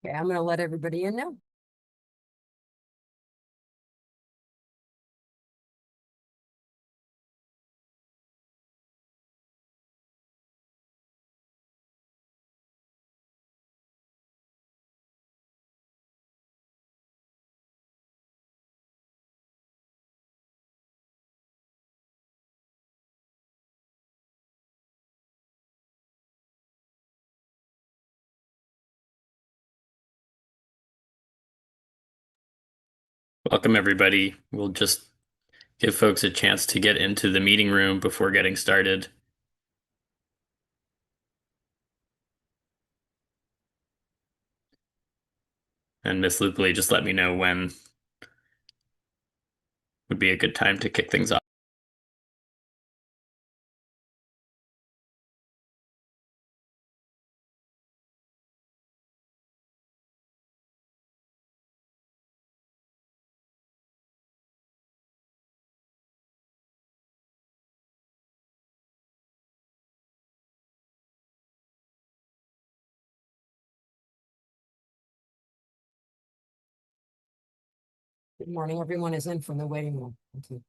Okay, I'm gonna let everybody in now. Welcome, everybody. We'll just give folks a chance to get into the meeting room before getting started. And Miss Lupley, just let me know when would be a good time to kick things off. Good morning. Everyone is in from the waiting room. Thank you.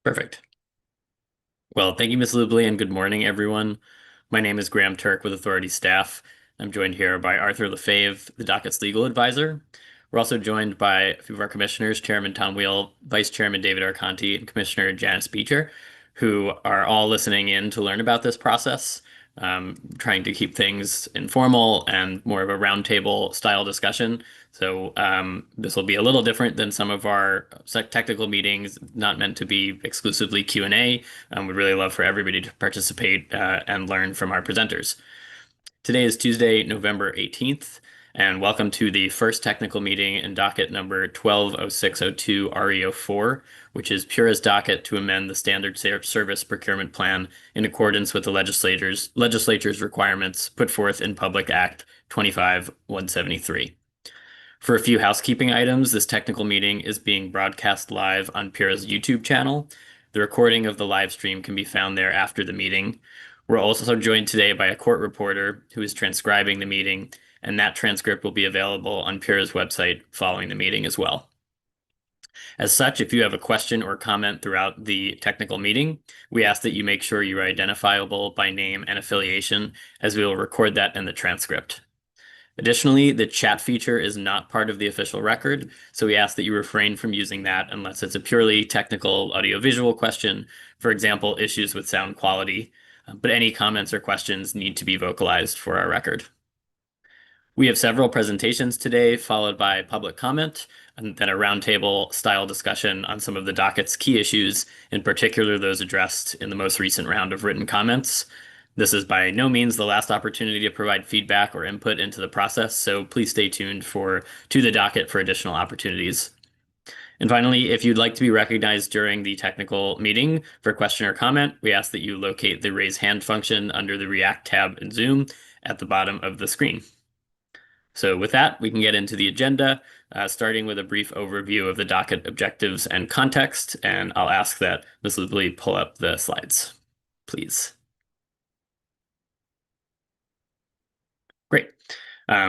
Perfect. Well, thank you, Miss Lupley, and good morning, everyone. My name is Graham Turk with Authority Staff. I'm joined here by Arthur Lefebvre, the docket's legal advisor. We're also joined by a few of our commissioners, Chairman Tom Wheel, Vice Chairman David Arconti, and Commissioner Janice Beecher, who are all listening in to learn about this process, trying to keep things informal and more of a roundtable style discussion. So this will be a little different than some of our technical meetings, not meant to be exclusively Q&A. We'd really love for everybody to participate and learn from our presenters. Today is Tuesday, November 18th, and welcome to the first technical meeting in docket number 120602 RE04, which is Pura's docket to amend the Standard Service Procurement Plan in accordance with the legislature's requirements put forth in Public Act 25-173. For a few housekeeping items, this technical meeting is being broadcast live on Pura's YouTube channel. The recording of the live stream can be found there after the meeting. We're also joined today by a court reporter who is transcribing the meeting, and that transcript will be available on Pura's website following the meeting as well. As such, if you have a question or comment throughout the technical meeting, we ask that you make sure you are identifiable by name and affiliation, as we will record that in the transcript. Additionally, the chat feature is not part of the official record, so we ask that you refrain from using that unless it's a purely technical audiovisual question, for example, issues with sound quality. But any comments or questions need to be vocalized for our record. We have several presentations today, followed by public comment, and then a roundtable style discussion on some of the docket's key issues, in particular those addressed in the most recent round of written comments. This is by no means the last opportunity to provide feedback or input into the process, so please stay tuned to the docket for additional opportunities. And finally, if you'd like to be recognized during the technical meeting for question or comment, we ask that you locate the raise hand function under the React tab in Zoom at the bottom of the screen. So with that, we can get into the agenda, starting with a brief overview of the docket objectives and context, and I'll ask that Ms. Lupley pull up the slides, please. Great.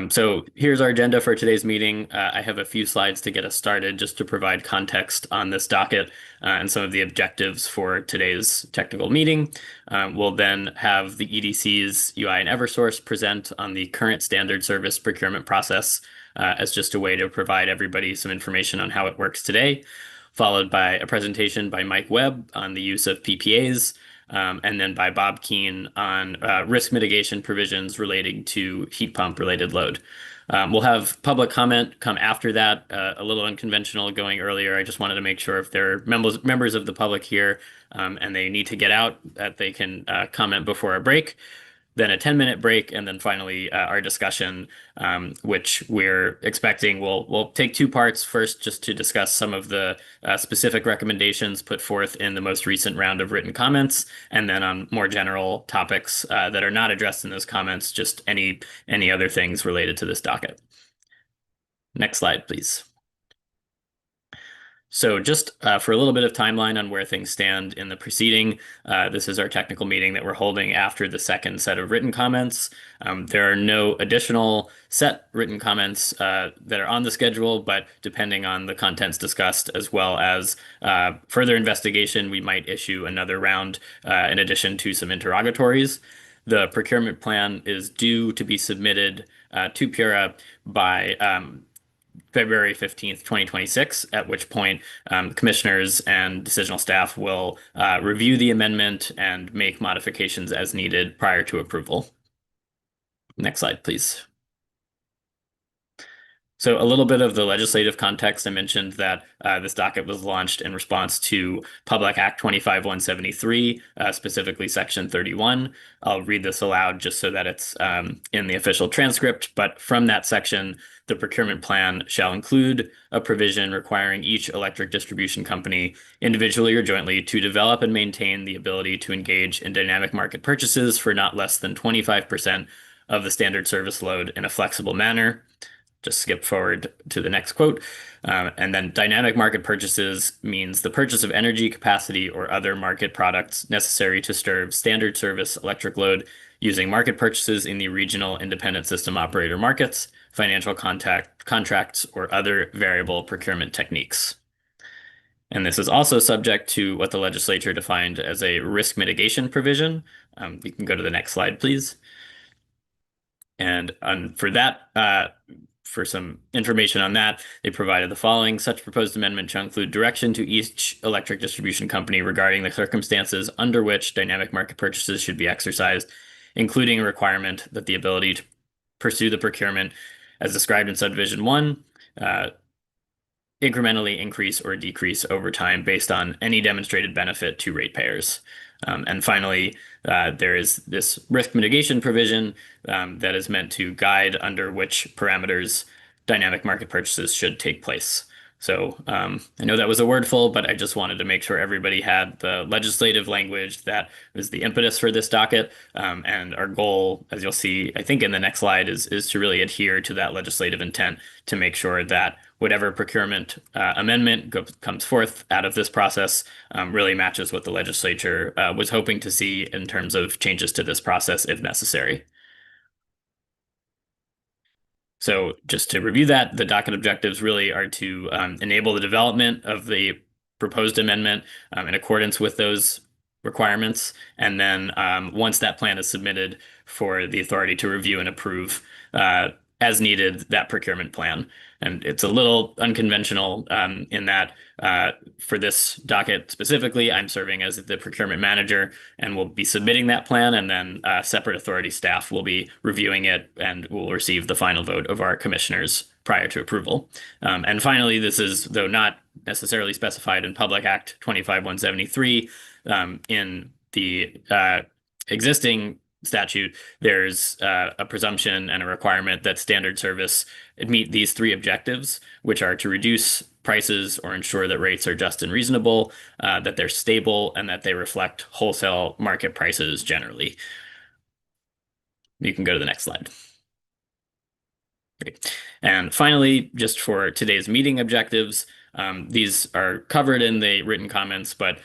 So here's our agenda for today's meeting. I have a few slides to get us started just to provide context on this docket and some of the objectives for today's technical meeting. We'll then have the EDC's UI and Eversource present on the current standard service procurement process as just a way to provide everybody some information on how it works today, followed by a presentation by Mike Webb on the use of PPAs, and then by Bob Keene on risk mitigation provisions relating to heat pump related load. We'll have public comment come after that, a little unconventional going earlier. I just wanted to make sure if there are members of the public here and they need to get out, that they can comment before a break. Then a 10-minute break, and then finally our discussion, which we're expecting will take two parts. First, just to discuss some of the specific recommendations put forth in the most recent round of written comments, and then on more general topics that are not addressed in those comments, just any other things related to this docket. Next slide, please. So just for a little bit of timeline on where things stand in the proceeding, this is our technical meeting that we're holding after the second set of written comments. There are no additional set written comments that are on the schedule, but depending on the contents discussed as well as further investigation, we might issue another round in addition to some interrogatories. The procurement plan is due to be submitted to PURA by February 15th, 2026, at which point commissioners and decisional staff will review the amendment and make modifications as needed prior to approval. Next slide, please. So a little bit of the legislative context. I mentioned that this docket was launched in response to Public Act 25173, specifically Section 31. I'll read this aloud just so that it's in the official transcript. But from that section, the procurement plan shall include a provision requiring each electric distribution company, individually or jointly, to develop and maintain the ability to engage in dynamic market purchases for not less than 25% of the standard service load in a flexible manner. Just skip forward to the next quote. And then dynamic market purchases means the purchase of energy capacity or other market products necessary to serve standard service electric load using market purchases in the regional independent system operator markets, financial contracts, or other variable procurement techniques. And this is also subject to what the legislature defined as a risk mitigation provision. We can go to the next slide, please. And for that, for some information on that, they provided the following. Such proposed amendment shall include direction to each electric distribution company regarding the circumstances under which dynamic market purchases should be exercised, including a requirement that the ability to pursue the procurement as described in subdivision 1 incrementally increase or decrease over time based on any demonstrated benefit to ratepayers. And finally, there is this risk mitigation provision that is meant to guide under which parameters dynamic market purchases should take place. So I know that was a wordful, but I just wanted to make sure everybody had the legislative language that was the impetus for this docket. And our goal, as you'll see, I think in the next slide, is to really adhere to that legislative intent to make sure that whatever procurement amendment comes forth out of this process really matches what the legislature was hoping to see in terms of changes to this process if necessary. So just to review that, the docket objectives really are to enable the development of the proposed amendment in accordance with those requirements. And then once that plan is submitted, for the authority to review and approve as needed that procurement plan. And it's a little unconventional in that for this docket specifically, I'm serving as the procurement manager and will be submitting that plan, and then separate authority staff will be reviewing it and will receive the final vote of our commissioners prior to approval. And finally, this is, though not necessarily specified in Public Act 25173, in the existing statute, there's a presumption and a requirement that standard service meet these three objectives, which are to reduce prices or ensure that rates are just and reasonable, that they're stable, and that they reflect wholesale market prices generally. You can go to the next slide. Great. And finally, just for today's meeting objectives, these are covered in the written comments, but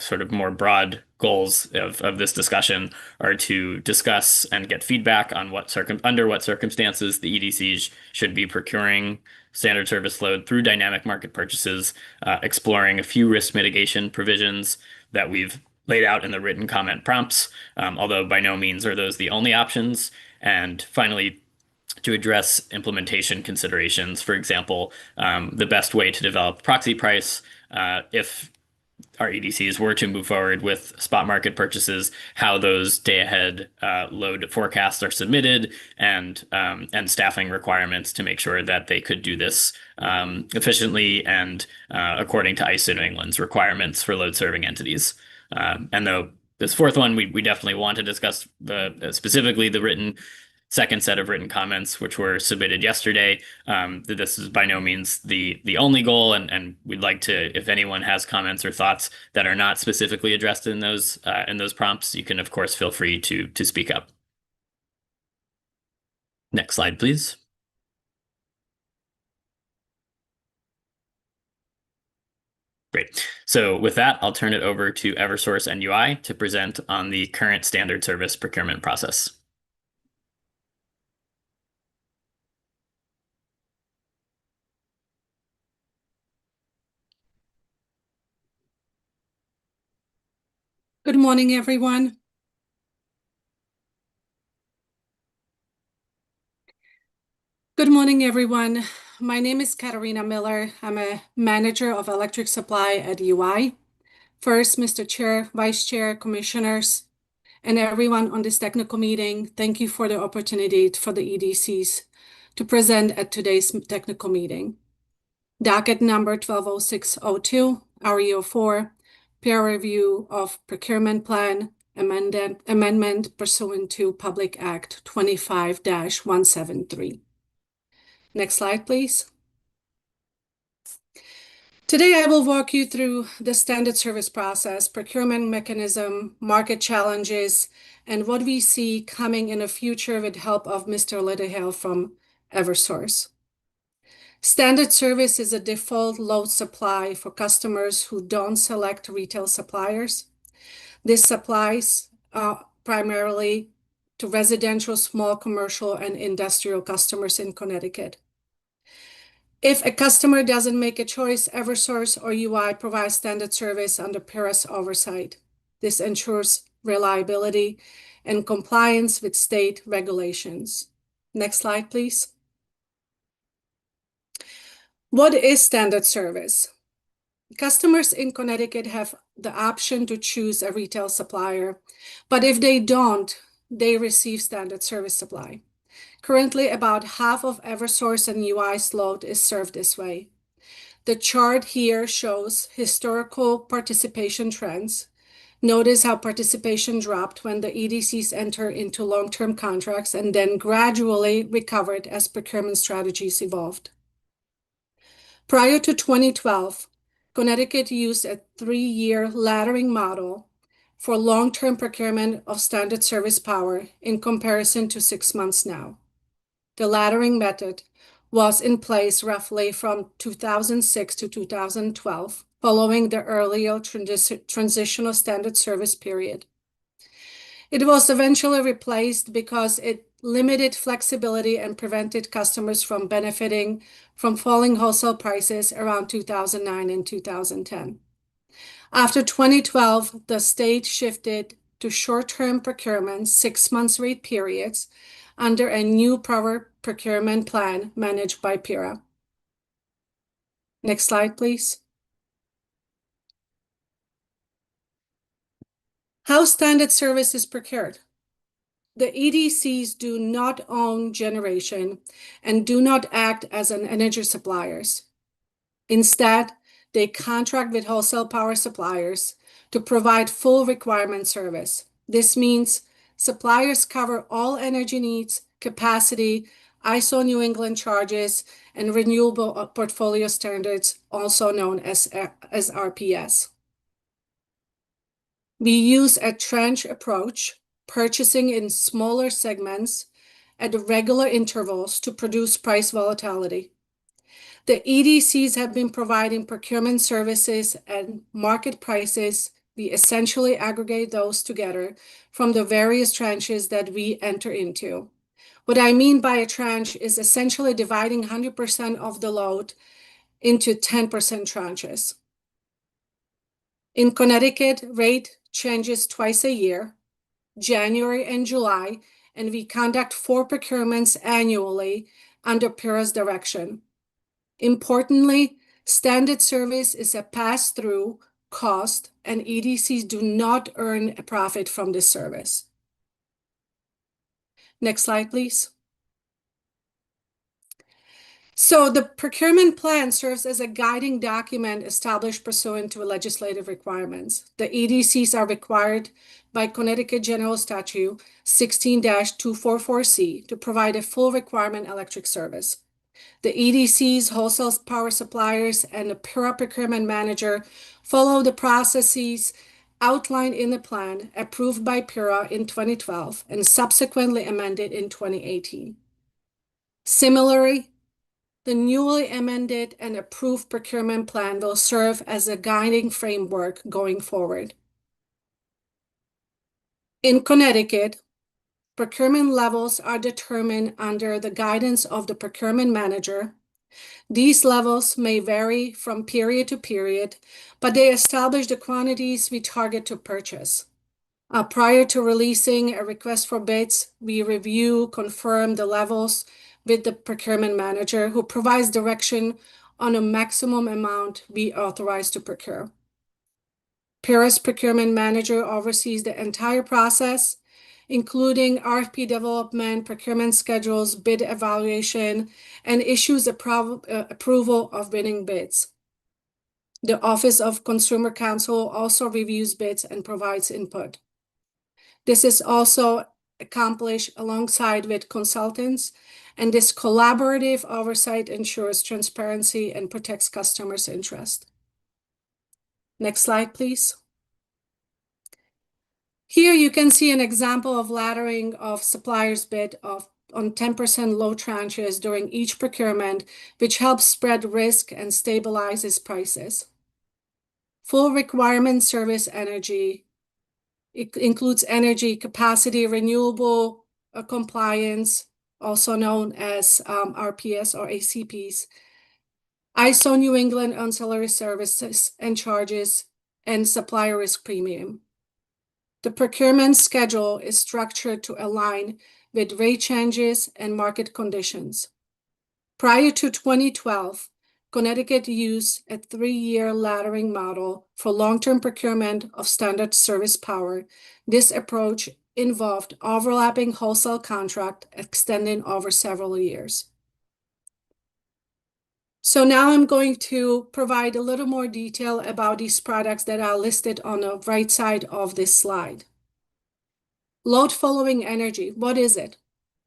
sort of more broad goals of this discussion are to discuss and get feedback on under what circumstances the EDCs should be procuring standard service load through dynamic market purchases, exploring a few risk mitigation provisions that we've laid out in the written comment prompts, although by no means are those the only options. And finally, to address implementation considerations. For example, the best way to develop proxy price if our EDCs were to move forward with spot market purchases, how those day-ahead load forecasts are submitted, and staffing requirements to make sure that they could do this efficiently and according to ISO New England's requirements for load-serving entities. And though this fourth one, we definitely want to discuss specifically the second set of written comments, which were submitted yesterday. This is by no means the only goal, and we'd like to, if anyone has comments or thoughts that are not specifically addressed in those prompts, you can of course feel free to speak up. Next slide, please. Great. So with that, I'll turn it over to Eversource NUI to present on the current standard service procurement process. Good morning, everyone. Good morning, everyone. My name is Katarina Miller. I'm a manager of electric supply at UI. First, Mr. Chair, Vice Chair, Commissioners, and everyone on this technical meeting, thank you for the opportunity for the EDCs to present at today's technical meeting. Docket number 120602, REO4, peer review of procurement plan amendment pursuant to Public Act 25-173. Next slide, please. Today, I will walk you through the standard service process, procurement mechanism, market challenges, and what we see coming in the future with help of Mr. Littlehale from Eversource. Standard service is a default load supply for customers who don't select retail suppliers. This supplies primarily to residential, small commercial, and industrial customers in Connecticut. If a customer doesn't make a choice, Eversource or UI provides standard service under PERA's oversight. This ensures reliability and compliance with state regulations. Next slide, please. What is standard service? Customers in Connecticut have the option to choose a retail supplier, but if they don't, they receive standard service supply. Currently, about half of Eversource and UI's load is served this way. The chart here shows historical participation trends. Notice how participation dropped when the EDCs enter into long-term contracts and then gradually recovered as procurement strategies evolved. Prior to 2012, Connecticut used a 3-year laddering model for long-term procurement of standard service power in comparison to 6 months now. The laddering method was in place roughly from 2006 to 2012, following the earlier transitional standard service period. It was eventually replaced because it limited flexibility and prevented customers from benefiting from falling wholesale prices around 2009 and 2010. After 2012, the state shifted to short-term procurement, 6-month rate periods, under a new power procurement plan managed by PERA. Next slide, please. How standard service is procured. The EDCs do not own generation and do not act as an energy suppliers. Instead, they contract with wholesale power suppliers to provide full requirement service. This means suppliers cover all energy needs, capacity, ISO New England charges, and renewable portfolio standards, also known as RPS. We use a tranche approach, purchasing in smaller segments at regular intervals to produce price volatility. The EDCs have been providing procurement services and market prices. We essentially aggregate those together from the various tranches that we enter into. What I mean by a tranche is essentially dividing 100% of the load into 10% tranches. In Connecticut, rate changes twice a year, January and July, and we conduct 4 procurements annually under PERA's direction. Importantly, standard service is a pass-through cost, and EDCs do not earn a profit from this service. Next slide, please. So the procurement plan serves as a guiding document established pursuant to legislative requirements. The EDCs are required by Connecticut General Statute 16-244C to provide a full requirement electric service. The EDCs, wholesale power suppliers, and the PERA procurement manager follow the processes outlined in the plan approved by PERA in 2012 and subsequently amended in 2018. Similarly, the newly amended and approved procurement plan will serve as a guiding framework going forward. In Connecticut, procurement levels are determined under the guidance of the procurement manager. These levels may vary from period to period, but they establish the quantities we target to purchase. Prior to releasing a request for bids, we review, confirm the levels with the procurement manager, who provides direction on a maximum amount we authorize to procure. Paris procurement manager oversees the entire process, including RFP development, procurement schedules, bid evaluation, and issues approval of winning bids. The Office of Consumer Counsel also reviews bids and provides input. This is also accomplished alongside with consultants, and this collaborative oversight ensures transparency and protects customers' interest. Next slide, please. Here you can see an example of laddering of suppliers' bid on 10% low tranches during each procurement, which helps spread risk and stabilizes prices. Full requirement service energy. It includes energy capacity, renewable compliance, also known as RPS or ACPs, ISO New England ancillary services and charges, and supplier risk premium. The procurement schedule is structured to align with rate changes and market conditions. Prior to 2012, Connecticut used a 3-year laddering model for long-term procurement of standard service power. This approach involved overlapping wholesale contract extending over several years. So now I'm going to provide a little more detail about these products that are listed on the right side of this slide. Load following energy, what is it?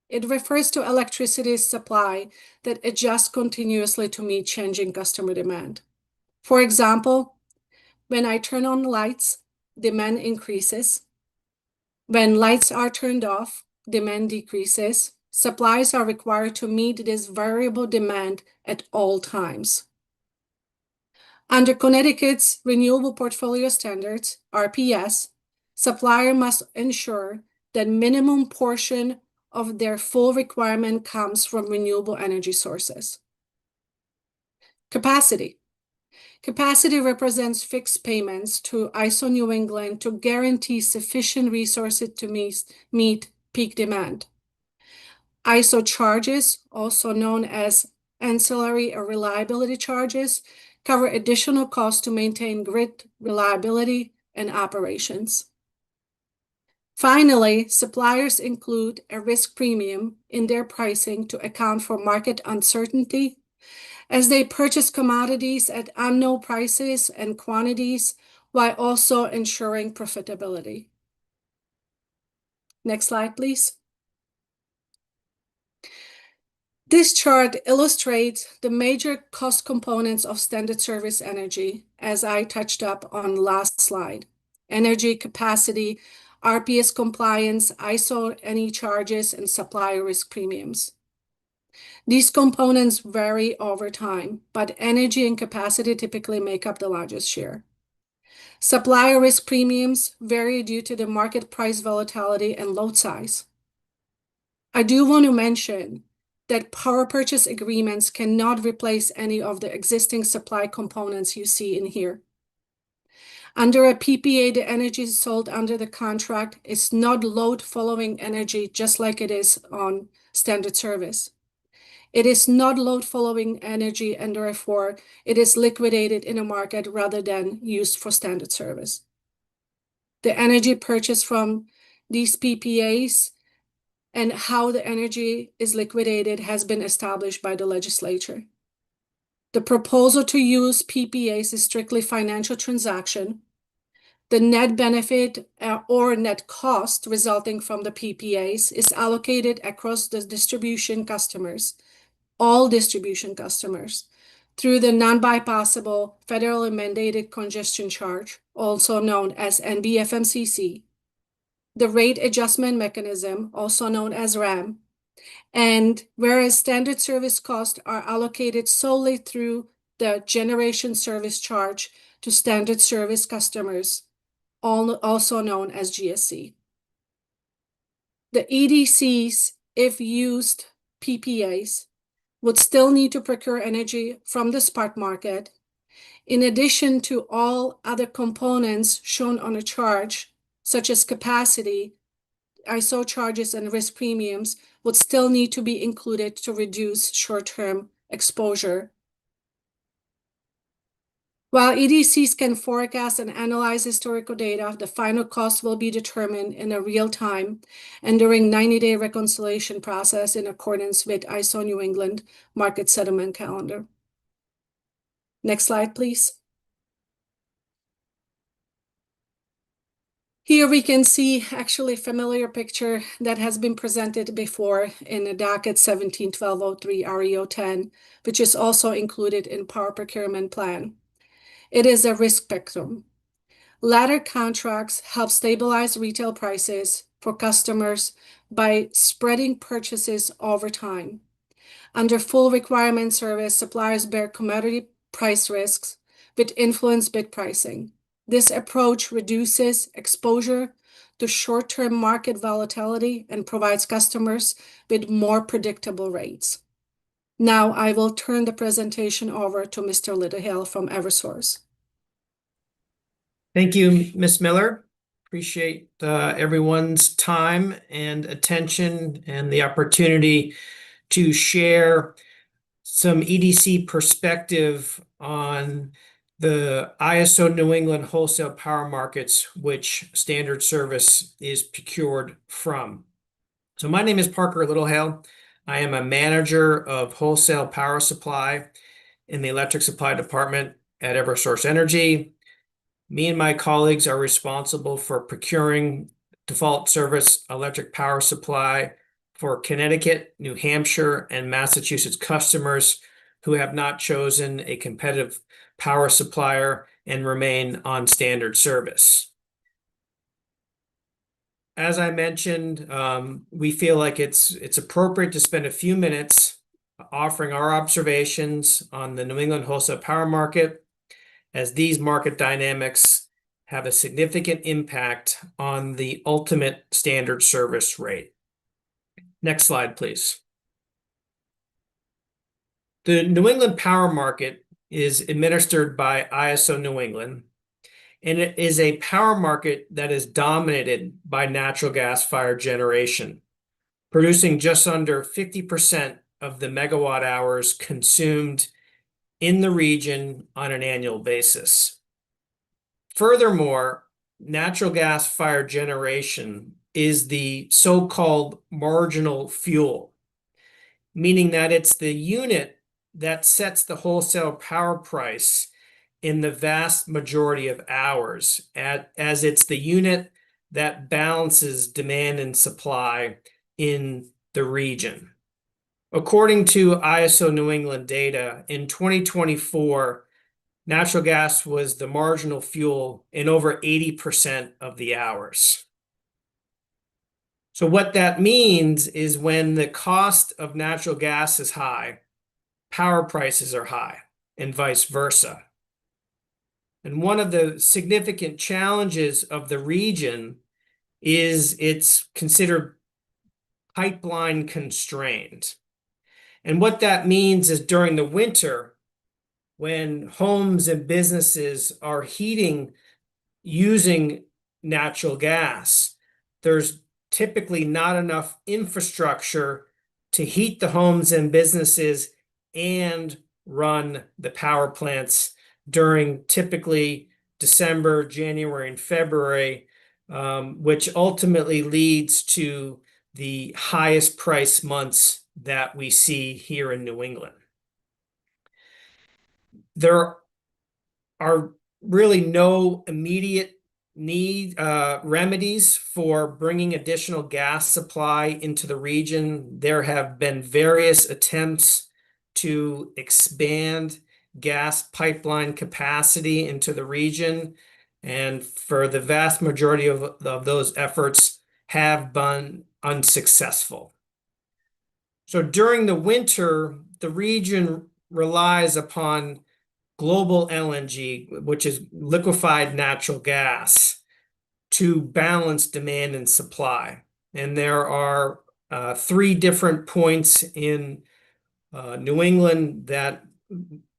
It refers to electricity supply that adjusts continuously to meet changing customer demand. For example, when I turn on lights, demand increases. When lights are turned off, demand decreases. Supplies are required to meet this variable demand at all times. Under Connecticut's Renewable Portfolio Standards, RPS, supplier must ensure that minimum portion of their full requirement comes from renewable energy sources. Capacity. Capacity represents fixed payments to ISO New England to guarantee sufficient resources to meet peak demand. ISO charges, also known as ancillary or reliability charges, cover additional costs to maintain grid reliability and operations. Finally, suppliers include a risk premium in their pricing to account for market uncertainty as they purchase commodities at unknown prices and quantities while also ensuring profitability. Next slide, please. This chart illustrates the major cost components of standard service energy, as I touched up on last slide: energy capacity, RPS compliance, ISO NE charges, and supplier risk premiums. These components vary over time, but energy and capacity typically make up the largest share. Supplier risk premiums vary due to the market price volatility and load size. I do want to mention that power purchase agreements cannot replace any of the existing supply components you see in here. Under a PPA, the energy sold under the contract is not load following energy, just like it is on standard service. It is not load following energy, and therefore it is liquidated in a market rather than used for standard service. The energy purchased from these PPAs and how the energy is liquidated has been established by the legislature. The proposal to use PPAs is strictly financial transaction. The net benefit or net cost resulting from the PPAs is allocated across the distribution customers, all distribution customers, through the non-bypassable federally mandated congestion charge, also known as NBFMCC, the rate adjustment mechanism, also known as RAM, And whereas standard service costs are allocated solely through the generation service charge to standard service customers, also known as GSC. The EDCs, if used PPAs, would still need to procure energy from the spot market, in addition to all other components shown on a charge, such as capacity, ISO charges, and risk premiums, would still need to be included to reduce short-term exposure. While EDCs can forecast and analyze historical data, the final cost will be determined in a real time and during 90-day reconciliation process in accordance with ISO New England Market Settlement Calendar. Next slide, please. Here we can see actually a familiar picture that has been presented before in the docket 17-1203 REO 10, which is also included in Power Procurement Plan. It is a risk spectrum. Ladder contracts help stabilize retail prices for customers by spreading purchases over time. Under full requirement service, suppliers bear commodity price risks which influence bid pricing. This approach reduces exposure to short-term market volatility and provides customers with more predictable rates. Now I will turn the presentation over to Mr. Littlehale from Eversource. Thank you, Ms. Miller. Appreciate everyone's time and attention and the opportunity to share some EDC perspective on the ISO New England wholesale power markets, which standard service is procured from. So my name is Parker Littlehale. I am a manager of wholesale power supply in the electric supply department at Eversource Energy. Me and my colleagues are responsible for procuring default service electric power supply for Connecticut, New Hampshire, and Massachusetts customers who have not chosen a competitive power supplier and remain on standard service. As I mentioned, we feel like it's appropriate to spend a few minutes offering our observations on the New England wholesale power market, as these market dynamics have a significant impact on the ultimate standard service rate. Next slide, please. The New England power market is administered by ISO New England, and it is a power market that is dominated by natural gas-fired generation, producing just under 50% of the megawatt hours consumed in the region on an annual basis. Furthermore, natural gas-fired generation is the so-called marginal fuel, meaning that it's the unit that sets the wholesale power price in the vast majority of hours, as it's the unit that balances demand and supply in the region. According to ISO New England data, in 2024, natural gas was the marginal fuel in over 80% of the hours. So what that means is when the cost of natural gas is high, power prices are high, and vice versa. And one of the significant challenges of the region is it's considered pipeline constrained. And what that means is during the winter, when homes and businesses are heating using natural gas, there's typically not enough infrastructure to heat the homes and businesses and run the power plants during typically December, January, and February, which ultimately leads to the highest price months that we see here in New England. There are really no immediate remedies for bringing additional gas supply into the region. There have been various attempts to expand gas pipeline capacity into the region, and for the vast majority of those efforts have been unsuccessful. So during the winter, the region relies upon global LNG, which is liquefied natural gas, to balance demand and supply. And there are 3 different points in New England that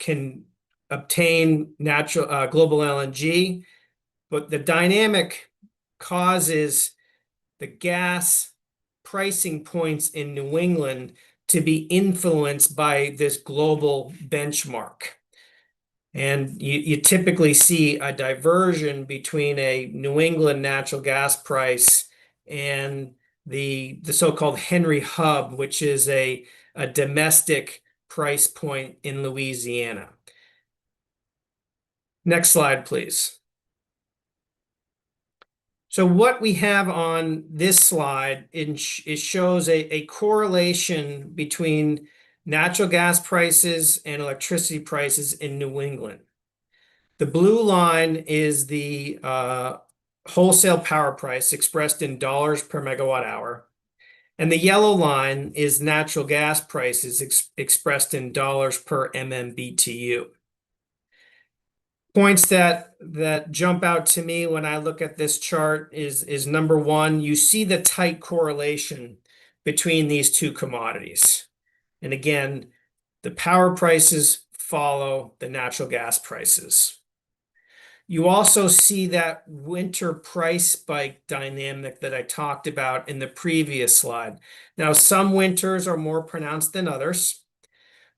can obtain global LNG, but the dynamic causes the gas pricing points in New England to be influenced by this global benchmark. And you typically see a diversion between a New England natural gas price and the so-called Henry Hub, which is a domestic price point in Louisiana. Next slide, please. So what we have on this slide, it shows a correlation between natural gas prices and electricity prices in New England. The blue line is the wholesale power price expressed in dollars per megawatt hour. And the yellow line is natural gas prices expressed in dollars per MMBTU. Points that jump out to me when I look at this chart is number one, you see the tight correlation between these 2 commodities. And again, the power prices follow the natural gas prices. You also see that winter price spike dynamic that I talked about in the previous slide. Now, some winters are more pronounced than others,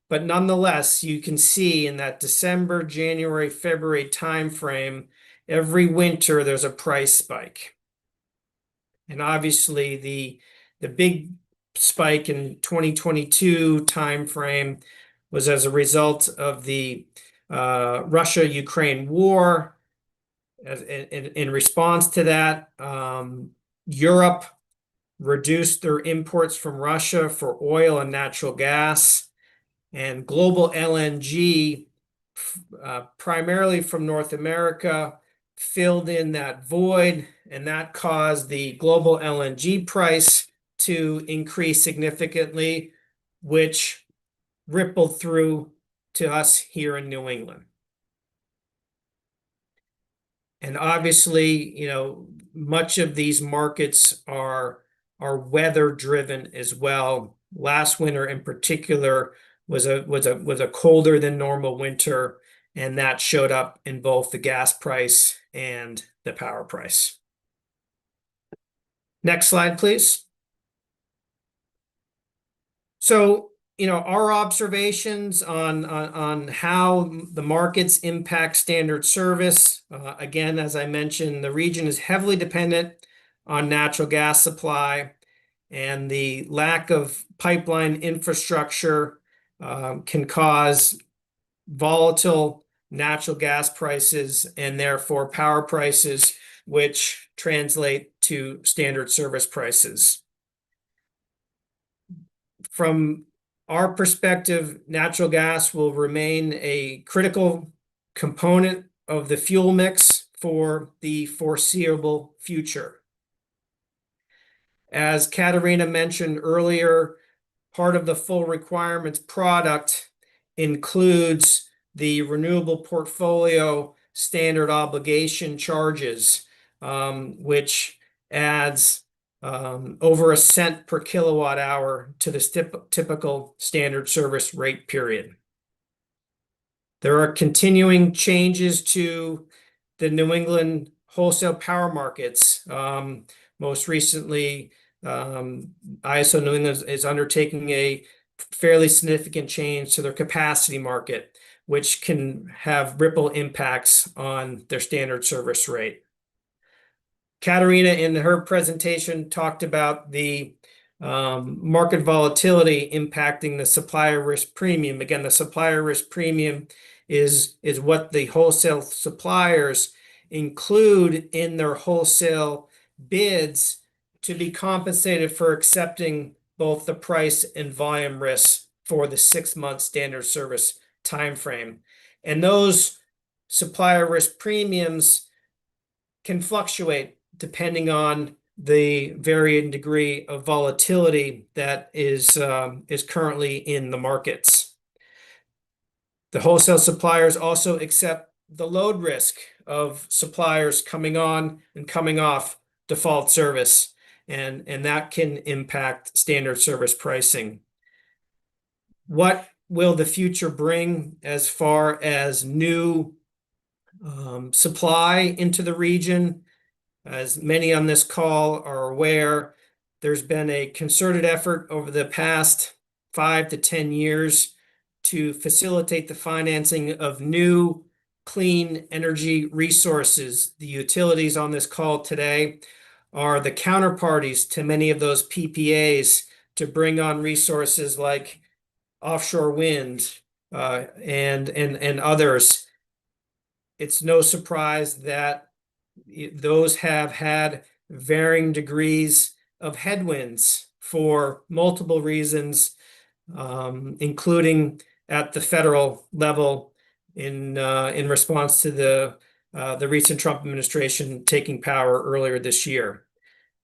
but nonetheless, you can see in that December, January, February timeframe, every winter there's a price spike. And obviously, the big spike in 2022 timeframe was as a result of the Russia-Ukraine war. In response to that, Europe reduced their imports from Russia for oil and natural gas, and global LNG, primarily from North America, filled in that void, and that caused the global LNG price to increase significantly, which rippled through to us here in New England. And obviously, much of these markets are weather driven as well. Last winter in particular was a colder than normal winter, and that showed up in both the gas price and the power price. Next slide, please. So, our observations on how the markets impact standard service. Again, as I mentioned, the region is heavily dependent on natural gas supply, and the lack of pipeline infrastructure can cause volatile natural gas prices and therefore power prices, which translate to standard service prices. From our perspective, natural gas will remain a critical component of the fuel mix for the foreseeable future. As Katarina mentioned earlier, part of the full requirements product includes the renewable portfolio standard obligation charges, which adds over a cent per kilowatt hour to the typical standard service rate period. There are continuing changes to the New England wholesale power markets. Most recently, ISO New England is undertaking a fairly significant change to their capacity market, which can have ripple impacts on their standard service rate. Katarina, in her presentation, talked about the market volatility impacting the supplier risk premium. Again, the supplier risk premium is what the wholesale suppliers include in their wholesale bids to be compensated for accepting both the price and volume risks for the 6-month standard service timeframe. And those supplier risk premiums can fluctuate depending on the varying degree of volatility that is currently in the markets. The wholesale suppliers also accept the load risk of suppliers coming on and coming off default service, and that can impact standard service pricing. What will the future bring as far as new supply into the region? As many on this call are aware, there's been a concerted effort over the past 5 to 10 years to facilitate the financing of new clean energy resources. The utilities on this call today are the counterparties to many of those PPAs to bring on resources like offshore wind and others. It's no surprise that those have had varying degrees of headwinds for multiple reasons, including at the federal level in response to the recent Trump administration taking power earlier this year.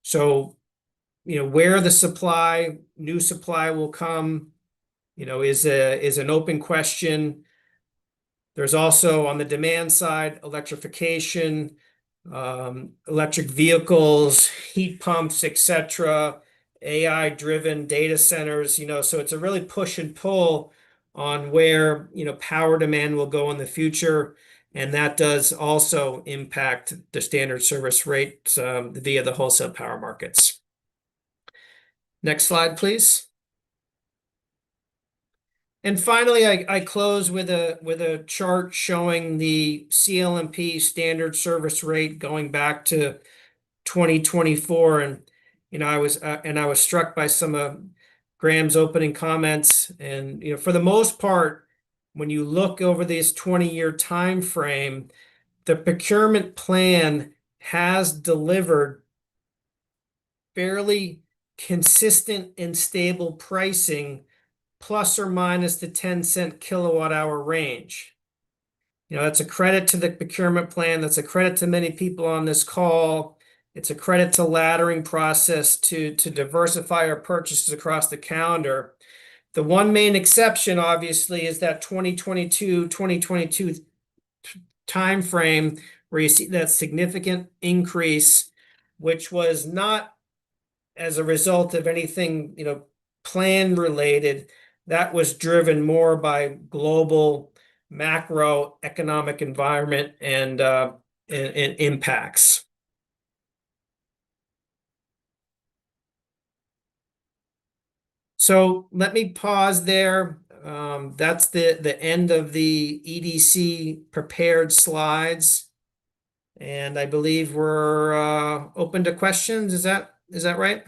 So, where the new supply will come, is an open question. There's also, on the demand side, electrification, electric vehicles, heat pumps, etc., AI-driven data centers, so it's a really push and pull on where, power demand will go in the future. And that does also impact the standard service rate via the wholesale power markets. Next slide, please. And finally, I close with a chart showing the CLMP standard service rate going back to 2024, and I was struck by some of Graham's opening comments. And for the most part, when you look over this 20-year time frame, the procurement plan has delivered fairly consistent and stable pricing, plus or minus the 10-cent kilowatt hour range. That's a credit to the procurement plan. That's a credit to many people on this call. It's a credit to laddering process to diversify our purchases across the calendar. The one main exception, obviously, is that 2022 time frame where you see that significant increase, which was not as a result of anything, plan related. That was driven more by global macroeconomic environment and impacts. So let me pause there. That's the end of the EDC prepared slides, and I believe we're open to questions. Is that right?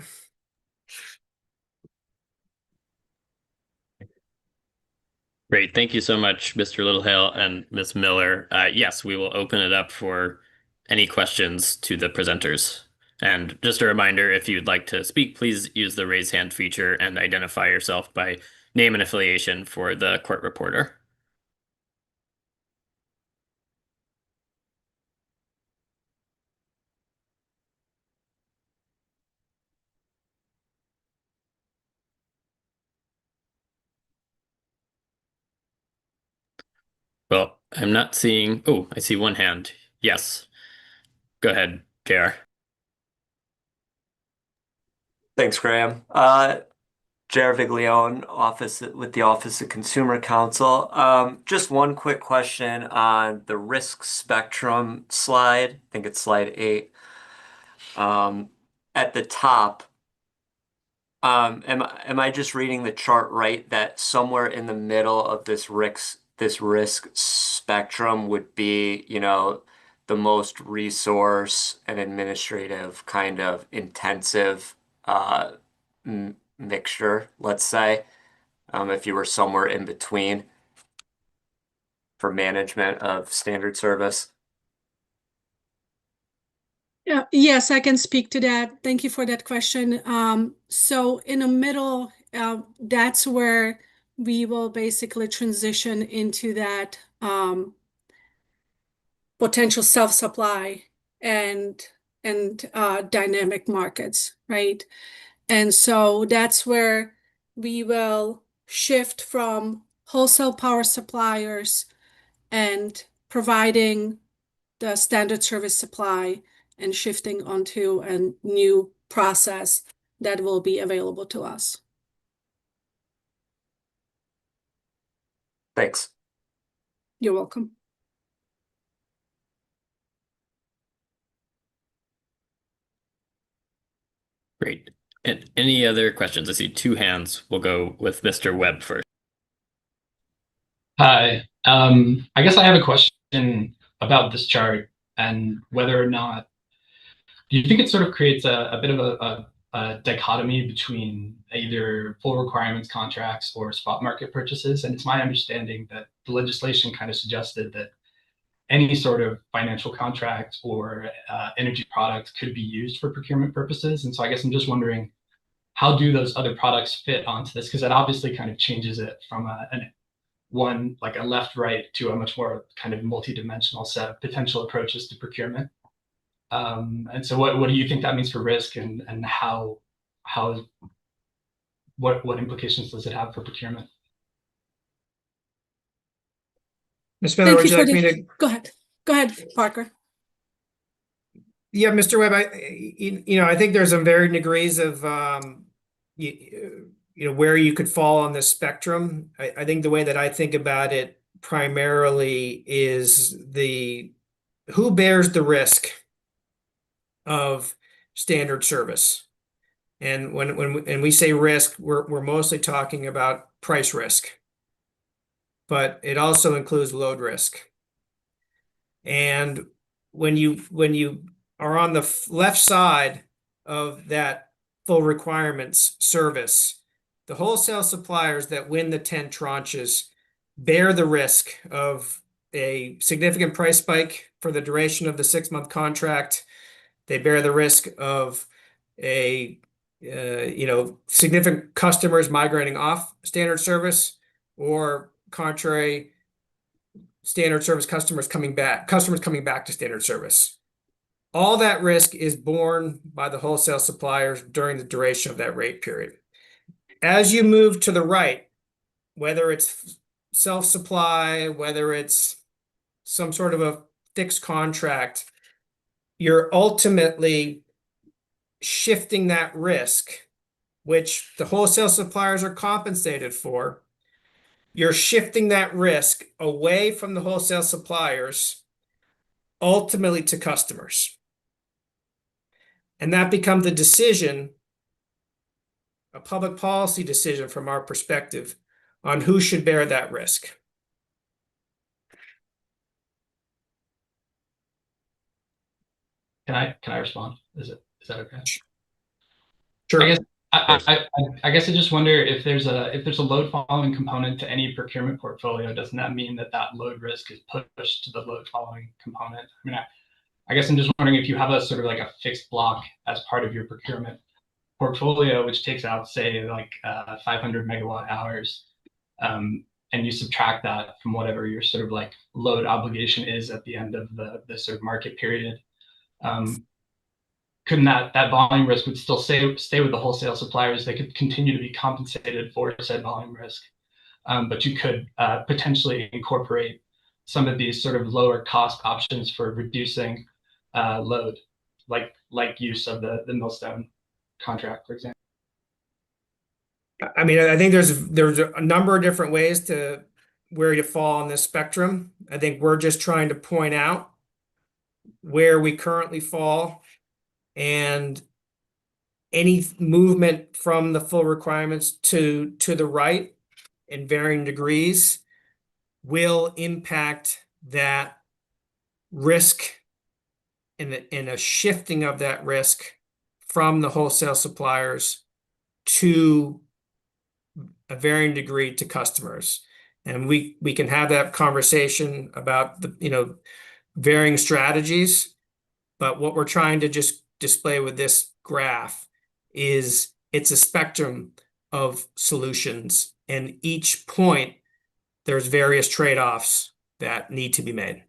Great. Thank you so much, Mr. Littlehale and Ms. Miller. Yes, we will open it up for any questions to the presenters. And just a reminder, if you'd like to speak, please use the raise hand feature and identify yourself by name and affiliation for the court reporter. Well, I'm not seeing. Oh, I see one hand. Yes. Go ahead, JR. Thanks, Graham. JR Viglione, with the Office of Consumer Counsel. Just one quick question on the risk spectrum slide. I think it's slide 8. At the top, am I just reading the chart right, that somewhere in the middle of this risk spectrum would be, the most resource and administrative kind of intensive mixture, let's say, if you were somewhere in between for management of standard service? Yeah, yes, I can speak to that. Thank you for that question. So in the middle, that's where we will basically transition into that potential self-supply. And and dynamic markets, right? And so that's where we will shift from wholesale power suppliers and providing the standard service supply and shifting onto a new process that will be available to us. Thanks. You're welcome. Great. And any other questions? I see two hands. We'll go with Mr. Webb first. Hi. I guess I have a question about this chart and whether or not do you think it sort of creates a bit of a dichotomy between either full requirements contracts or spot market purchases? And it's my understanding that the legislation kind of suggested that any sort of financial contract or energy product could be used for procurement purposes. And so I guess I'm just wondering, how do those other products fit onto this? Because that obviously kind of changes it from like a left-right to a much more kind of multi-dimensional set of potential approaches to procurement. And so what do you think that means for risk, and what implications does it have for procurement? Ms. Miller, would you like me to? Go ahead, Parker. Yeah, Mr. Webb, I think there's some varying degrees of, where you could fall on this spectrum. I think the way that I think about it primarily is who bears the risk of standard service. And when we say risk, we're mostly talking about price risk, but it also includes load risk. And when you are on the left side of that full requirements service, the wholesale suppliers that win the 10 tranches bear the risk of a significant price spike for the duration of the 6-month contract. They bear the risk of significant customers migrating off standard service, or contrary, standard service customers coming back to standard service. All that risk is borne by the wholesale suppliers during the duration of that rate period. As you move to the right, whether it's self-supply, whether it's some sort of a fixed contract, you're ultimately shifting that risk, which the wholesale suppliers are compensated for. You're shifting that risk away from the wholesale suppliers, ultimately to customers. And that becomes a decision, a public policy decision from our perspective, on who should bear that risk. Can I respond? Is that okay? Sure. I guess I just wonder if there's a load following component to any procurement portfolio. Doesn't that mean that load risk is pushed to the load following component? I mean, I guess I'm just wondering if you have a sort of like a fixed block as part of your procurement portfolio, which takes out, say, like 500 megawatt hours, and you subtract that from whatever your sort of like load obligation is at the end of the sort of market period. Couldn't that volume risk would still stay with the wholesale suppliers? They could continue to be compensated for said volume risk, but you could potentially incorporate some of these sort of lower cost options for reducing load, like use of the Millstone contract, for example. I mean, I think there's a number of different ways to where you fall on this spectrum. I think we're just trying to point out where we currently fall, and any movement from the full requirements to the right in varying degrees will impact that risk in a shifting of that risk from the wholesale suppliers to a varying degree to customers. And we can have that conversation about the varying strategies, but what we're trying to just display with this graph is it's a spectrum of solutions, and each point there's various trade-offs that need to be made.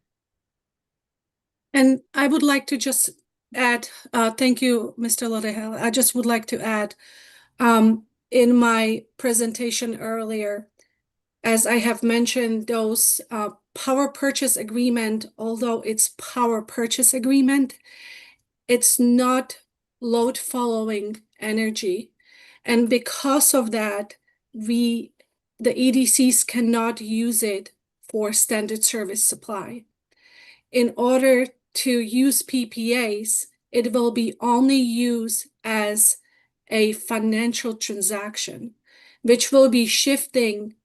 And I would like to just add, thank you, Mr. Lauderdale. I just would like to add, in my presentation earlier, as I have mentioned, those power purchase agreement, although it's power purchase agreement, it's not load following energy. And because of that, the EDCs cannot use it for standard service supply. In order to use PPAs, it will be only used as a financial transaction, which will be shifting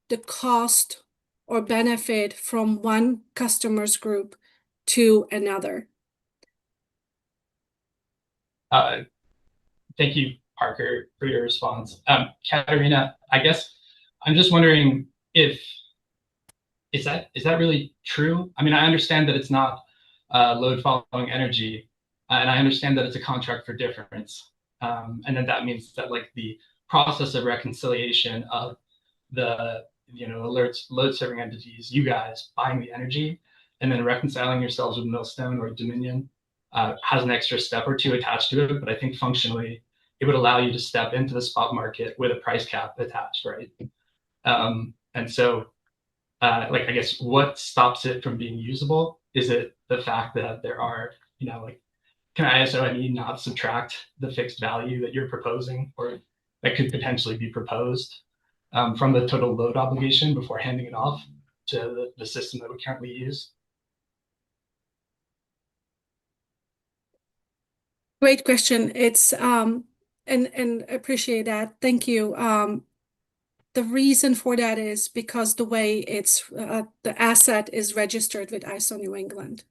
the cost or benefit from one customer's group to another. Thank you, Parker, for your response. Katarina, I guess I'm just wondering if is that really true? I mean, I understand that it's not load following energy, and I understand that it's a contract for difference, and then that means that like the process of reconciliation of the alerts load serving entities, you guys buying the energy, and then reconciling yourselves with Millstone or Dominion has an extra step or two attached to it, but I think functionally it would allow you to step into the spot market with a price cap attached, right? And so, like, I guess what stops it from being usable? Is it the fact that there are, like, can ISO not subtract the fixed value that you're proposing or that could potentially be proposed from the total load obligation before handing it off to the system that we currently use? Great question. It's and appreciate that. Thank you. The reason for that is because the way it's the asset is registered with ISO New England.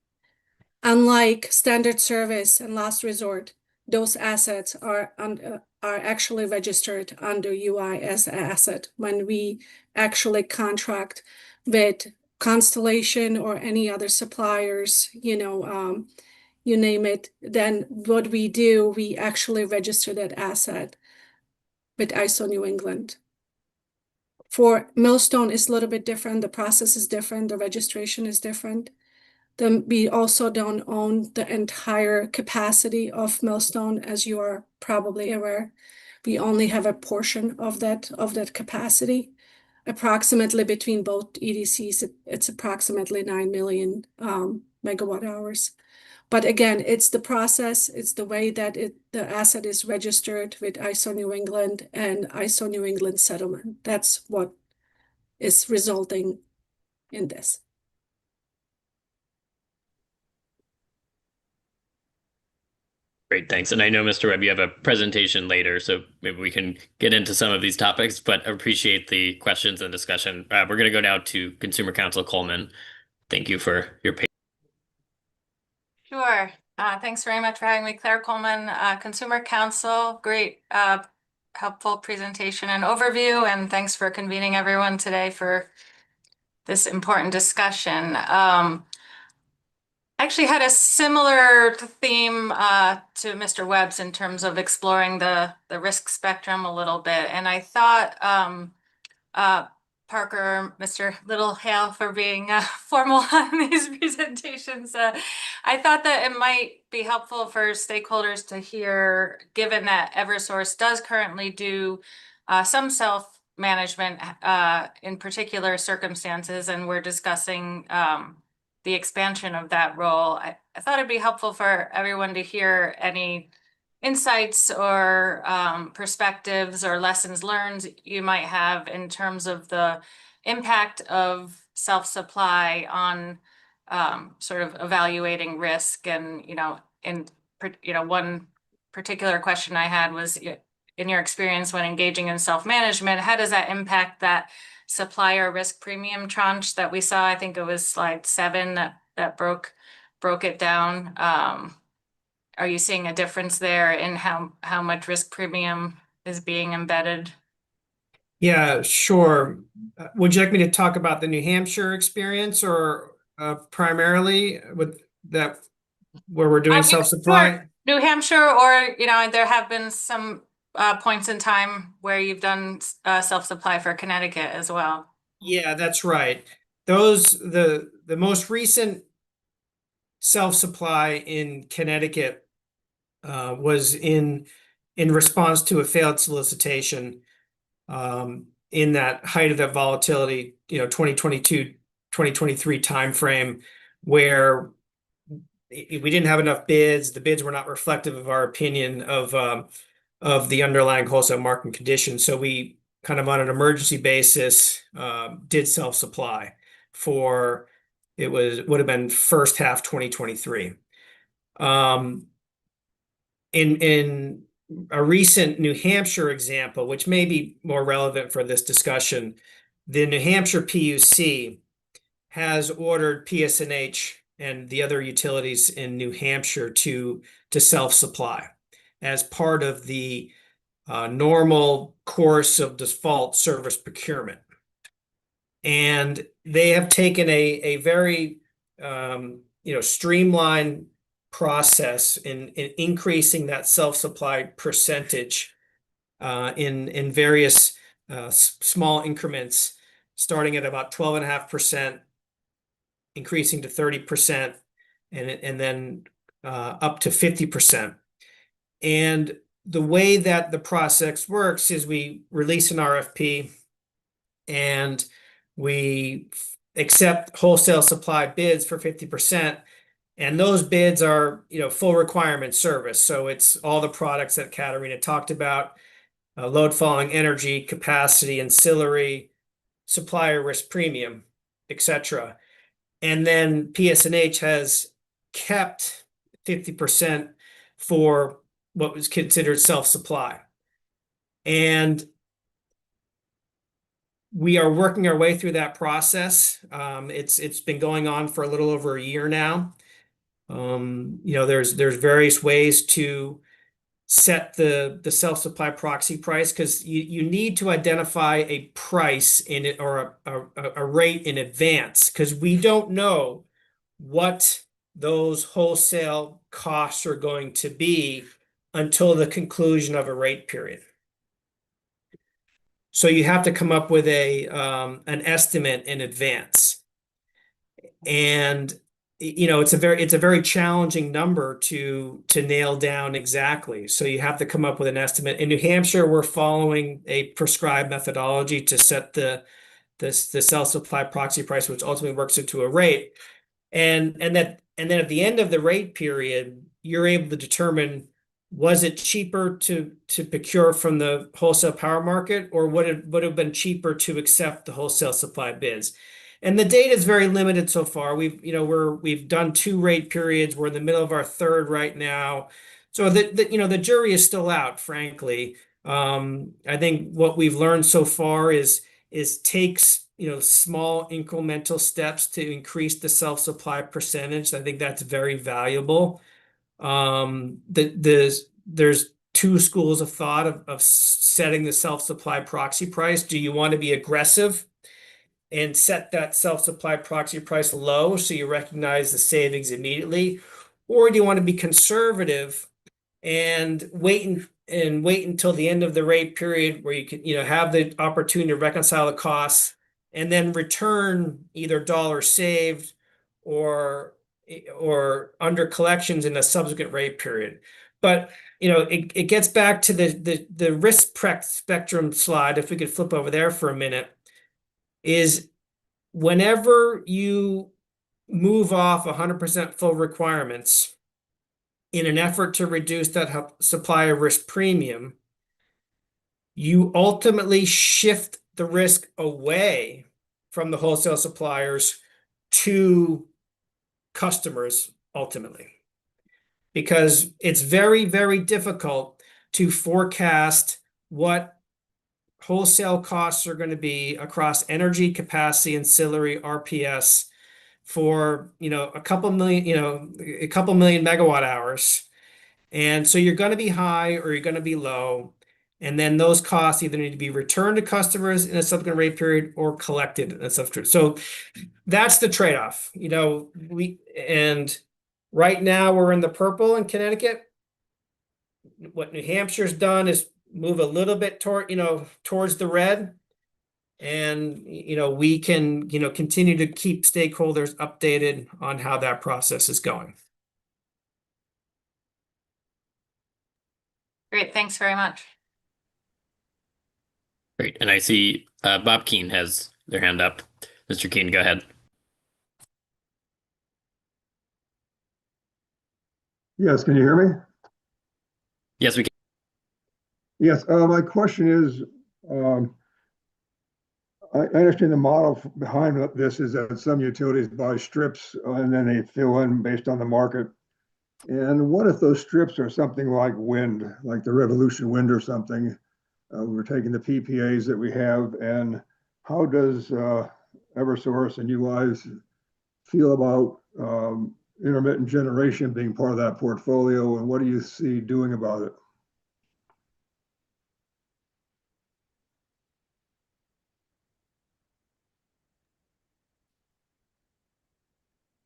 Unlike standard service and last resort, those assets are actually registered under UI as an asset when we actually contract with Constellation or any other suppliers, you name it. Then what we do, we actually register that asset with ISO New England. For Millstone, it's a little bit different. The process is different. The registration is different. Then we also don't own the entire capacity of Millstone, as you are probably aware. We only have a portion of that capacity. Approximately between both EDCs, it's approximately 9 million megawatt hours. But again, it's the process, it's the way that the asset is registered with ISO New England and ISO New England settlement. That's what is resulting in this. Great, thanks. And I know, Mr. Webb, you have a presentation later, so maybe we can get into some of these topics, but I appreciate the questions and discussion. We're going to go now to Consumer Counsel Coleman. Thank you for your patience. Sure. Thanks very much for having me, Claire Coleman, Consumer Counsel. Great, helpful presentation and overview, and thanks for convening everyone today for this important discussion. Actually had a similar theme to Mr. Webb's in terms of exploring the risk spectrum a little bit, and I thought Parker, Mr. Littlehale, for being formal on these presentations. I thought that it might be helpful for stakeholders to hear, given that Eversource does currently do some self-management in particular circumstances, and we're discussing the expansion of that role. I thought it'd be helpful for everyone to hear any insights or perspectives or lessons learned you might have in terms of the impact of self-supply on sort of evaluating risk. And, one particular question I had was, in your experience when engaging in self-management, how does that impact that supplier risk premium tranche that we saw? I think it was slide 7 that broke it down. Are you seeing a difference there in how much risk premium is being embedded? Yeah, sure. Would you like me to talk about the New Hampshire experience or primarily with that where we're doing self-supply? Sure. New Hampshire, or, there have been some points in time where you've done self-supply for Connecticut as well. Yeah, that's right. The most recent self-supply in Connecticut was in response to a failed solicitation in that height of that volatility, 2022, 2023 timeframe, where we didn't have enough bids. The bids were not reflective of our opinion of the underlying wholesale market conditions. So we kind of on an emergency basis did self-supply for would have been first half 2023. In a recent New Hampshire example, which may be more relevant for this discussion, the New Hampshire PUC has ordered PSNH and the other utilities in New Hampshire to self-supply as part of the normal course of default service procurement. And they have taken a very streamlined process in increasing that self-supply percentage in various small increments, starting at about 12.5%, increasing to 30%, and then up to 50%. And the way that the process works is we release an RFP and we accept wholesale supply bids for 50%. And those bids are, full requirement service. So it's all the products that Katarina talked about, load following energy, capacity, ancillary, supplier risk premium, etc. And then PSNH has kept 50% for what was considered self-supply. And we are working our way through that process. It's been going on for a little over a year now. There's various ways to set the self-supply proxy price, because you need to identify a price in it or a rate in advance, because we don't know what those wholesale costs are going to be until the conclusion of a rate period. So you have to come up with an estimate in advance. And it's a very challenging number to nail down exactly. So you have to come up with an estimate. In New Hampshire, we're following a prescribed methodology to set the self-supply proxy price, which ultimately works into a rate. And then at the end of the rate period, you're able to determine, was it cheaper to procure from the wholesale power market, or would it have been cheaper to accept the wholesale supply bids? And the data is very limited so far. We've done 2 rate periods. We're in the middle of our 3rd right now. So the jury is still out, frankly. I think what we've learned so far is takes small incremental steps to increase the self-supply percentage. I think that's very valuable. There's 2 schools of thought of setting the self-supply proxy price. Do you want to be aggressive and set that self-supply proxy price low so you recognize the savings immediately? Or do you want to be conservative and wait until the end of the rate period, where you can have the opportunity to reconcile the costs and then return either dollars saved or under collections in a subsequent rate period? But it gets back to the risk spectrum slide. If we could flip over there for a minute, is whenever you move off 100% full requirements in an effort to reduce that supplier risk premium, you ultimately shift the risk away from the wholesale suppliers to customers ultimately, because it's very, very difficult to forecast what wholesale costs are going to be across energy, capacity, ancillary, RPS for a couple million megawatt hours. And so you're going to be high or you're going to be low, and then those costs either need to be returned to customers in a subsequent rate period or collected in a subsequent. So that's the trade-off. And right now we're in the purple in Connecticut. What New Hampshire's done is move a little bit towards the red, and we can continue to keep stakeholders updated on how that process is going. Great, thanks very much. Great. And I see Bob Keene has their hand up. Mr. Keene, go ahead. Yes, can you hear me? Yes, we can. Yes, my question is, I understand the model behind this is that some utilities buy strips and then they fill in based on the market. And what if those strips are something like wind, like the Revolution Wind or something? We're taking the PPAs that we have, and how does Eversource and you guys feel about intermittent generation being part of that portfolio, and what do you see doing about it?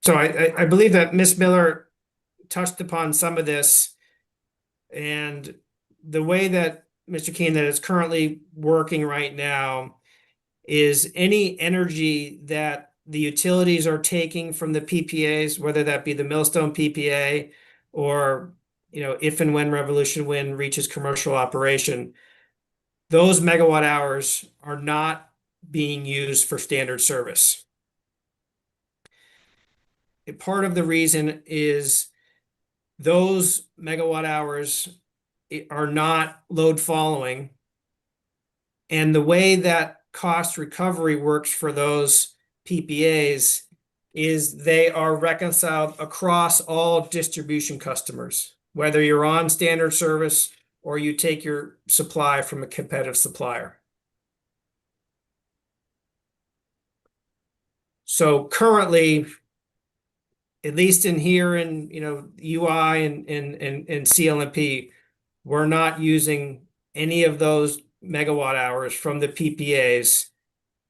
So I believe that Ms. Miller touched upon some of this, and the way that Mr. Keene, that it's currently working right now is any energy that the utilities are taking from the PPAs, whether that be the Millstone PPA or, if and when Revolution Wind reaches commercial operation, those megawatt hours are not being used for standard service. Part of the reason is those megawatt hours are not load following. And the way that cost recovery works for those PPAs is they are reconciled across all distribution customers, whether you're on standard service or you take your supply from a competitive supplier. So currently, at least in here in UI and CLMP, we're not using any of those megawatt hours from the PPAs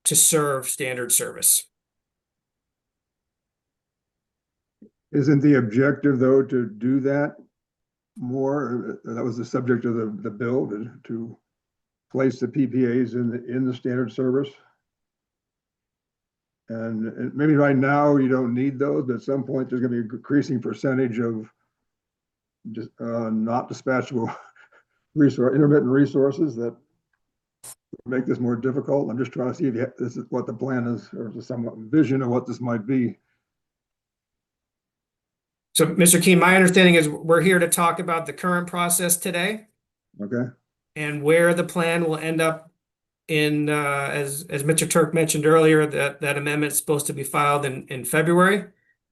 to serve standard service. Isn't the objective, though, to do that more? That was the subject of the bill, to place the PPAs in the standard service. And maybe right now you don't need those, but at some point there's going to be an increasing percentage of just not dispatchable intermittent resources that make this more difficult. I'm just trying to see if this is what the plan is, or some vision of what this might be. So, Mr. Keene, my understanding is we're here to talk about the current process today. Okay. And where the plan will end up in, as Mr. Turk mentioned earlier, that amendment is supposed to be filed in February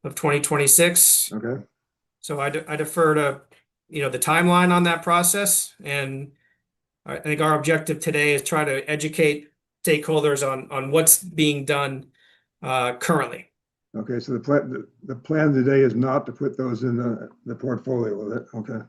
of 2026. Okay. So I defer to, the timeline on that process. And I think our objective today is try to educate stakeholders on what's being done currently. Okay, so the plan today is not to put those in the portfolio, is it? Okay.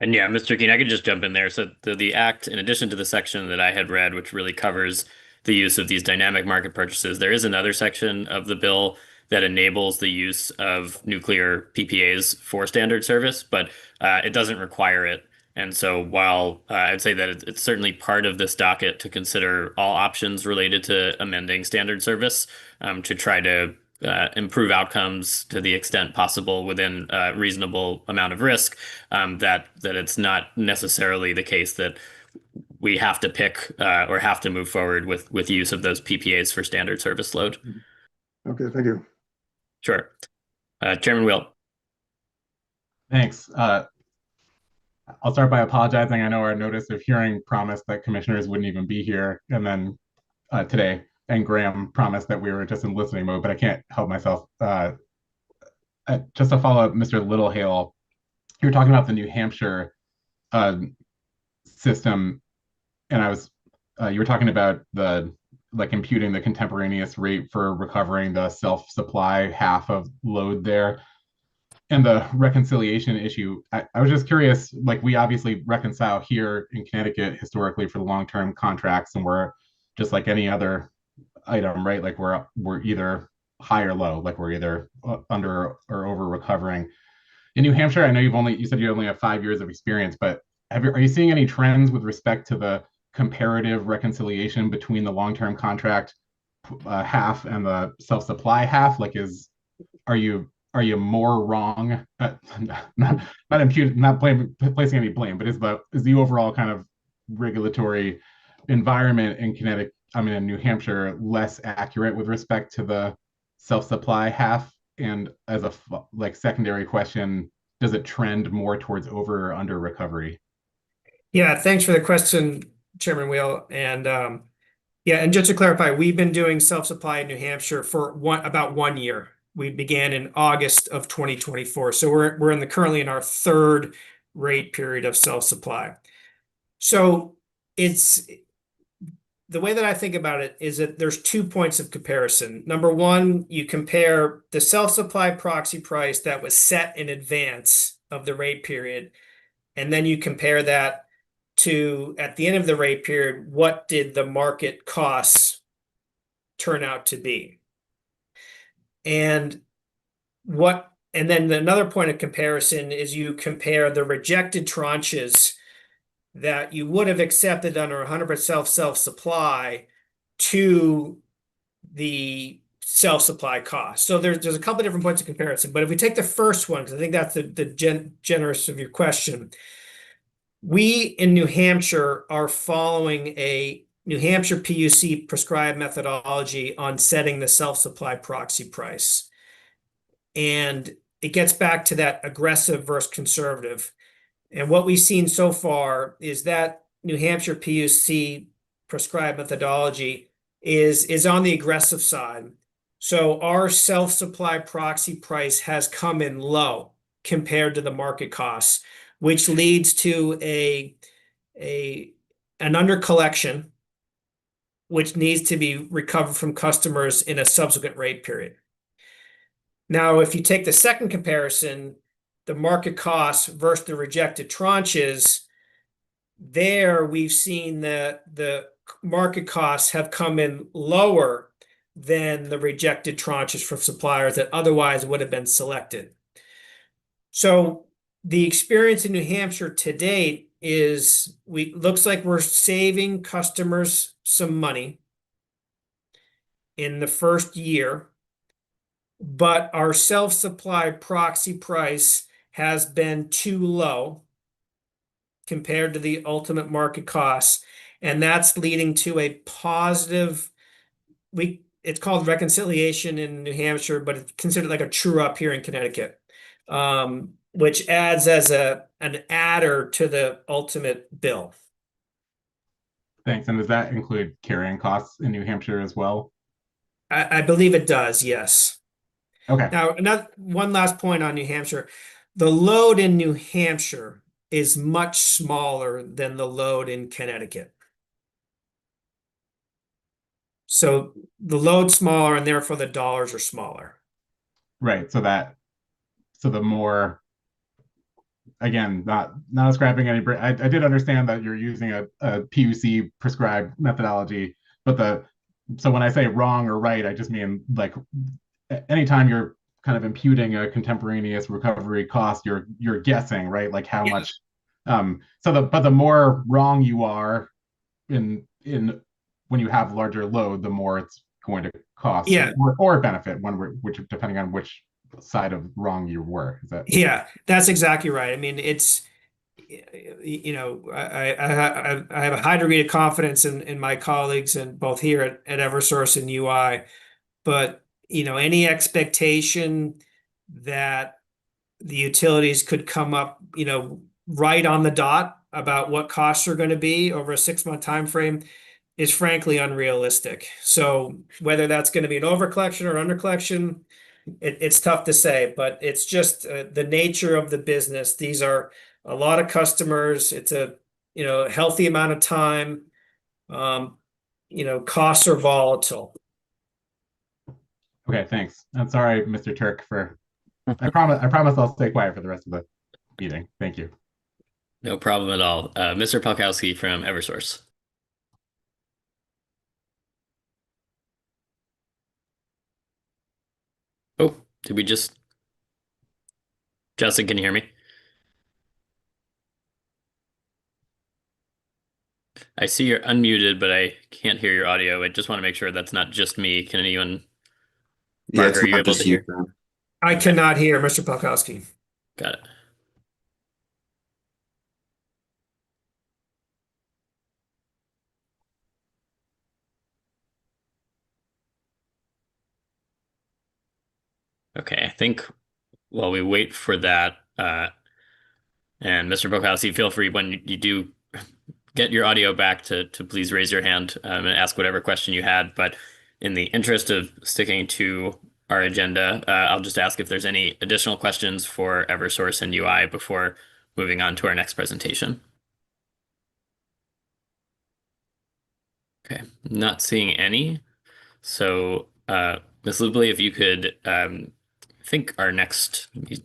And yeah, Mr. Keene, I could just jump in there. So the act, in addition to the section that I had read, which really covers the use of these dynamic market purchases, there is another section of the bill that enables the use of nuclear PPAs for standard service, but it doesn't require it. And so while I'd say that it's certainly part of this docket to consider all options related to amending standard service to try to improve outcomes to the extent possible within a reasonable amount of risk, that it's not necessarily the case that we have to pick or have to move forward with use of those PPAs for standard service load. Okay, thank you. Sure. Chairman Wheel. Thanks. I'll start by apologizing. I know our notice of hearing promised that commissioners wouldn't even be here, and then today, and Graham promised that we were just in listening mode, but I can't help myself. Just to follow up, Mr. Littlehale, you were talking about the New Hampshire system, and you were talking about imputing the contemporaneous rate for recovering the self-supply half of load there. And the reconciliation issue, I was just curious, we obviously reconcile here in Connecticut historically for the long-term contracts, and we're just like any other item, right? We're either high or low, we're either under or over recovering. In New Hampshire, I know you said you only have 5 years of experience, but are you seeing any trends with respect to the comparative reconciliation between the long-term contract half and the self-supply half? Are you are you more wrong? Not imputed, not placing any blame, but is the overall kind of regulatory environment in Connecticut, in New Hampshire, less accurate with respect to the self-supply half? And as a secondary question, does it trend more towards over or under recovery? Yeah, thanks for the question, Chairman Wheel. And and just to clarify, we've been doing self-supply in New Hampshire for about 1 year. We began in August of 2024. So we're currently in our third rate period of self-supply. So it's the way that I think about it is that there's 2 points of comparison. Number one, you compare the self-supply proxy price that was set in advance of the rate period, and then you compare that to, at the end of the rate period, what did the market costs turn out to be? And then another point of comparison is you compare the rejected tranches that you would have accepted under 100% self-supply to the self-supply cost. So there's a couple of different points of comparison. But if we take the first one, because I think that's the generous of your question, we in New Hampshire are following a New Hampshire PUC prescribed methodology on setting the self-supply proxy price. And it gets back to that aggressive versus conservative. And what we've seen so far is that New Hampshire PUC prescribed methodology is on the aggressive side. So our self-supply proxy price has come in low compared to the market costs, which leads to an under collection, which needs to be recovered from customers in a subsequent rate period. Now, if you take the second comparison, the market costs versus the rejected tranches, there we've seen that the market costs have come in lower than the rejected tranches from suppliers that otherwise would have been selected. So the experience in New Hampshire to date is looks like we're saving customers some money in the first year, but our self-supply proxy price has been too low compared to the ultimate market costs, and that's leading to a positive. It's called reconciliation in New Hampshire, but it's considered like a true up here in Connecticut, which adds as an adder to the ultimate bill. Thanks. And does that include carrying costs in New Hampshire as well? I believe it does, yes. Okay. Now, one last point on New Hampshire. The load in New Hampshire is much smaller than the load in Connecticut. So the load's smaller and therefore the dollars are smaller. Right. So the more, again, not ascribing any, I did understand that you're using a PUC prescribed methodology, but so when I say wrong or right, I just mean like anytime you're kind of imputing a contemporaneous recovery cost, you're guessing, right? Like how much. But the more wrong you are in when you have larger load, the more it's going to cost, or benefit which depending on which side of wrong you were. Is that? Yeah, that's exactly right. I mean, it's I have a high degree of confidence in my colleagues and both here at Eversource and UI, but any expectation that the utilities could come up right on the dot about what costs are going to be over a 6-month time frame is frankly unrealistic. So whether that's going to be an overcollection or undercollection, it's tough to say, but it's just the nature of the business. These are a lot of customers. It's a healthy amount of time. Costs are volatile. Okay, thanks. I'm sorry, Mr. Turk, I promise I'll stay quiet for the rest of the meeting. Thank you. No problem at all. Mr. Palkowski from Eversource. Oh, did we just... Justin, can you hear me? I see you're unmuted, but I can't hear your audio. I just want to make sure that's not just me. Can anyone... Yeah, Mark, it's are you not able just to you. hear? I cannot hear Mr. Polkowski. Got it. Okay, I think while we wait for that, and Mr. Polkowski, feel free when you do get your audio back to please raise your hand and ask whatever question you had. But in the interest of sticking to our agenda, I'll just ask if there's any additional questions for Eversource and UI before moving on to our next presentation. Okay, not seeing any. So, Ms. Lubley, if you could, I think our next, let me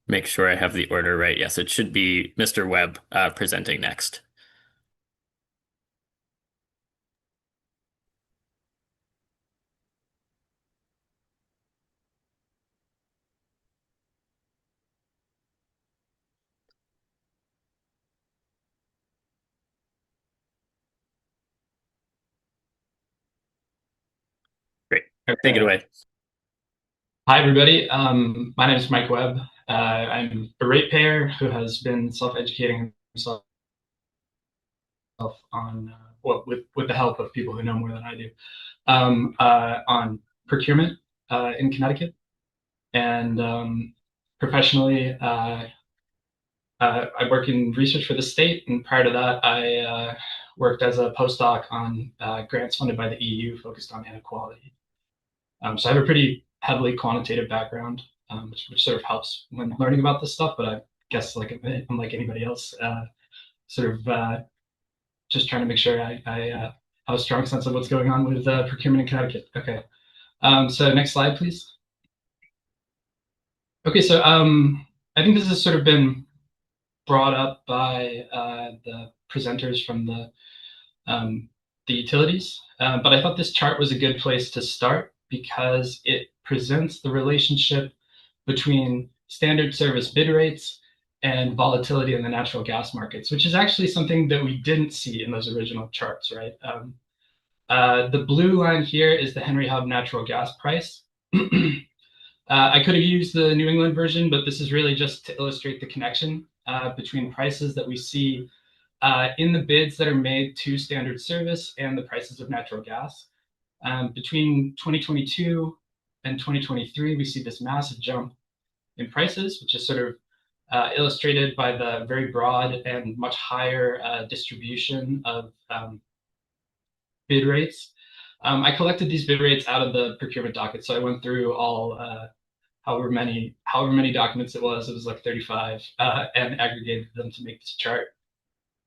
make sure I have the order right. Yes, it should be Mr. Webb presenting next. Great. Take it Okay. away. Take it away. Hi, everybody. My name is Mike Webb. I'm a ratepayer who has been self-educating himself on, well, with the help of people who know more than I do, on procurement in Connecticut. And professionally, I work in research for the state. And prior to that, I worked as a postdoc on grants funded by the EU focused on inequality. So I have a pretty heavily quantitative background, which sort of helps when learning about this stuff. But I guess unlike anybody else, sort of just trying to make sure I have a strong sense of what's going on with procurement in Connecticut. Okay, so next slide, please. Okay, so I think this has sort of been brought up by the presenters from the utilities, but I thought this chart was a good place to start because it presents the relationship between standard service bid rates and volatility in the natural gas markets, which is actually something that we didn't see in those original charts, right? The blue line here is the Henry Hub natural gas price. I could have used the New England version, but this is really just to illustrate the connection between prices that we see in the bids that are made to standard service and the prices of natural gas. Between 2022 and 2023, we see this massive jump in prices, which is sort of illustrated by the very broad and much higher distribution of bid rates. I collected these bid rates out of the procurement docket, so I went through all however many documents it was like 35, and aggregated them to make this chart.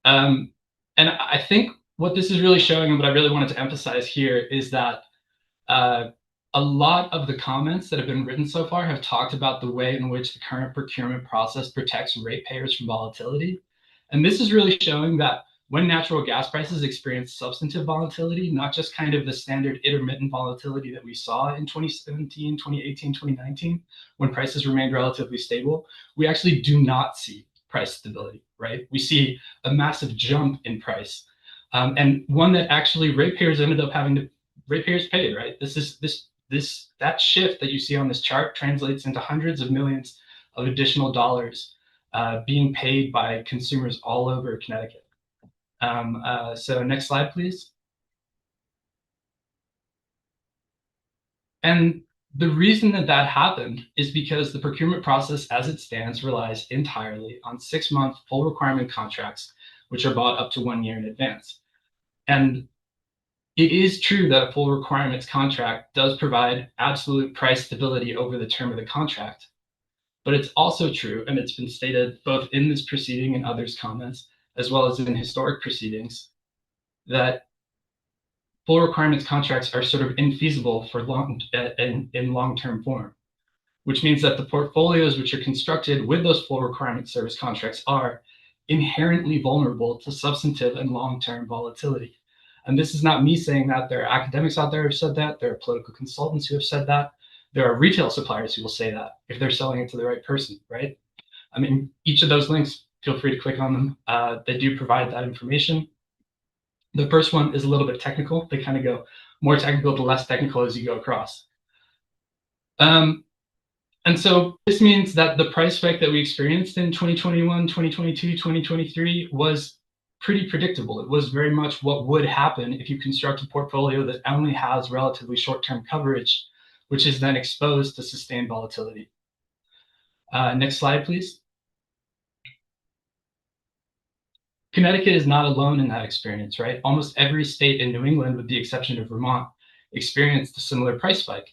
And I think what this is really showing, and what I really wanted to emphasize here, is that a lot of the comments that have been written so far have talked about the way in which the current procurement process protects ratepayers from volatility. And this is really showing that when natural gas prices experience substantive volatility, not just kind of the standard intermittent volatility that we saw in 2017, 2018, 2019, when prices remained relatively stable, we actually do not see price stability, right? We see a massive jump in price, and one that actually ratepayers ended up having to, ratepayers paid, right? That shift that you see on this chart translates into hundreds of millions of additional dollars being paid by consumers all over Connecticut. So next slide, please. And the reason that that happened is because the procurement process as it stands relies entirely on 6-month full requirement contracts, which are bought up to 1 year in advance. And it is true that a full requirements contract does provide absolute price stability over the term of the contract. But it's also true, and it's been stated both in this proceeding and others' comments, as well as in historic proceedings, that full requirements contracts are sort of infeasible for in long-term form, which means that the portfolios which are constructed with those full requirement service contracts are inherently vulnerable to substantive and long-term volatility. And this is not me saying that. There are academics out there who have said that. There are political consultants who have said that. There are retail suppliers who will say that if they're selling it to the right person, right? I mean, each of those links, feel free to click on them. They do provide that information. The first one is a little bit technical. They kind of go more technical to less technical as you go across. And And so this means that the price spike that we experienced in 2021, 2022, 2023 was pretty predictable. It was very much what would happen if you construct a portfolio that only has relatively short-term coverage, which is then exposed to sustained volatility. Next slide, please. Connecticut is not alone in that experience, right? Almost every state in New England, with the exception of Vermont, experienced a similar price spike.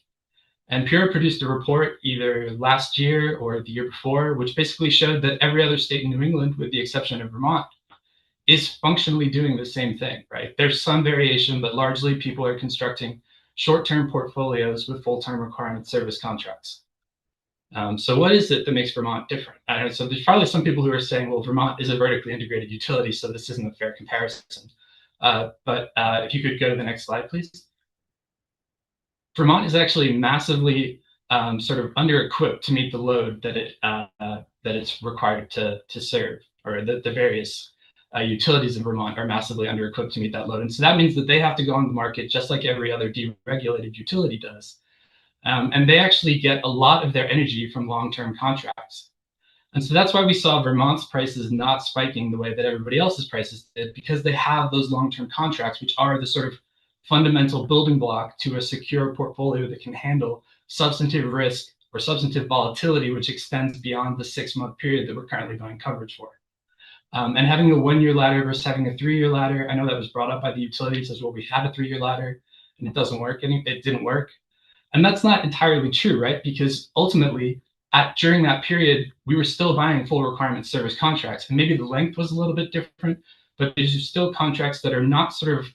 And Pura produced a report either last year or the year before, which basically showed that every other state in New England, with the exception of Vermont, is functionally doing the same thing, right? There's some variation, but largely people are constructing short-term portfolios with full-term requirement service contracts. So what is it that makes Vermont different? So there's probably some people who are saying, well, Vermont is a vertically integrated utility, so this isn't a fair comparison. But if you could go to the next slide, please. Vermont is actually massively sort of under-equipped to meet the load that it's required to serve, or the various utilities in Vermont are massively under-equipped to meet that load. And so that means that they have to go on the market just like every other deregulated utility does. And they actually get a lot of their energy from long-term contracts. And so that's why we saw Vermont's prices not spiking the way that everybody else's prices did, because they have those long-term contracts, which are the sort of fundamental building block to a secure portfolio that can handle substantive risk or substantive volatility, which extends beyond the 6-month period that we're currently buying coverage for. And having a 1-year ladder versus having a 3-year ladder, I know that was brought up by the utilities as well. We had a 3-year ladder and it doesn't work, and it didn't work. And that's not entirely true, right? Because ultimately, during that period, we were still buying full requirement service contracts, and maybe the length was a little bit different, but these are still contracts that are not sort of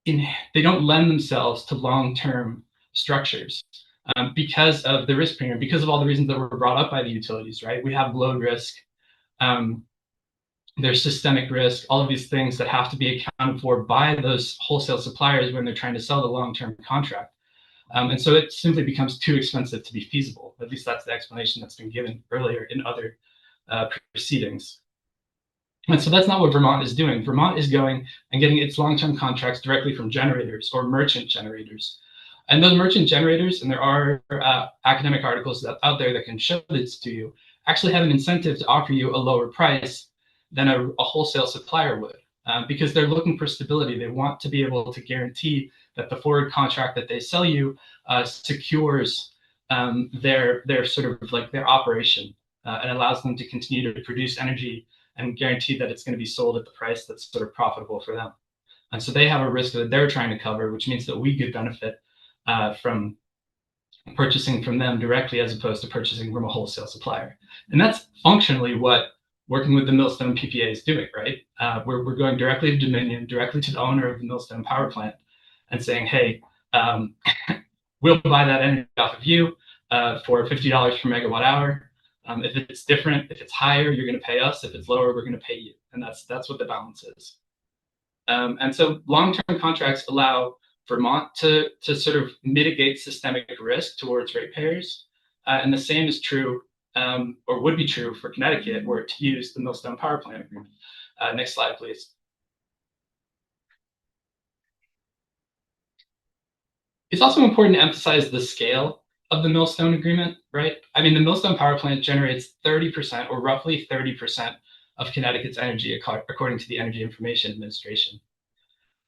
they don't lend themselves to long-term structures because of the risk premium, because of all the reasons that were brought up by the utilities, right? We have load risk, there's systemic risk, all of these things that have to be accounted for by those wholesale suppliers when they're trying to sell the long-term contract. And so it simply becomes too expensive to be feasible. At least that's the explanation that's been given earlier in other proceedings. And so that's not what Vermont is doing. Vermont is going and getting its long-term contracts directly from generators or merchant generators. And those merchant generators, and there are academic articles out there that can show this to you, actually have an incentive to offer you a lower price than a wholesale supplier would, because they're looking for stability. They want to be able to guarantee that the forward contract that they sell you secures their sort of like their operation and allows them to continue to produce energy and guarantee that it's going to be sold at the price that's sort of profitable for them. And so they have a risk that they're trying to cover, which means that we could benefit from purchasing from them directly as opposed to purchasing from a wholesale supplier. And that's functionally what working with the Millstone PPA is doing, right? We're going directly to Dominion, directly to the owner of the Millstone power plant and saying, hey, we'll buy that energy off of you for $50 per megawatt hour. If it's different, if it's higher, you're going to pay us. If it's lower, we're going to pay you. And that's what the balance is. And so long-term contracts allow Vermont to sort of mitigate systemic risk towards ratepayers. And the same is true, or would be true for Connecticut, were it to use the Millstone power plant agreement. Next slide, please. It's also important to emphasize the scale of the Millstone agreement, right? I mean, the Millstone power plant generates 30% or roughly 30% of Connecticut's energy, according to the Energy Information Administration.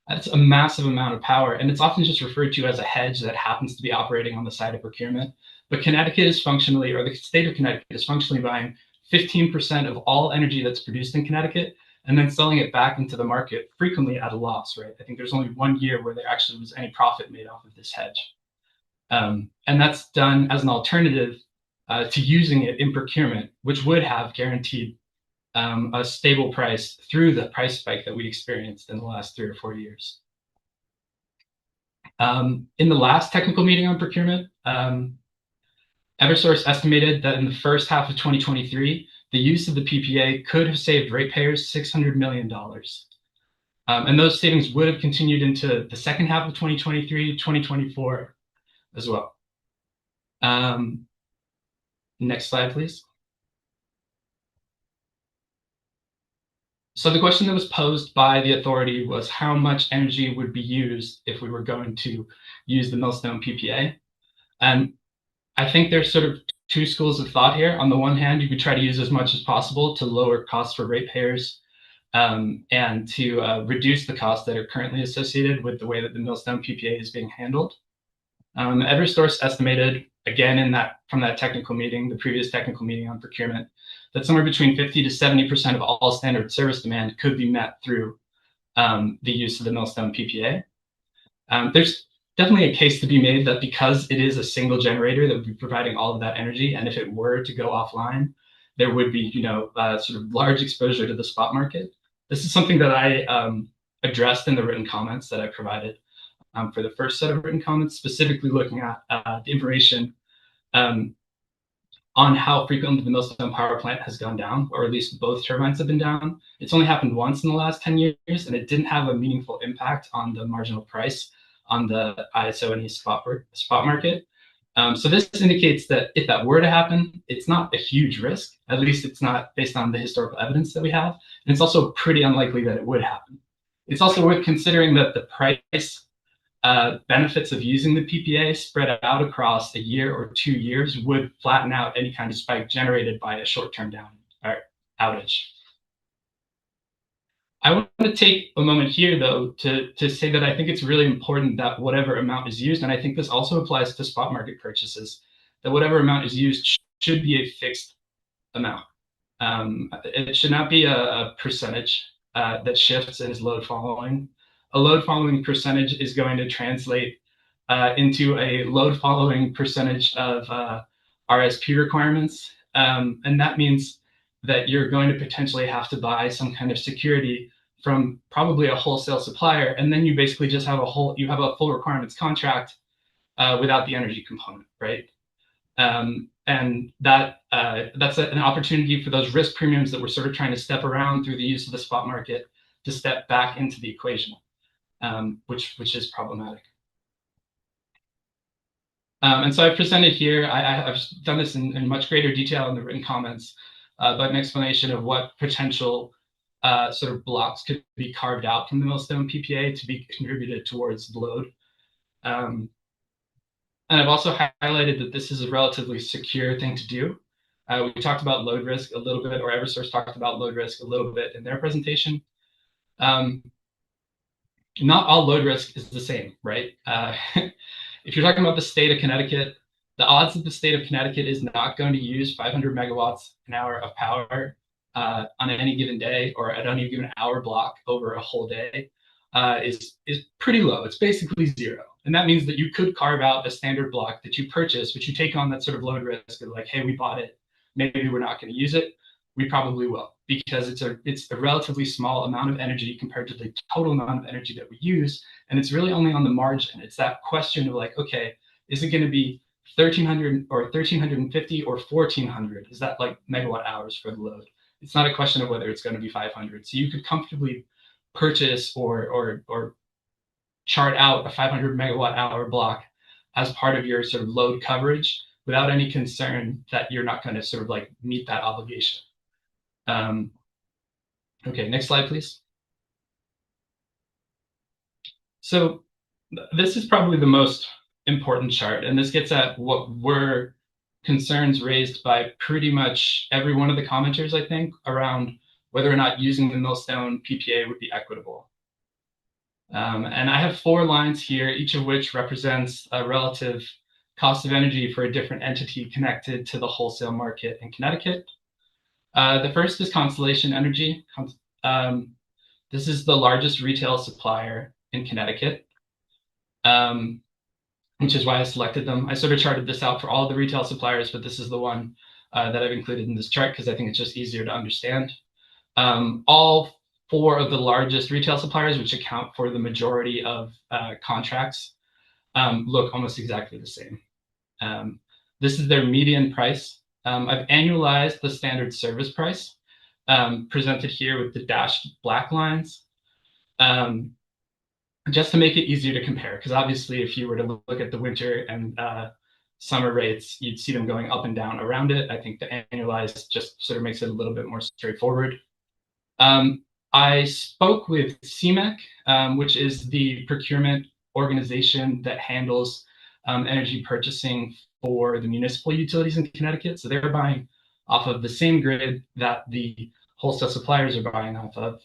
That's a massive amount of power, and it's often just referred to as a hedge that happens to be operating on the side of procurement. But Connecticut is functionally, or the state of Connecticut is functionally buying 15% of all energy that's produced in Connecticut and then selling it back into the market frequently at a loss, right? I think there's only 1 year where there actually was any profit made off of this hedge. And that's done as an alternative to using it in procurement, which would have guaranteed a stable price through the price spike that we experienced in the last 3 or 4 years. In the last technical meeting on procurement, Eversource estimated that in the first half of 2023, the use of the PPA could have saved ratepayers $600 million. And those savings would have continued into the second half of 2023, 2024 as well. Next slide, please. So the question that was posed by the authority was how much energy would be used if we were going to use the Millstone PPA. And I think there's sort of two schools of thought here. On the one hand, you could try to use as much as possible to lower costs for ratepayers and to reduce the costs that are currently associated with the way that the Millstone PPA is being handled. Eversource estimated, again, from that technical meeting, the previous technical meeting on procurement, that somewhere between 50 to 70% of all standard service demand could be met through the use of the Millstone PPA. There's definitely a case to be made that because it is a single generator that would be providing all of that energy, and if it were to go offline, there would be, sort of large exposure to the spot market. This is something that I addressed in the written comments that I provided for the first set of written comments, specifically looking at the information on how frequently the Millstone power plant has gone down, or at least both turbines have been down. It's only happened once in the last 10 years, and it didn't have a meaningful impact on the marginal price on the ISO&E spot market. So this indicates that if that were to happen, it's not a huge risk. At least it's not based on the historical evidence that we have. And it's also pretty unlikely that it would happen. It's also worth considering that the price benefits of using the PPA spread out across a year or 2 years would flatten out any kind of spike generated by a short-term outage. I want to take a moment here, though, to say that I think it's really important that whatever amount is used, and I think this also applies to spot market purchases, that whatever amount is used should be a fixed amount. It should not be a percentage that shifts and is load following. A load following percentage is going to translate into a load following percentage of RSP requirements. And that means that you're going to potentially have to buy some kind of security from probably a wholesale supplier. And then you basically just have a full requirements contract without the energy component, right? And that's an opportunity for those risk premiums that we're sort of trying to step around through the use of the spot market to step back into the equation. Which is problematic. And so I presented here, I've done this in much greater detail in the written comments, but an explanation of what potential sort of blocks could be carved out from the Millstone PPA to be contributed towards the load. And I've also highlighted that this is a relatively secure thing to do. We talked about load risk a little bit, or Eversource talked about load risk a little bit in their presentation. Not all load risk is the same, right? If you're talking about the state of Connecticut, the odds that the state of Connecticut is not going to use 500 megawatts an hour of power on any given day or at any given hour block over a whole day is pretty low. It's basically zero. And that means that you could carve out a standard block that you purchase, which you take on that sort of load risk of like, hey, we bought it, maybe we're not going to use it. We probably will, because it's a relatively small amount of energy compared to the total amount of energy that we use. And it's really only on the margin. It's that question of like, okay, is it going to be 1,300 or 1,350 or 1,400? Is that like megawatt hours for the load? It's not a question of whether it's going to be 500. So you could comfortably purchase or chart out a 500 megawatt hour block as part of your sort of load coverage without any concern that you're not going to sort of like meet that obligation. Okay, next slide, please. So this is probably the most important chart, and this gets at what were concerns raised by pretty much every one of the commenters, I think, around whether or not using the Millstone PPA would be equitable. And I have 4 lines here, each of which represents a relative cost of energy for a different entity connected to the wholesale market in Connecticut. The first is Constellation Energy. This is the largest retail supplier in Connecticut, which is why I selected them. I sort of charted this out for all the retail suppliers, but this is the one that I've included in this chart because I think it's just easier to understand. All 4 of the largest retail suppliers, which account for the majority of contracts, look almost exactly the same. This is their median price. I've annualized the standard service price, presented here with the dashed black lines, just to make it easier to compare. Because obviously, if you were to look at the winter and summer rates, you'd see them going up and down around it. I think the annualized just sort of makes it a little bit more straightforward. I spoke with CMEC, which is the procurement organization that handles energy purchasing for the municipal utilities in Connecticut. So they're buying off of the same grid that the wholesale suppliers are buying off of.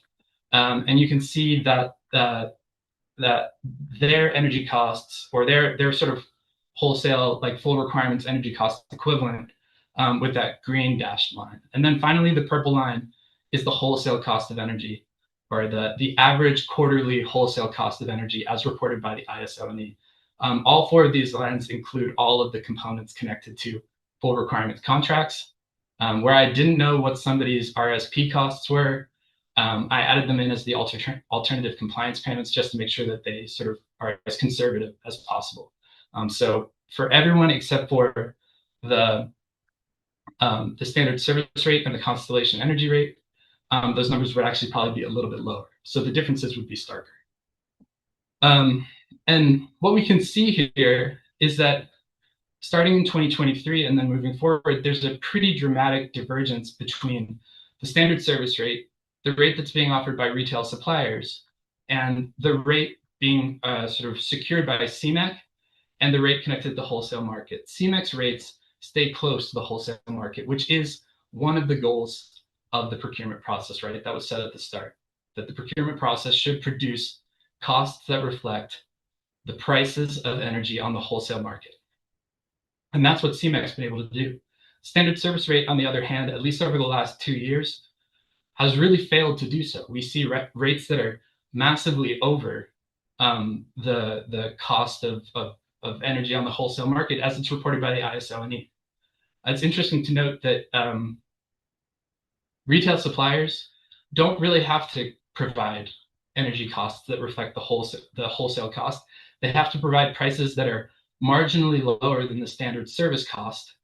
And you can see that that their energy costs, or their sort of wholesale, like full requirements energy cost equivalent, with that green dashed line. And then finally, the purple line is the wholesale cost of energy, or the average quarterly wholesale cost of energy as reported by the ISO&E. All four of these lines include all of the components connected to full requirements contracts. Where I didn't know what somebody's RSP costs were, I added them in as the alternative compliance payments, just to make sure that they sort of are as conservative as possible. So for everyone except for the standard service rate and the Constellation energy rate, those numbers would actually probably be a little bit lower. So the differences would be starker. And what we can see here is that starting in 2023 and then moving forward, there's a pretty dramatic divergence between the standard service rate, the rate that's being offered by retail suppliers, and the rate being sort of secured by CMEC, and the rate connected to the wholesale market. CMEC's rates stay close to the wholesale market, which is one of the goals of the procurement process, right? That was set at the start, that the procurement process should produce costs that reflect the prices of energy on the wholesale market. And that's what CMEC's been able to do. Standard service rate, on the other hand, at least over the last 2 years, has really failed to do so. We see rates that are massively over the cost of energy on the wholesale market as it's reported by the ISO&E. It's interesting to note that retail suppliers don't really have to provide energy costs that reflect the wholesale cost. They have to provide prices that are marginally lower than the standard service cost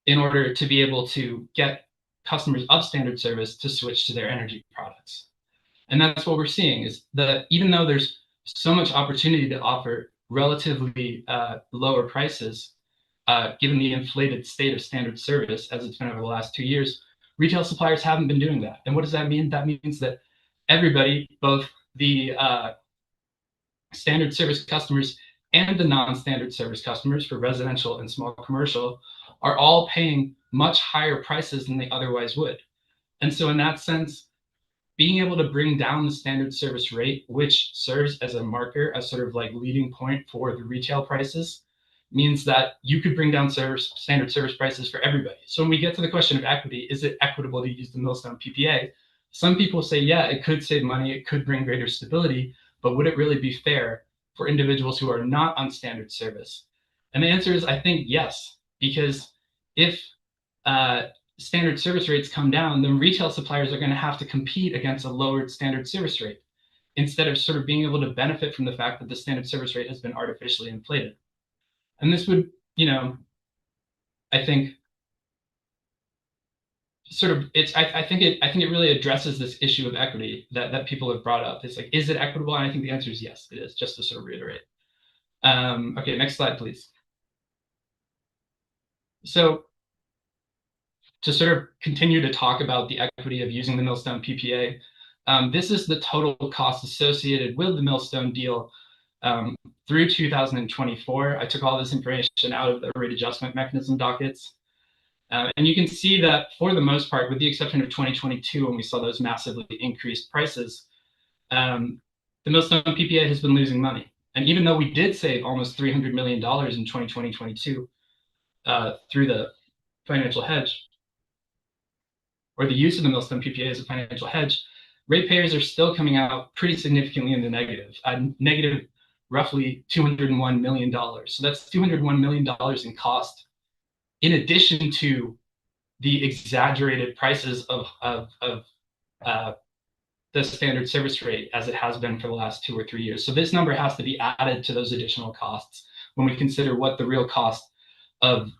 in order to be able to get customers of standard service to switch to their energy products. And that's what we're seeing, is that even though there's so much opportunity to offer relatively lower prices, given the inflated state of standard service as it's been over the last 2 years, retail suppliers haven't been doing that. And what does that mean? That means that everybody, both the standard service customers and the non-standard service customers for residential and small commercial, are all paying much higher prices than they otherwise would. And so in that sense, being able to bring down the standard service rate, which serves as a marker, as sort of like leading point for the retail prices, means that you could bring down standard service prices for everybody. So when we get to the question of equity, is it equitable to use the Millstone PPA? Some people say, yeah, it could save money, it could bring greater stability, but would it really be fair for individuals who are not on standard service? And the answer is, I think, yes, because if standard service rates come down, then retail suppliers are going to have to compete against a lowered standard service rate, instead of sort of being able to benefit from the fact that the standard service rate has been artificially inflated. And this would, you know, I think sort of, I think it really addresses this issue of equity that people have brought up. It's like, is it equitable? And I think the answer is yes, it is, just to sort of reiterate. Okay, next slide, please. So to sort of continue to talk about the equity of using the Millstone PPA, this is the total cost associated with the Millstone deal through 2024. I took all this information out of the rate adjustment mechanism dockets. And you can see that for the most part, with the exception of 2022, when we saw those massively increased prices, the Millstone PPA has been losing money. And even though we did save almost $300 million in 2022 through the financial hedge, or the use of the Millstone PPA as a financial hedge, ratepayers are still coming out pretty significantly in the negative, negative roughly $201 million. So that's $201 million in cost, in addition to the exaggerated prices of the standard service rate as it has been for the last 2 or 3 years. So this number has to be added to those additional costs when we consider what the real cost of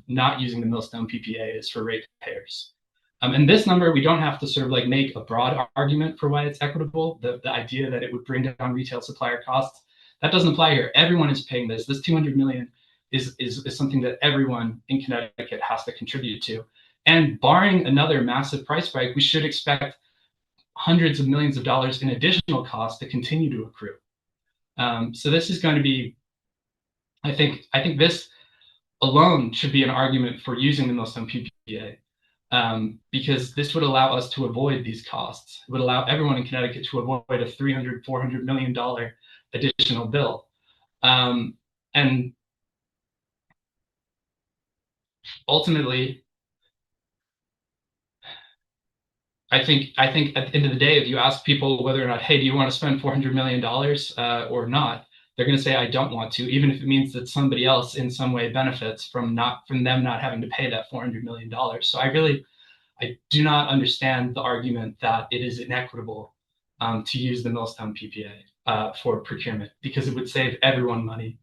not using the Millstone PPA is for ratepayers. And this number, we don't have to sort of like make a broad argument for why it's equitable. The idea that it would bring down retail supplier costs, that doesn't apply here. Everyone is paying this. This $200 million is something that everyone in Connecticut has to contribute to. And barring another massive price spike, we should expect hundreds of millions of dollars in additional costs to continue to accrue. So this is going to be I think this alone should be an argument for using the Millstone PPA, because this would allow us to avoid these costs. It would allow everyone in Connecticut to avoid a $300–400 million additional bill. And ultimately, I think at the end of the day, if you ask people whether or not, hey, do you want to spend $400 million or not, they're going to say, I don't want to, even if it means that somebody else in some way benefits from them not having to pay that $400 million. So I do not understand the argument that it is inequitable to use the Millstone PPA for procurement, because it would save everyone money,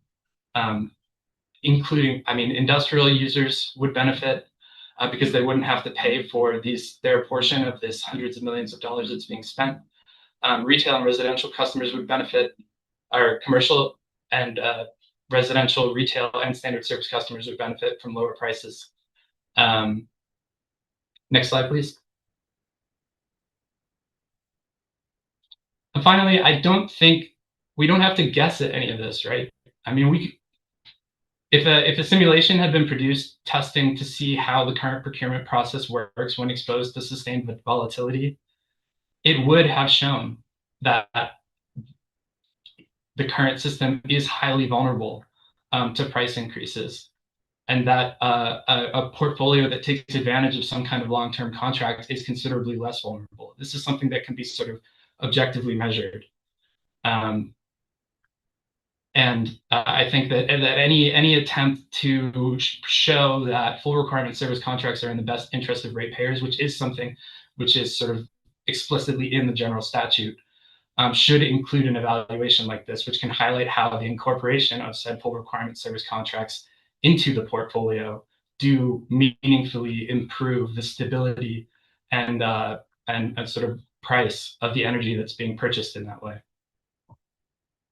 including, industrial users would benefit because they wouldn't have to pay for their portion of this hundreds of millions of dollars that's being spent. Retail and residential customers would benefit, or commercial and residential, retail, and standard service customers would benefit from lower prices. Next slide, please. And finally, I don't think we don't have to guess at any of this, right? If a simulation had been produced testing to see how the current procurement process works when exposed to sustained volatility, it would have shown that the current system is highly vulnerable to price increases, and that a portfolio that takes advantage of some kind of long-term contract is considerably less vulnerable. This is something that can be sort of objectively measured. And I think that any attempt to show that full requirement service contracts are in the best interest of ratepayers, which is something which is sort of explicitly in the general statute, should include an evaluation like this, which can highlight how the incorporation of said full requirement service contracts into the portfolio do meaningfully improve the stability and sort of price of the energy that's being purchased in that way.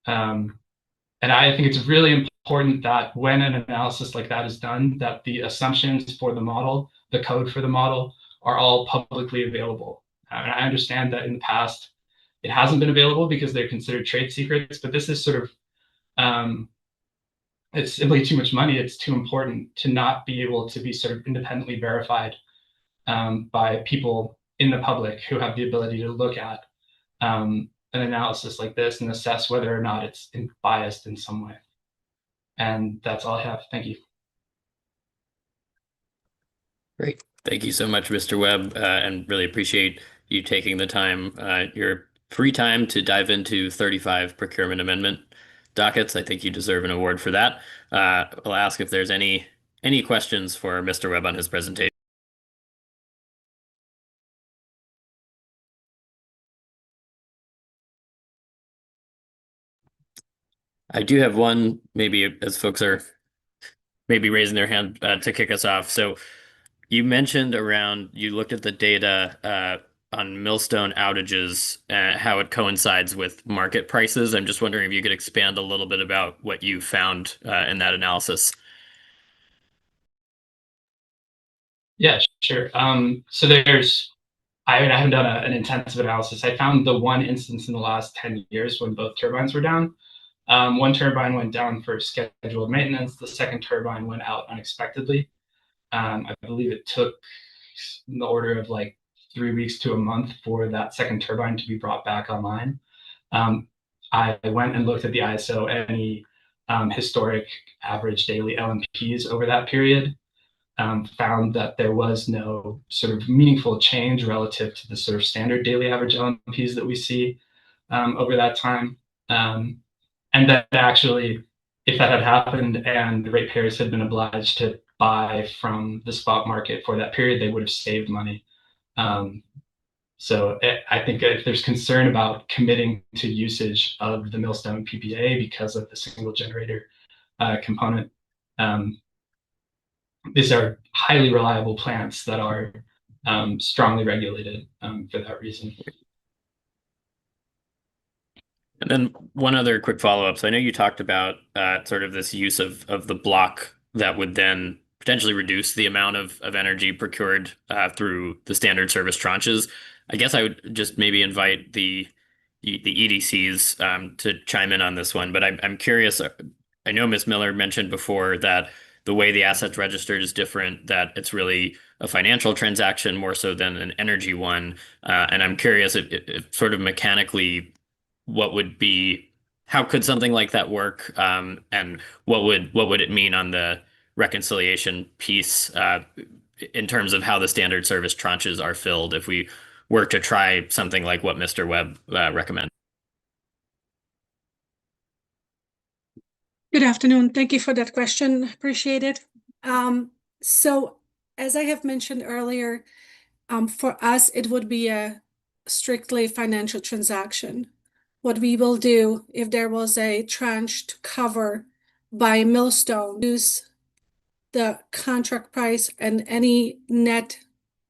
And I think it's really important that when an analysis like that is done, that the assumptions for the model, the code for the model, are all publicly available. And I understand that in the past, it hasn't been available because they're considered trade secrets, but this is sort of, it's simply too much money. It's too important to not be able to be sort of independently verified by people in the public who have the ability to look at an analysis like this and assess whether or not it's biased in some way. And that's all I have. Thank you. Great. Thank you so much, Mr. Webb, and really appreciate you taking the time, your free time, to dive into 35 procurement amendment dockets. I think you deserve an award for that. I'll ask if there's any questions for Mr. Webb on his presentation. I do have one, maybe as folks are maybe raising their hand to kick us off. So you mentioned you looked at the data on Millstone outages, how it coincides with market prices. I'm just wondering if you could expand a little bit about what you found in that analysis. Yeah, sure. So I haven't done an intensive analysis. I found the one instance in the last 10 years when both turbines were down. One turbine went down for scheduled maintenance. The second turbine went out unexpectedly. I believe it took in the order of like 3 weeks to a month for that second turbine to be brought back online. I went and looked at the ISO any historic average daily LMPs over that period. Found that there was no sort of meaningful change relative to the sort of standard daily average LMPs that we see over that time. And that actually, if that had happened and the ratepayers had been obliged to buy from the spot market for that period, they would have saved money. So I think if there's concern about committing to usage of the Millstone PPA because of the single generator component, these are highly reliable plants that are strongly regulated for that reason. And then one other quick follow-up. So I know you talked about sort of this use of the block that would then potentially reduce the amount of energy procured through the standard service tranches. I guess I would just maybe invite the EDCs to chime in on this one. But I'm curious, I know Ms. Miller mentioned before that the way the asset's registered is different, that it's really a financial transaction more so than an energy one. And I'm curious if sort of mechanically how could something like that work? And what would it mean on the reconciliation piece in terms of how the standard service tranches are filled if we were to try something like what Mr. Webb recommended? Good afternoon. Thank you for that question. Appreciate it. So as I have mentioned earlier, for us, it would be a strictly financial transaction. What we will do if there was a tranche to cover by Millstone, use the contract price and any net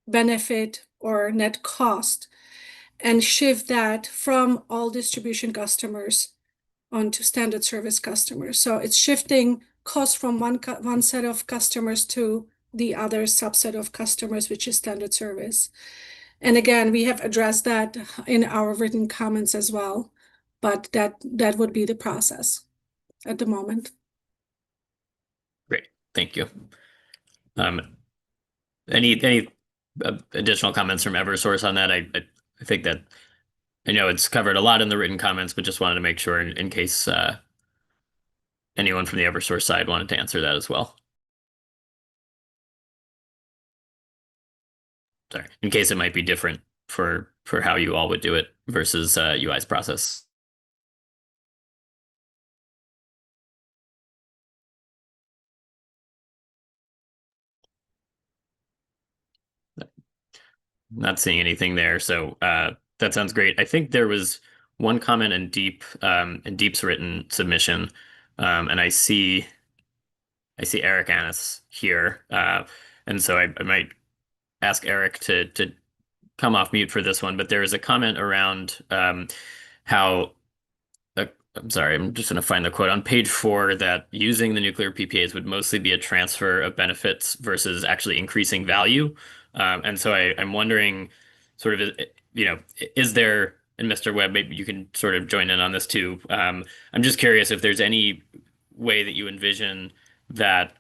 benefit or net cost and shift that from all distribution customers onto standard service customers. So it's shifting cost from one set of customers to the other subset of customers, which is standard service. And again, we have addressed that in our written comments as well, but that would be the process at the moment. Great, thank you. Any additional comments from Eversource on that? I think that I know it's covered a lot in the written comments, but just wanted to make sure in case anyone from the Eversource side wanted to answer that as well. Sorry, in case it might be different for how you all would do it versus UI's process. Not seeing anything there, so that sounds great. I think there was one comment in Deep's written submission, and I see Eric Annis here, and so I might ask Eric to come off mute for this one. But there is a comment around how. I'm sorry, I'm just going to find the quote on page 4 that using the nuclear PPAs would mostly be a transfer of benefits versus actually increasing value. And so I'm wondering, sort of, is there, and Mr. Webb, maybe you can sort of join in on this too. I'm just curious if there's any way that you envision that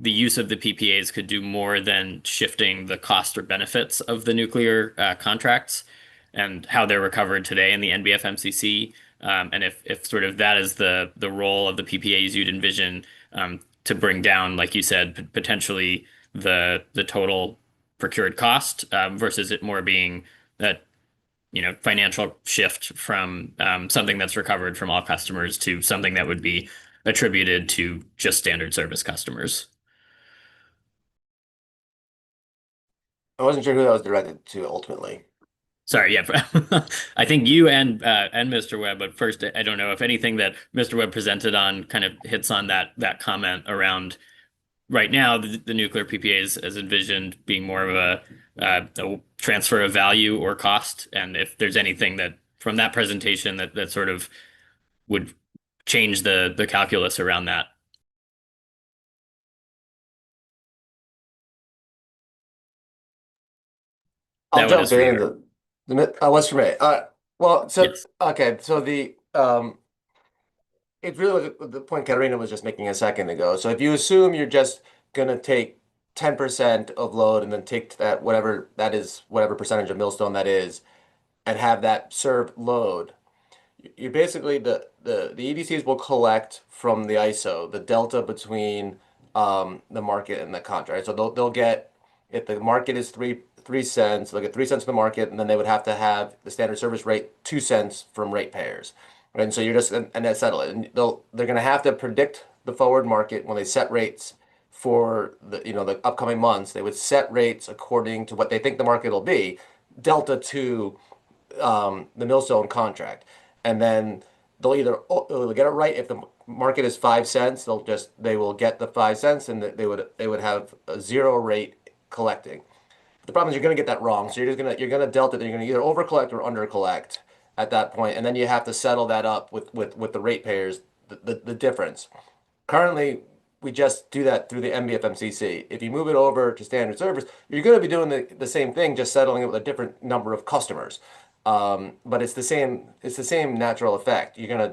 the use of the PPAs could do more than shifting the cost or benefits of the nuclear contracts and how they're recovered today in the NBF MCC. And if sort of that is the role of the PPAs you'd envision to bring down, like you said, potentially the total procured cost versus it more being that financial shift from something that's recovered from all customers to something that would be attributed to just standard service customers. I wasn't sure who that was directed to ultimately. Sorry, yeah, I think you and Mr. Webb, but first, I don't know if anything that Mr. Webb presented on kind of hits on that comment around right now the nuclear PPAs as envisioned being more of a transfer of value or cost, and if there's anything that from that presentation that sort of would change the calculus around that. I'll jump in. What's your mate? Well, so Yes. Okay, so it's really the point Katerina was just making a second ago. So if you assume you're just gonna take 10% of load and then take that whatever percentage of Millstone that is, and have that serve load, you basically the EDCs will collect from the ISO the delta between the market and the contract. So they'll get, if the market is 3 cents, they'll get 3 cents from the market, and then they would have to have the standard service rate 2 cents from ratepayers. Right? And so you're just, and that's settle it. And they're going to have to predict the forward market when they set rates for the upcoming months. They would set rates according to what they think the market will be, delta to the Millstone contract. And then they'll get it right. If the market is 5 cents, they will get the 5 cents, and they would have a zero rate collecting. The problem is you're going to get that wrong. So you're going to delta. You're going to either over collect or under collect at that point, and then you have to settle that up with the ratepayers, the difference. Currently, we just do that through the NBF MCC. If you move it over to standard service, you're going to be doing the same thing, just settling it with a different number of customers. But it's the same natural effect. You're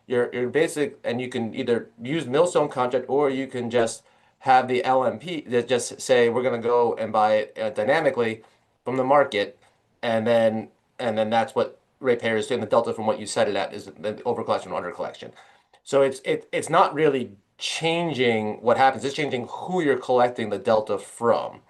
you're basic, and you can either use Millstone contract or you can just have the LMP that just say we're going to go and buy it dynamically from the market, and then that's what ratepayers do. And the delta from what you set it at is the overcollection or undercollection. So it's not really changing what happens. It's changing who you're collecting the delta from.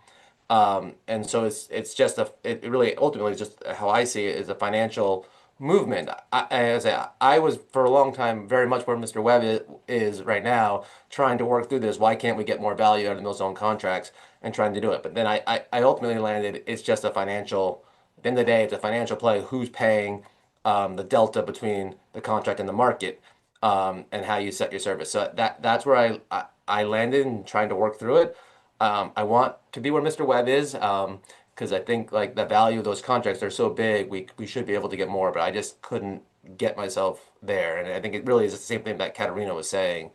And so it's just it really ultimately is just how I see it is a financial movement. I was for a long time very much where Mr. Webb is right now, trying to work through this. Why can't we get more value out of those own contracts and trying to do it? But then I ultimately landed, it's just a financial, at the end of the day, it's a financial play. Who's paying the delta between the contract and the market, and how you set your service. So that's where I landed and trying to work through it. I want to be where Mr. Webb is, because I think like the value of those contracts are so big, we should be able to get more, but I just couldn't get myself there. And I think it really is the same thing that Katerina was saying,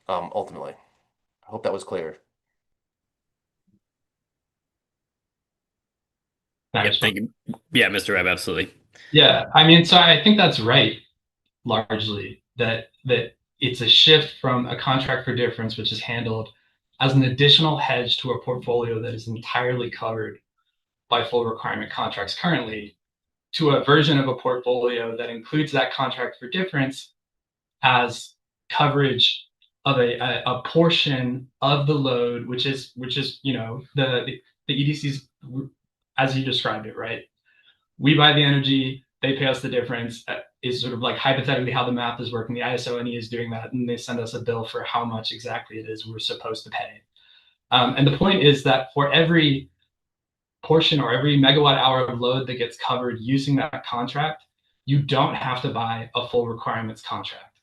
ultimately. I hope that was clear. Yeah, thank you. Yeah, Mr. Webb, absolutely. Yeah, I mean, so I think that's right, largely, that it's a shift from a contract for difference, which is handled as an additional hedge to a portfolio that is entirely covered by full requirement contracts currently, to a version of a portfolio that includes that contract for difference as coverage of a portion of the load, which is the EDCs, as you described it, right? We buy the energy, they pay us the difference, is sort of like hypothetically how the math is working. The ISO&E is doing that, and they send us a bill for how much exactly it is we're supposed to pay. And the point is that for every portion or every megawatt hour of load that gets covered using that contract, you don't have to buy a full requirements contract.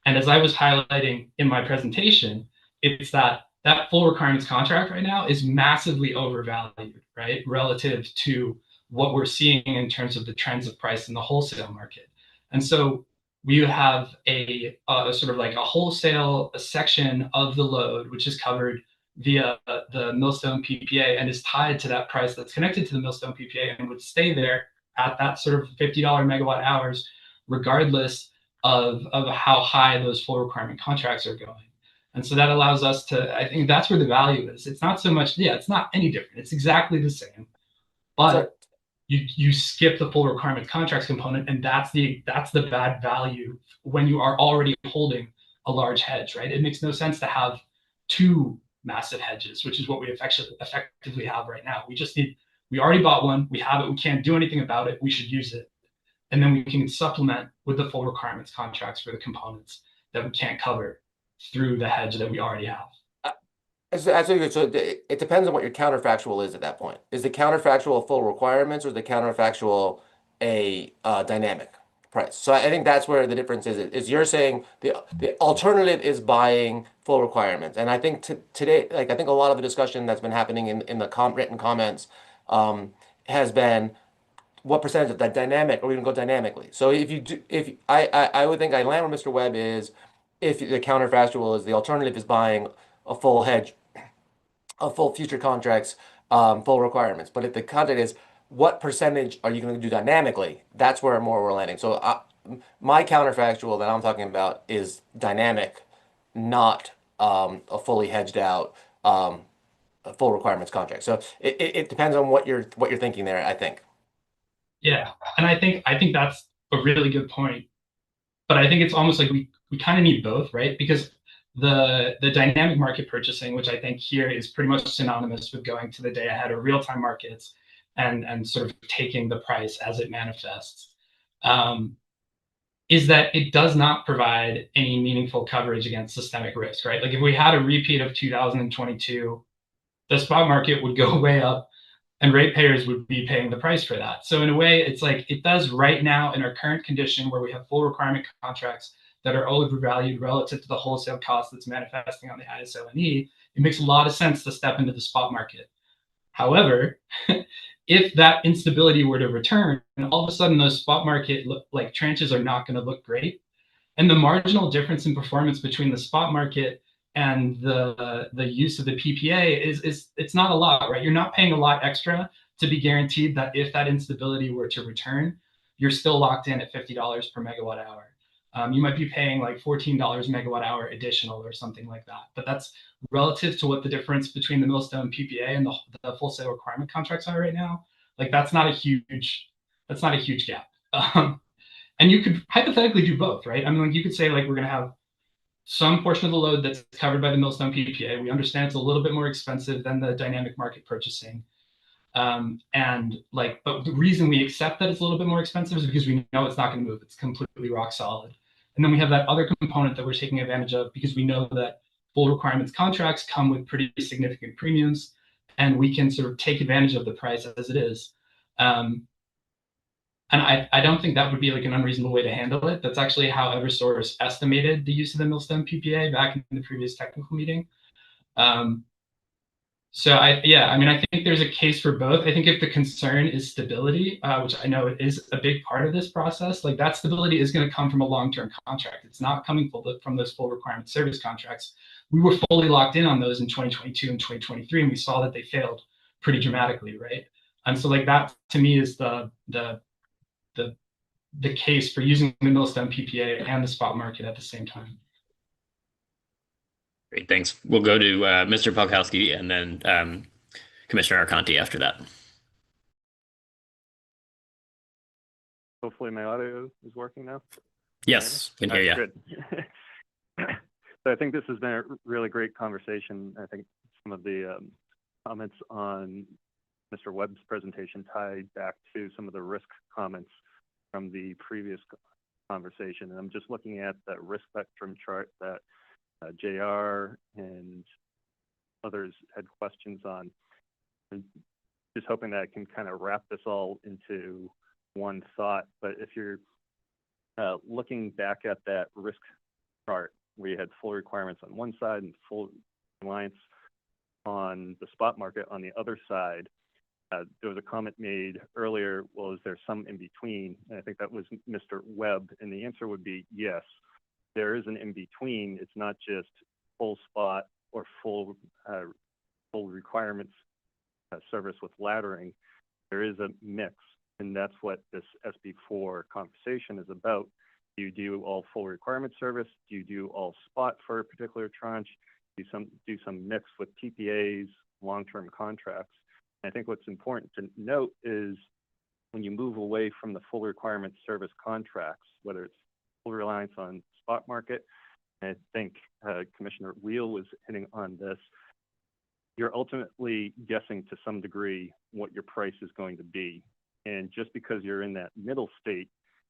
And as I was highlighting in my presentation, it's that full requirements contract right now is massively overvalued, right, relative to what we're seeing in terms of the trends of price in the wholesale market. And so we have a sort of like a wholesale section of the load, which is covered via the Millstone PPA and is tied to that price that's connected to the Millstone PPA and would stay there at that sort of $50 megawatt hours, regardless of how high those full requirement contracts are going. And so that allows us to, I think that's where the value is. It's not so much, it's not any different. It's exactly the same, but you skip the full requirement contracts component, and that's the bad value when you are already holding a large hedge, right? It makes no sense to have two massive hedges, which is what we effectively have right now. We already bought one, we have it, we can't do anything about it, we should use it. And then we can supplement with the full requirements contracts for the components that we can't cover through the hedge that we already have. So it depends on what your counterfactual is at that point. Is the counterfactual full requirements, or is the counterfactual a dynamic price? So I think that's where the difference is you're saying the alternative is buying full requirements. And I think today, like I think a lot of the discussion that's been happening in the written comments has been what percentage of that dynamic, or we can go dynamically. So I would think I land where Mr. Webb is, if the counterfactual is the alternative is buying a full hedge, a full future contracts, full requirements. But if the contract is what percentage are you going to do dynamically, that's where we're landing. So my counterfactual that I'm talking about is dynamic, not a fully hedged out a full requirements contract. So it depends on what you're thinking there, I think. Yeah, and I think that's a really good point. But I think it's almost like we kind of need both, right? Because the dynamic market purchasing, which I think here is pretty much synonymous with going to the day ahead or real-time markets and sort of taking the price as it manifests, is that it does not provide any meaningful coverage against systemic risk, right? Like if we had a repeat of 2022, the spot market would go way up and ratepayers would be paying the price for that. So in a way, it's like it does right now in our current condition where we have full requirement contracts that are overvalued relative to the wholesale cost that's manifesting on the ISO&E. It makes a lot of sense to step into the spot market. However, if that instability were to return, all of a sudden those spot market tranches are not going to look great. And the marginal difference in performance between the spot market and the use of the PPA is it's not a lot, right? You're not paying a lot extra to be guaranteed that if that instability were to return, you're still locked in at $50 per megawatt hour. You might be paying like $14 megawatt hour additional or something like that. But that's relative to what the difference between the Millstone PPA and the full sale requirement contracts are right now. Like that's not a huge gap. And you could hypothetically do both, right? I mean, like you could say like we're going to have some portion of the load that's covered by the Millstone PPA. We understand it's a little bit more expensive than the dynamic market purchasing. But the reason we accept that it's a little bit more expensive is because we know it's not going to move. It's completely rock solid. And then we have that other component that we're taking advantage of because we know that full requirements contracts come with pretty significant premiums, and we can sort of take advantage of the price as it is. And I don't think that would be like an unreasonable way to handle it. That's actually how Eversource estimated the use of the Millstone PPA back in the previous technical meeting. So I think there's a case for both. I think if the concern is stability, which I know is a big part of this process, like that stability is going to come from a long-term contract. It's not coming from those full requirement service contracts. We were fully locked in on those in 2022 and 2023, and we saw that they failed pretty dramatically, right? And so like that to me is the case for using the Millstone PPA and the spot market at the same time. Great, thanks. We'll go to Mr. Polkowski and then Commissioner Arconti after that. Hopefully my audio is working now. Yes, can hear you. Good. So I think this has been a really great conversation. I think some of the comments on Mr. Webb's presentation tied back to some of the risk comments from the previous conversation. And I'm just looking at that risk spectrum chart that JR and others had questions on. I'm just hoping that I can kind of wrap this all into one thought. But if you're looking back at that risk chart, where you had full requirements on one side and full reliance on the spot market on the other side, there was a comment made earlier, well, is there some in between? And I think that was Mr. Webb, and the answer would be yes. There is an in between. It's not just full spot or full requirements service with laddering. There is a mix, and that's what this SB4 conversation is about. Do you do all full requirement service? Do you do all spot for a particular tranche? Do some mix with PPAs, long-term contracts? And I think what's important to note is when you move away from the full requirement service contracts, whether it's full reliance on spot market, and I think Commissioner Wheel was hitting on this, you're ultimately guessing to some degree what your price is going to be. And just because you're in that middle state,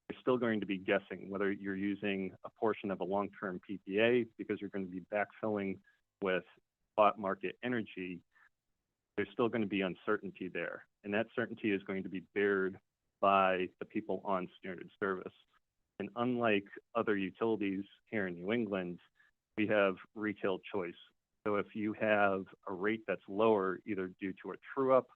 you're still going to be guessing whether you're using a portion of a long-term PPA because you're going to be backfilling with spot market energy. There's still going to be uncertainty there. And that certainty is going to be bared by the people on standard service. And unlike other utilities here in New England, we have retail choice. So if you have a rate that's lower, either due to a true-up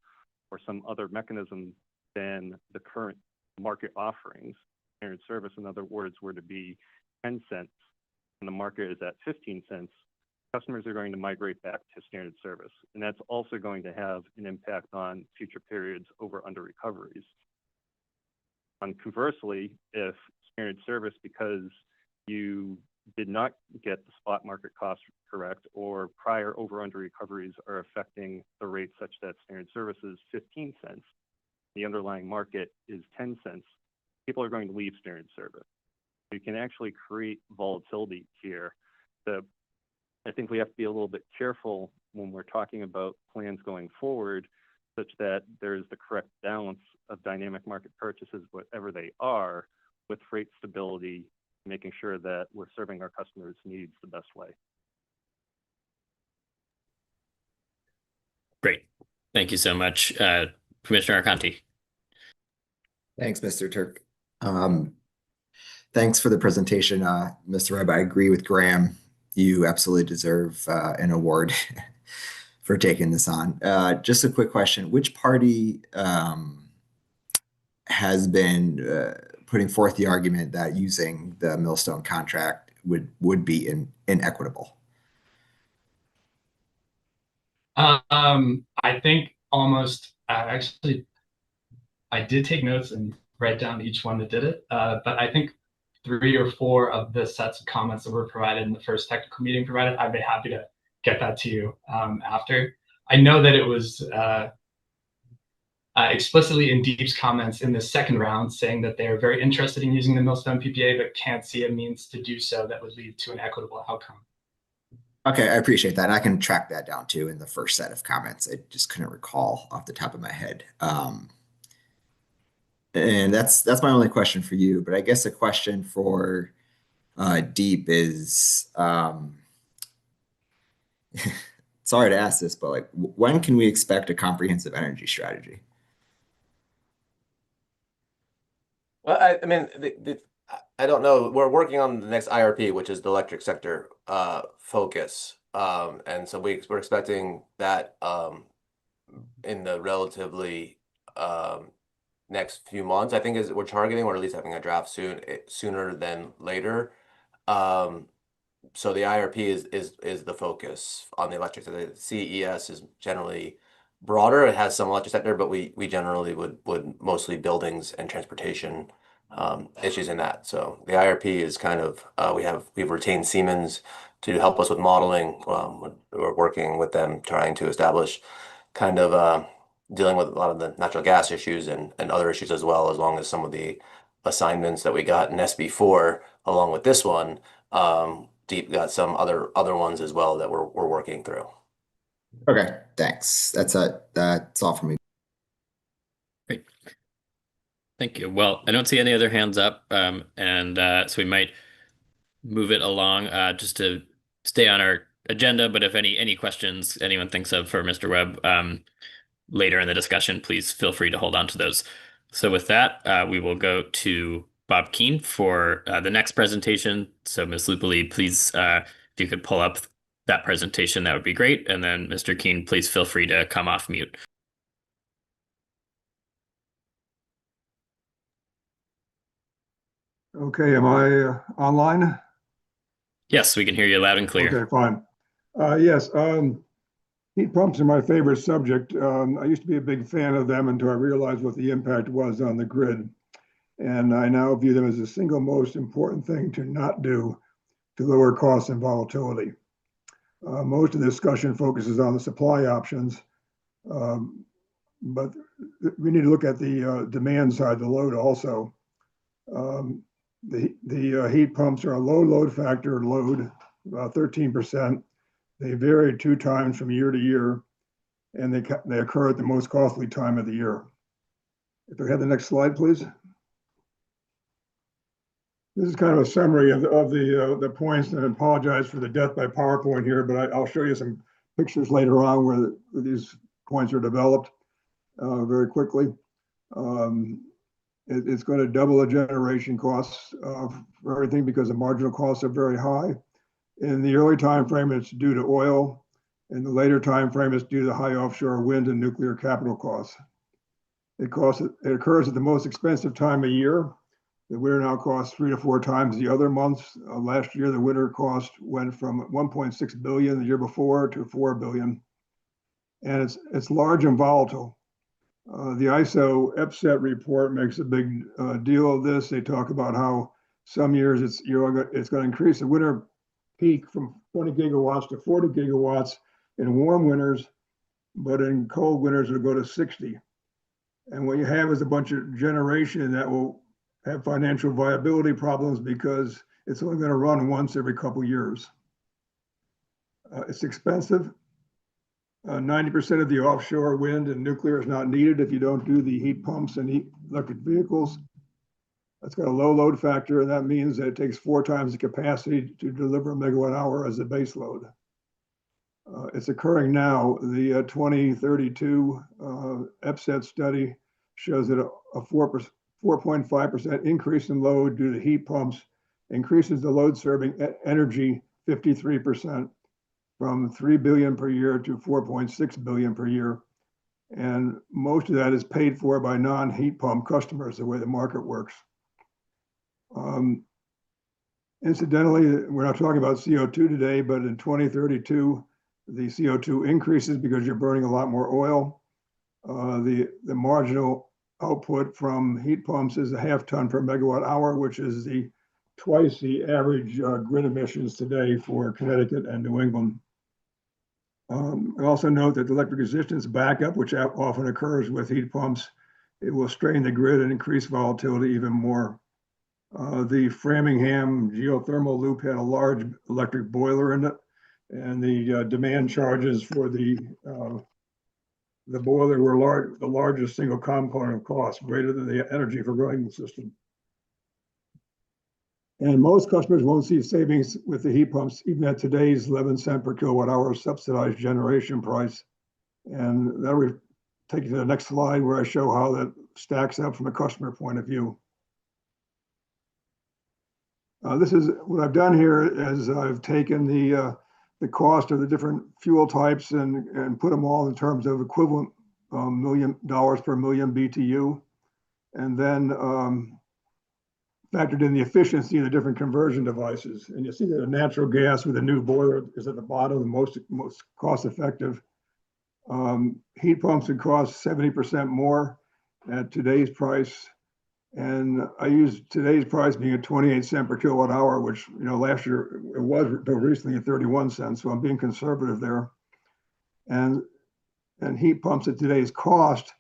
or some other mechanism than the current market offerings, standard service, in other words, were to be 10 cents and the market is at 15 cents, customers are going to migrate back to standard service. And that's also going to have an impact on future periods over under recoveries. And conversely, if standard service, because you did not get the spot market cost correct or prior over under recoveries are affecting the rate such that standard service is 15 cents, the underlying market is 10 cents, people are going to leave standard service. You can actually create volatility here. So I think we have to be a little bit careful when we're talking about plans going forward, such that there's the correct balance of dynamic market purchases, whatever they are, with rate stability, making sure that we're serving our customers' needs the best way. Great. Thank you so much. Commissioner Arconti. Thanks, Mr. Turk. Thanks for the presentation, Mr. Webb. I agree with Graham. You absolutely deserve an award for taking this on. Just a quick question. Which party has been putting forth the argument that using the Millstone contract would be inequitable? I think almost, actually, I did take notes and write down each one that did it. But I think 3 or 4 of the sets of comments that were provided in the first technical meeting provided, I'd be happy to get that to you after. I know that it was explicitly in Deep's comments in the second round saying that they are very interested in using the Millstone PPA, but can't see a means to do so that would lead to an equitable outcome. Okay, I appreciate that. I can track that down too in the first set of comments. I just couldn't recall off the top of my head. And that's my only question for you. But I guess a question for Deep is, sorry to ask this, but like, when can we expect a comprehensive energy strategy? Well, I mean, I don't know. We're working on the next IRP, which is the electric sector focus. And so we're expecting that in the relatively next few months, I think is we're targeting, or at least having a draft sooner than later. So the IRP is the focus on the electric sector. The CES is generally broader. It has some electric sector, but we generally would mostly buildings and transportation issues in that. So the IRP is kind of we've retained Siemens to help us with modeling. We're working with them trying to establish kind of dealing with a lot of the natural gas issues and other issues as well, as long as some of the assignments that we got in SB4 along with this one. Deep got some other ones as well that we're working through. Okay, thanks. That's all for me. Great. Thank you. Well, I don't see any other hands up, so we might move it along just to stay on our agenda. But if any questions anyone thinks of for Mr. Webb later in the discussion, please feel free to hold on to those. So with that, we will go to Bob Keene for the next presentation. So Ms. Lupoli, please, if you could pull up that presentation, that would be great. And then Mr. Keene, please feel free to come off mute. Okay, am I online? Yes, we can hear you loud and clear. Okay, fine. Yes, heat pumps are my favorite subject. I used to be a big fan of them until I realized what the impact was on the grid. And I now view them as the single most important thing to not do to lower costs and volatility. Most of the discussion focuses on the supply options, but we need to look at the demand side, the load also. The heat pumps are a low load factor load, about 13%. They vary 2 times from year to year, and they occur at the most costly time of the year. If we have the next slide, please. This is kind of a summary of the points, and I apologize for the death by PowerPoint here, but I'll show you some pictures later on where these points are developed very quickly. It's going to double the generation costs for everything because the marginal costs are very high. In the early time frame, it's due to oil. In the later time frame, it's due to high offshore wind and nuclear capital costs. It occurs at the most expensive time of year. The winter now costs 3 to 4 times the other months. Last year, the winter cost went from 1.6 billion the year before to 4 billion. And it's large and volatile. The ISO EPSET report makes a big deal of this. They talk about how some years it's going to increase the winter peak from 20 gigawatts to 40 gigawatts in warm winters, but in cold winters it'll go to 60. And what you have is a bunch of generation that will have financial viability problems because it's only going to run once every couple of years. It's expensive. 90% of the offshore wind and nuclear is not needed if you don't do the heat pumps and electric vehicles. That's got a low load factor, and that means that it takes 4 times the capacity to deliver a megawatt hour as a base load. It's occurring now. The 2032 EPSET study shows that a 4.5% increase in load due to heat pumps increases the load serving energy 53%. From 3 billion per year to 4.6 billion per year. And most of that is paid for by non-heat pump customers, the way the market works. Incidentally, we're not talking about CO2 today, but in 2032, the CO2 increases because you're burning a lot more oil. The marginal output from heat pumps is a 0.5 ton per megawatt hour, which is the twice the average grid emissions today for Connecticut and New England. I also note that the electric resistance backup, which often occurs with heat pumps, it will strain the grid and increase volatility even more. The Framingham geothermal loop had a large electric boiler in it, and the demand charges for the boiler were the largest single component of cost, greater than the energy for running the system. And most customers won't see savings with the heat pumps, even at today's 11 cent per kilowatt hour subsidized generation price. And that will take you to the next slide where I show how that stacks up from a customer point of view. This is what I've done here is I've taken the cost of the different fuel types and put them all in terms of equivalent $1 million per million BTU, and then factored in the efficiency of the different conversion devices. And you see that a natural gas with a new boiler is at the bottom, the most cost effective. Heat pumps would cost 70% more at today's price. And I use today's price being at 28 cents per kilowatt hour, which, you know, last year it was until recently at 31 cents. So I'm being conservative there. And heat pumps at today's cost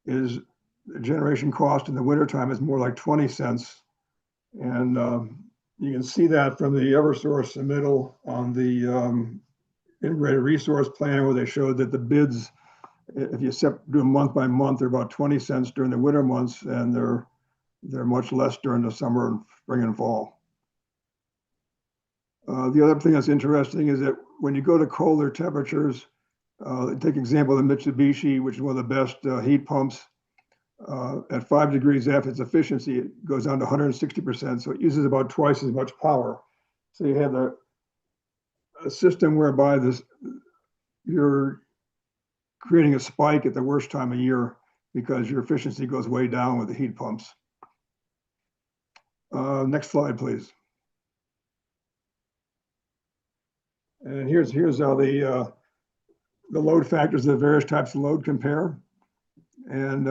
is the generation cost in the wintertime is more like 20 cents. And you can see that from the Eversource submittal on the integrated resource plan, where they showed that the bids, if you do them month by month, they're about 20 cents during the winter months, and they're much less during the summer and spring and fall. The other thing that's interesting is that when you go to colder temperatures, take example of the Mitsubishi, which is one of the best heat pumps. At 5 degrees F, its efficiency it goes down to 160%, so it uses about twice as much power. So you have a system whereby you're creating a spike at the worst time of year because your efficiency goes way down with the heat pumps. Next slide, please. And here's how the load factors of the various types of load compare. And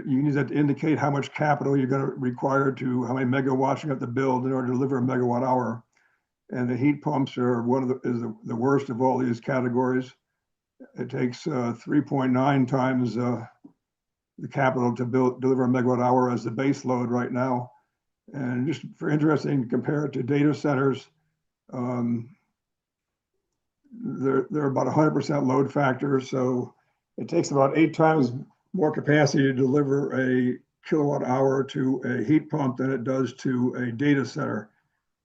you use that to indicate how much capital you're going to require how many megawatts you have to build in order to deliver a megawatt hour. And the heat pumps are the worst of all these categories. It takes 3.9 times the capital to deliver a megawatt hour as the base load right now. And just for interesting, compare it to data centers, they're about 100% load factor. So it takes about 8 times more capacity to deliver a kilowatt hour to a heat pump than it does to a data center.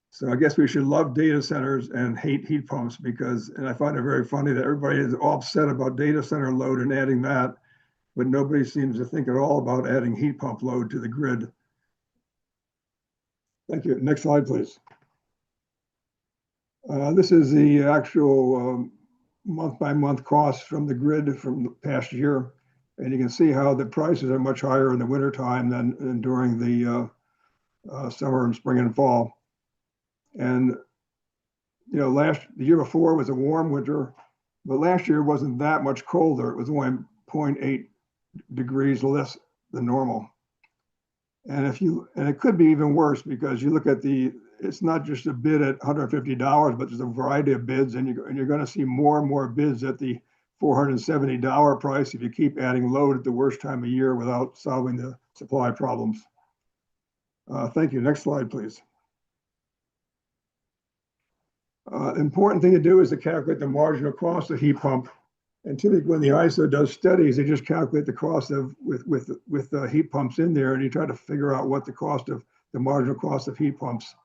So I guess we should love data centers and hate heat pumps and I find it very funny that everybody is all upset about data center load and adding that, but nobody seems to think at all about adding heat pump load to the grid. Thank you. Next slide, please. This is the actual month-by-month costs from the grid from the past year. And you can see how the prices are much higher in the wintertime than during the summer and spring and fall. And, you know, the year before was a warm winter, but last year wasn't that much colder. It was only 0.8 degrees less than normal. And it could be even worse because you look at it's not just a bid at $150, but there's a variety of bids, and you're going to see more and more bids at the $470 price if you keep adding load at the worst time of year without solving the supply problems. Thank you. Next slide, please. Important thing to do is to calculate the marginal cost of heat pump. And typically when the ISO does studies, they just calculate the cost with the heat pumps in there, and you try to figure out what the marginal cost of heat pumps.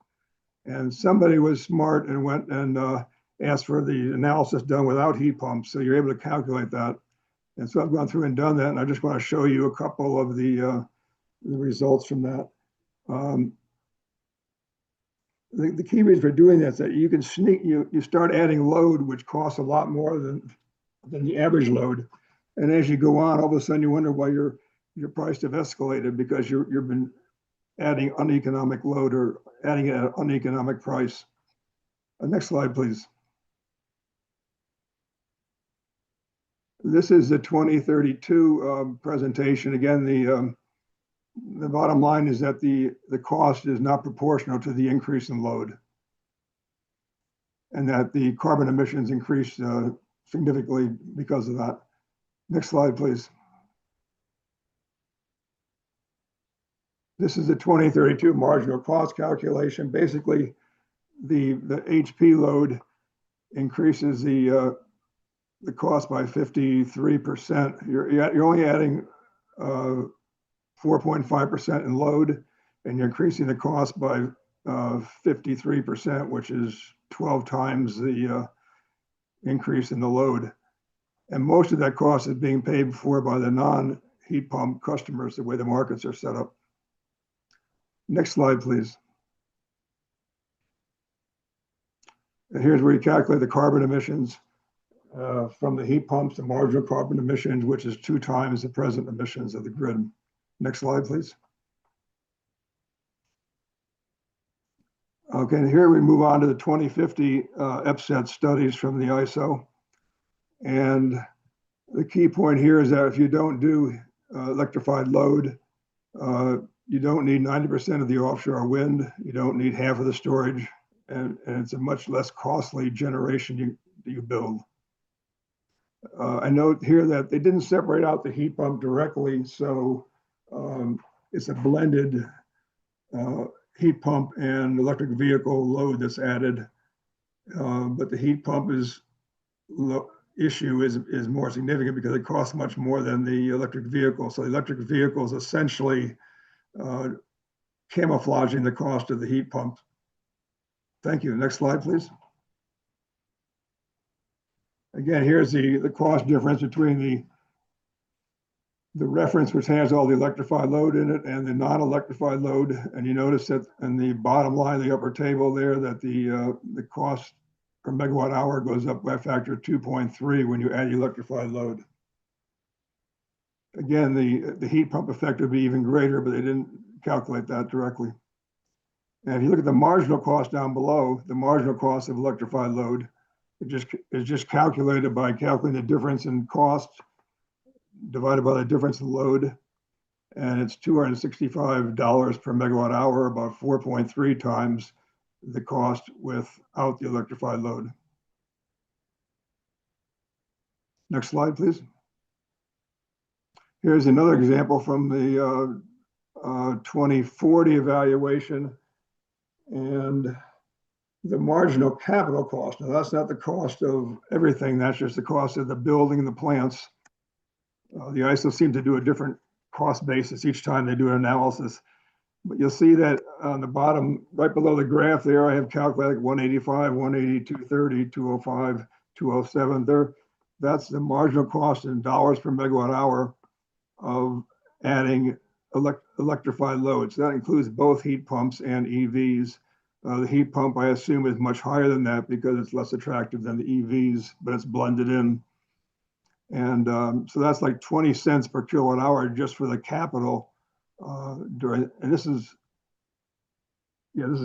And somebody was smart and went and asked for the analysis done without heat pumps, so you're able to calculate that. And so I've gone through and done that, and I just want to show you a couple of the results from that. The key reason for doing that is that you can you start adding load, which costs a lot more than the average load. And as you go on, all of a sudden you wonder why your price have escalated because you've been adding uneconomic load or adding it at an uneconomic price. Next slide, please. This is the 2032 presentation. Again, the bottom line is that the cost is not proportional to the increase in load, and that the carbon emissions increase significantly because of that. Next slide, please. This is the 2032 marginal cost calculation. Basically, the HP load increases the cost by 53%. You're only adding 4.5% in load, and you're increasing the cost by 53%, which is 12 times the increase in the load. And most of that cost is being paid for by the non-heat pump customers, the way the markets are set up. Next slide, please. And here's where you calculate the carbon emissions from the heat pumps, the marginal carbon emissions, which is 2 times the present emissions of the grid. Next slide, please. Okay, and here we move on to the 2050 EPSET studies from the ISO. And the key point here is that if you don't do electrified load, you don't need 90% of the offshore wind, you don't need half of the storage, and it's a much less costly generation you build. I note here that they didn't separate out the heat pump directly, so it's a blended heat pump and electric vehicle load that's added. But the heat pump issue is more significant because it costs much more than the electric vehicle. So the electric vehicle is essentially camouflaging the cost of the heat pump. Thank you. Next slide, please. Again, here's the cost difference between the reference, which has all the electrified load in it, and the non-electrified load. And you notice that in the bottom line, the upper table there, that the cost per megawatt hour goes up by a factor of 2.3 when you add the electrified load. Again, the heat pump effect would be even greater, but they didn't calculate that directly. And if you look at the marginal cost down below, the marginal cost of electrified load, is just calculated by calculating the difference in cost divided by the difference in load. And it's $265 per megawatt hour, about 4.3 times the cost without the electrified load. Next slide, please. Here's another example from the 2040 evaluation. And the marginal capital cost, now that's not the cost of everything, that's just the cost of the building and the plants. The ISO seems to do a different cost basis each time they do an analysis. But you'll see that on the bottom, right below the graph there, I have calculated 185, 180, 230, 205, 207 there. That's the marginal cost in dollars per megawatt hour of adding electrified loads. That includes both heat pumps and EVs. The heat pump, I assume, is much higher than that because it's less attractive than the EVs, but it's blended in. And so that's like 20 cents per kilowatt hour just for the capital and this is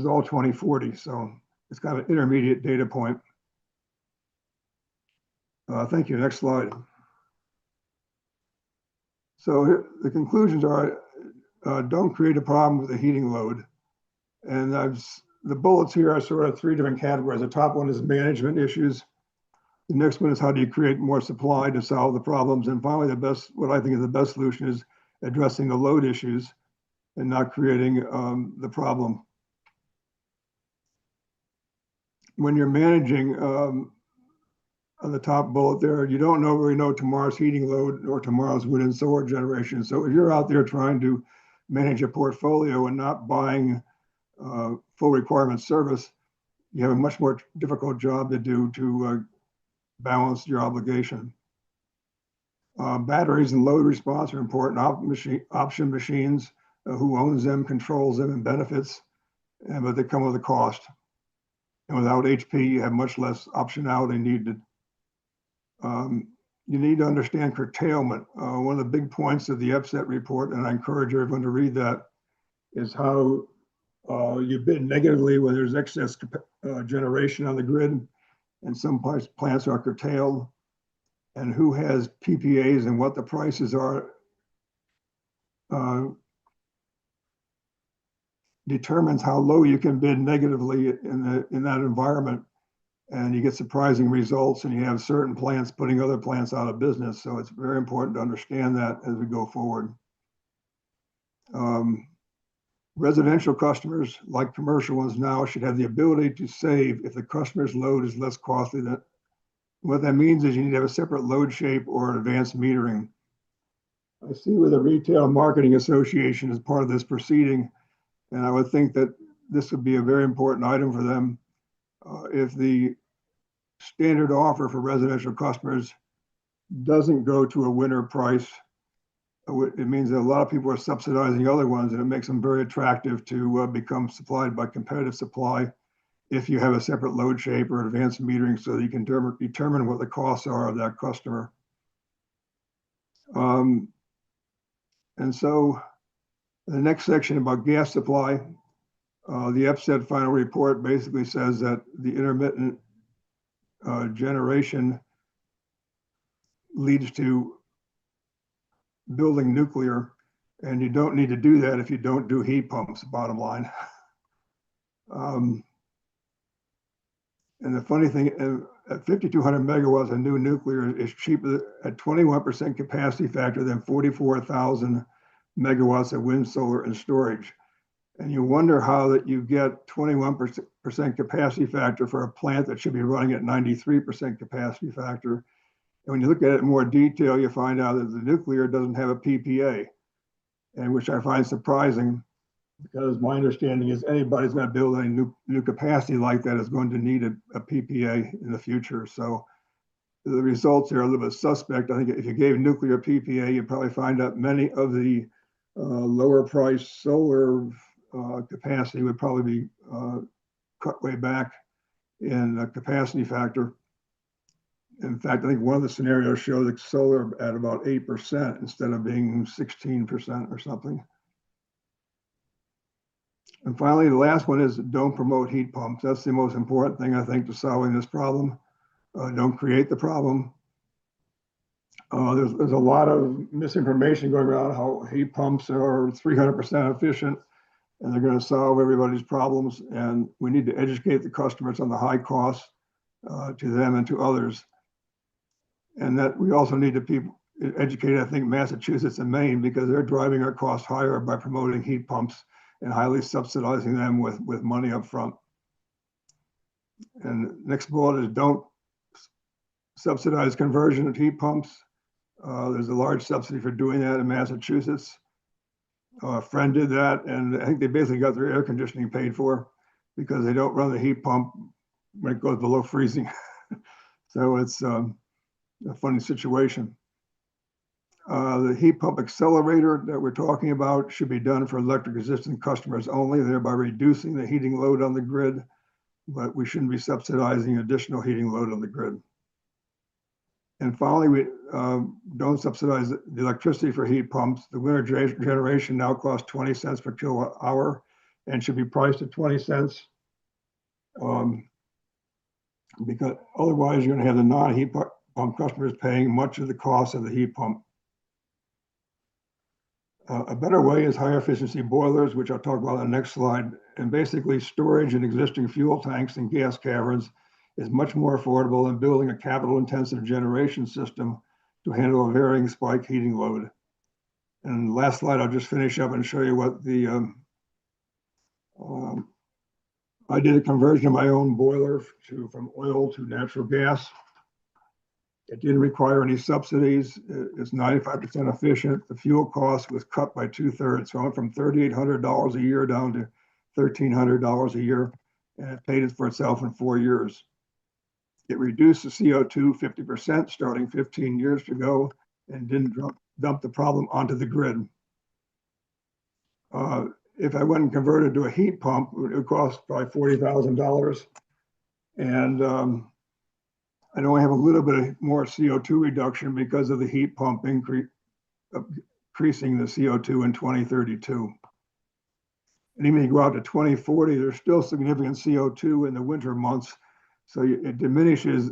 all 2040. So it's kind of an intermediate data point. Thank you. Next slide. So here, the conclusions are, don't create a problem with the heating load. And the bullets here are sort of 3 different categories. The top one is management issues. The next one is how do you create more supply to solve the problems? And finally, what I think is the best solution is addressing the load issues and not creating the problem. When you're managing, on the top bullet there, you don't really know tomorrow's heating load or tomorrow's wind and solar generation. So if you're out there trying to manage a portfolio and not buying full requirement service, you have a much more difficult job to do to balance your obligation. Batteries and load response are important option machines. Who owns them, controls them, and benefits, but they come with a cost. And without HP, you have much less optionality needed. You need to understand curtailment. One of the big points of the EPSET report, and I encourage everyone to read that, is how you bid negatively when there's excess generation on the grid, and some plants are curtailed, and who has PPAs and what the prices are determines how low you can bid negatively in that environment. And you get surprising results, and you have certain plants putting other plants out of business. So it's very important to understand that as we go forward. Residential customers, like commercial ones now, should have the ability to save if the customer's load is less costly. What that means is you need to have a separate load shape or advanced metering. I see where the Retail Marketing Association is part of this proceeding, and I would think that this would be a very important item for them. If the standard offer for residential customers doesn't go to a winner price, it means that a lot of people are subsidizing other ones, and it makes them very attractive to become supplied by competitive supply if you have a separate load shape or advanced metering, so that you can determine what the costs are of that customer. And so the next section about gas supply, the EPSET final report basically says that the intermittent generation leads to building nuclear, and you don't need to do that if you don't do heat pumps, bottom line. And the funny thing, at 5,200 megawatts of new nuclear is cheaper at 21% capacity factor than 44,000 megawatts of wind, solar, and storage. And you wonder how that you get 21% capacity factor for a plant that should be running at 93% capacity factor. And when you look at it in more detail, you find out that the nuclear doesn't have a PPA, and which I find surprising, because my understanding is anybody's going to build any new capacity like that is going to need a PPA in the future. So the results are a little bit suspect. I think if you gave nuclear PPA, you'd probably find out many of the lower price solar capacity would probably be cut way back in capacity factor. In fact, I think one of the scenarios shows that solar at about 8% instead of being 16% or something. And finally, the last one is don't promote heat pumps. That's the most important thing, I think, to solving this problem. Don't create the problem. There's a lot of misinformation going around how heat pumps are 300% efficient and they're going to solve everybody's problems. And we need to educate the customers on the high costs to them and to others. And that we also need to educate, I think, Massachusetts and Maine, because they're driving our costs higher by promoting heat pumps and highly subsidizing them with money up front. And next bullet is don't subsidize conversion of heat pumps. There's a large subsidy for doing that in Massachusetts. A friend did that, and I think they basically got their air conditioning paid for because they don't run the heat pump when it goes below freezing. So it's a funny situation. The heat pump accelerator that we're talking about should be done for electric resistant customers only, thereby reducing the heating load on the grid, but we shouldn't be subsidizing additional heating load on the grid. And finally, we don't subsidize the electricity for heat pumps. The winter generation now costs 20 cents per kilowatt hour and should be priced at 20 cents. Because otherwise you're gonna have the non-heat pump customers paying much of the cost of the heat pump. A better way is higher efficiency boilers, which I'll talk about on the next slide. And basically storage in existing fuel tanks and gas caverns is much more affordable than building a capital intensive generation system to handle a varying spike heating load. And last slide, I'll just finish up and show you what the, I did a conversion of my own boiler from oil to natural gas. It didn't require any subsidies. It's 95% efficient. The fuel cost was cut by 2/3. So I went from $3,800 a year down to $1,300 a year, and it paid for itself in 4 years. It reduced the CO2 50% starting 15 years ago and didn't dump the problem onto the grid. If I went and converted to a heat pump, it would cost probably $40,000. And I'd only have a little bit more CO2 reduction because of the heat pump increasing the CO2 in 2032. And even if you go out to 2040, there's still significant CO2 in the winter months. So it diminishes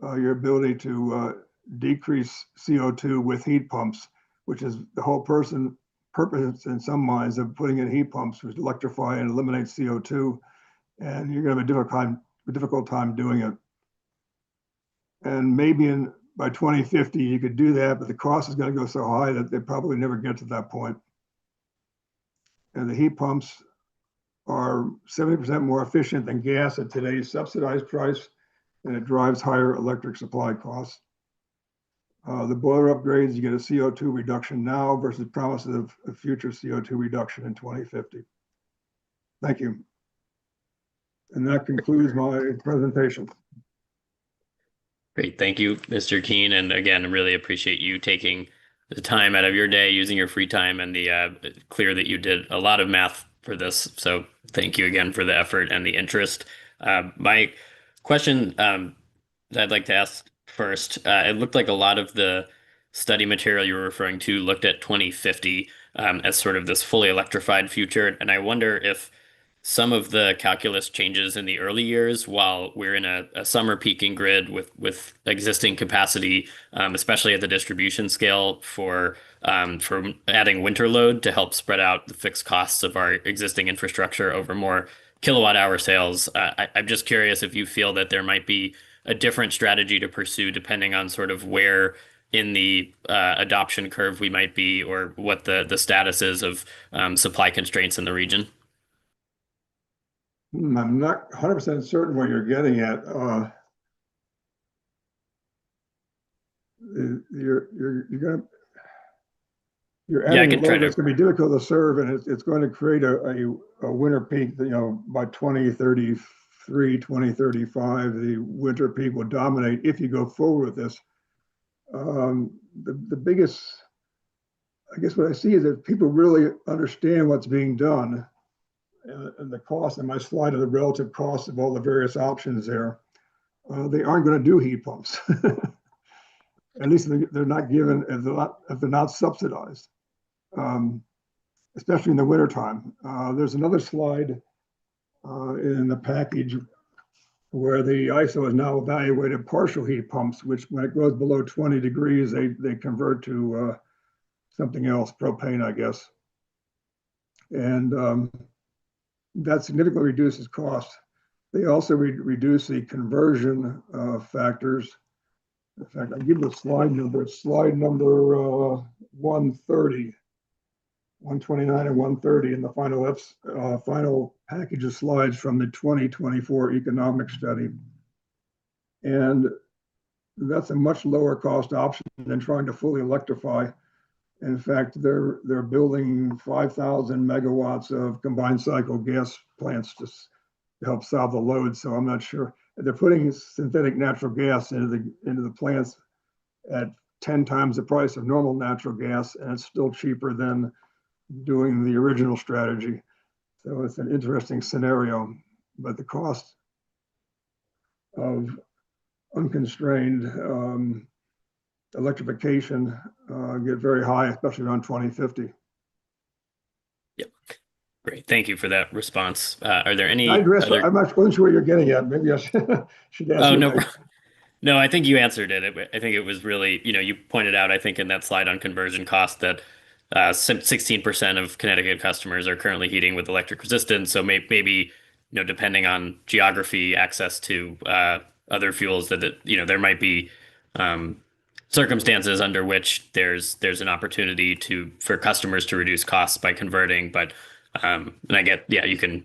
your ability to decrease CO2 with heat pumps, which is the whole purpose in some minds of putting in heat pumps, which electrify and eliminate CO2, and you're going to have a difficult time doing it. And maybe by 2050 you could do that, but the cost is going to go so high that they probably never get to that point. And the heat pumps are 70% more efficient than gas at today's subsidized price, and it drives higher electric supply costs. The boiler upgrades, you get a CO2 reduction now versus promises of a future CO2 reduction in 2050. Thank you. And that concludes my presentation. Great. Thank you, Mr. Keene. And again, I really appreciate you taking the time out of your day, using your free time, and clear that you did a lot of math for this. So thank you again for the effort and the interest. My question that I'd like to ask first, it looked like a lot of the study material you were referring to looked at 2050 as sort of this fully electrified future. And I wonder if some of the calculus changes in the early years while we're in a summer peaking grid with existing capacity, especially at the distribution scale for adding winter load to help spread out the fixed costs of our existing infrastructure over more kilowatt hour sales. I'm just curious if you feel that there might be a different strategy to pursue depending on sort of where in the adoption curve we might be, or what the status is of supply constraints in the region. I'm not 100% certain what you're getting at. You're adding a load that's going to be difficult to serve, and it's going to create a winter peak. You know, by 2033, 2035, the winter peak will dominate if you go forward with this. The biggest, I guess, what I see is that people really understand what's being done. And the cost, and my slide of the relative cost of all the various options there, they aren't going to do heat pumps. At least they're not given, if they're not subsidized, especially in the wintertime. There's another slide in the package where the ISO has now evaluated partial heat pumps, which when it goes below 20 degrees, they convert to something else, propane, I guess. And that significantly reduces cost. They also reduce the conversion factors. In fact, I'll give you the slide number. It's slide number 130, 129 and 130 in the final package of slides from the 2024 economic study. And that's a much lower cost option than trying to fully electrify. In fact, they're building 5,000 megawatts of combined cycle gas plants to help solve the load. So I'm not sure. They're putting synthetic natural gas into the plants at 10 times the price of normal natural gas, and it's still cheaper than doing the original strategy. So it's an interesting scenario, but the cost of unconstrained electrification get very high, especially around 2050. Yep. Great. Thank you for that response. Are there any I'm not sure what you're getting at. Maybe I should ask you. No. No, I think you answered it. I think it was really, you pointed out, I think in that slide on conversion cost that 16% of Connecticut customers are currently heating with electric resistance. So maybe, depending on geography, access to other fuels, that there might be circumstances under which there's an opportunity for customers to reduce costs by converting. But and I get, you can.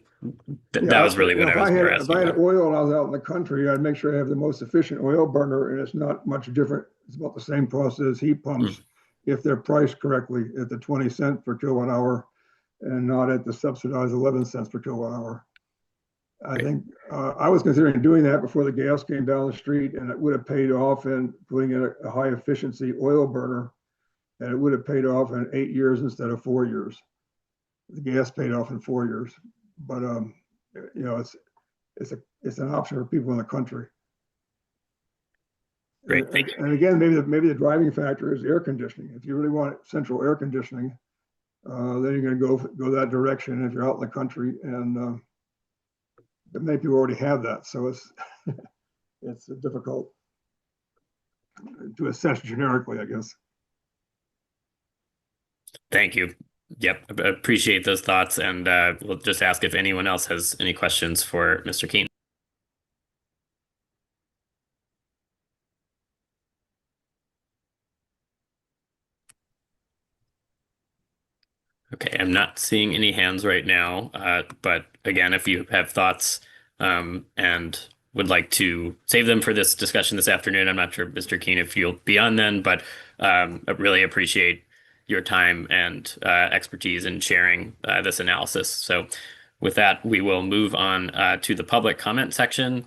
That was really what I was asking. If I had oil and I was out in the country, I'd make sure I have the most efficient oil burner, and it's not much different. It's about the same cost as heat pumps if they're priced correctly at the 20 cents per kilowatt hour and not at the subsidized 11 cents per kilowatt hour. I think I was considering doing that before the gas came down the street, and it would have paid off in putting in a high efficiency oil burner, and it would have paid off in 8 years instead of 4 years. The gas paid off in 4 years. But it's an option for people in the country. Great, thank you. And again, maybe the driving factor is air conditioning. If you really want central air conditioning, then you're going to go that direction if you're out in the country, and many people already have that, so it's difficult to assess generically, I guess. Thank you. Yep, appreciate those thoughts, and we'll just ask if anyone else has any questions for Mr. Keene. Okay, I'm not seeing any hands right now, but again, if you have thoughts and would like to save them for this discussion this afternoon, I'm not sure, Mr. Keene, if you'll be on then, but I really appreciate your time and expertise in sharing this analysis. So with that, we will move on to the public comment section.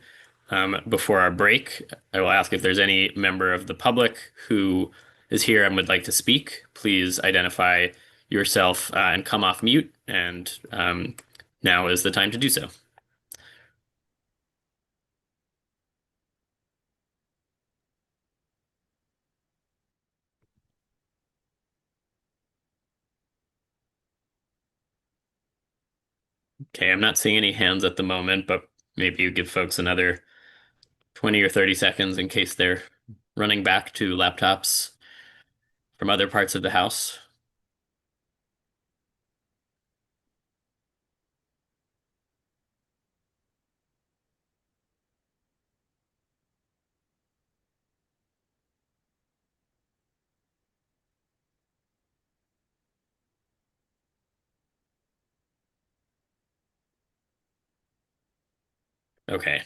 Before our break, I will ask if there's any member of the public who is here and would like to speak. Please identify yourself and come off mute. And now is the time to do so. Okay, I'm not seeing any hands at the moment, but maybe you give folks another 20 or 30 seconds in case they're running back to laptops from other parts of the house. Okay,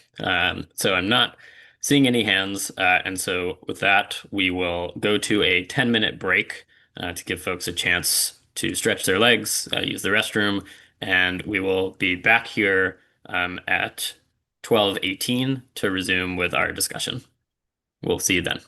so I'm not seeing any hands, and so with that, we will go to a 10-minute break to give folks a chance to stretch their legs, use the restroom, and we will be back here at 12:18 to resume with our discussion. We'll see you then.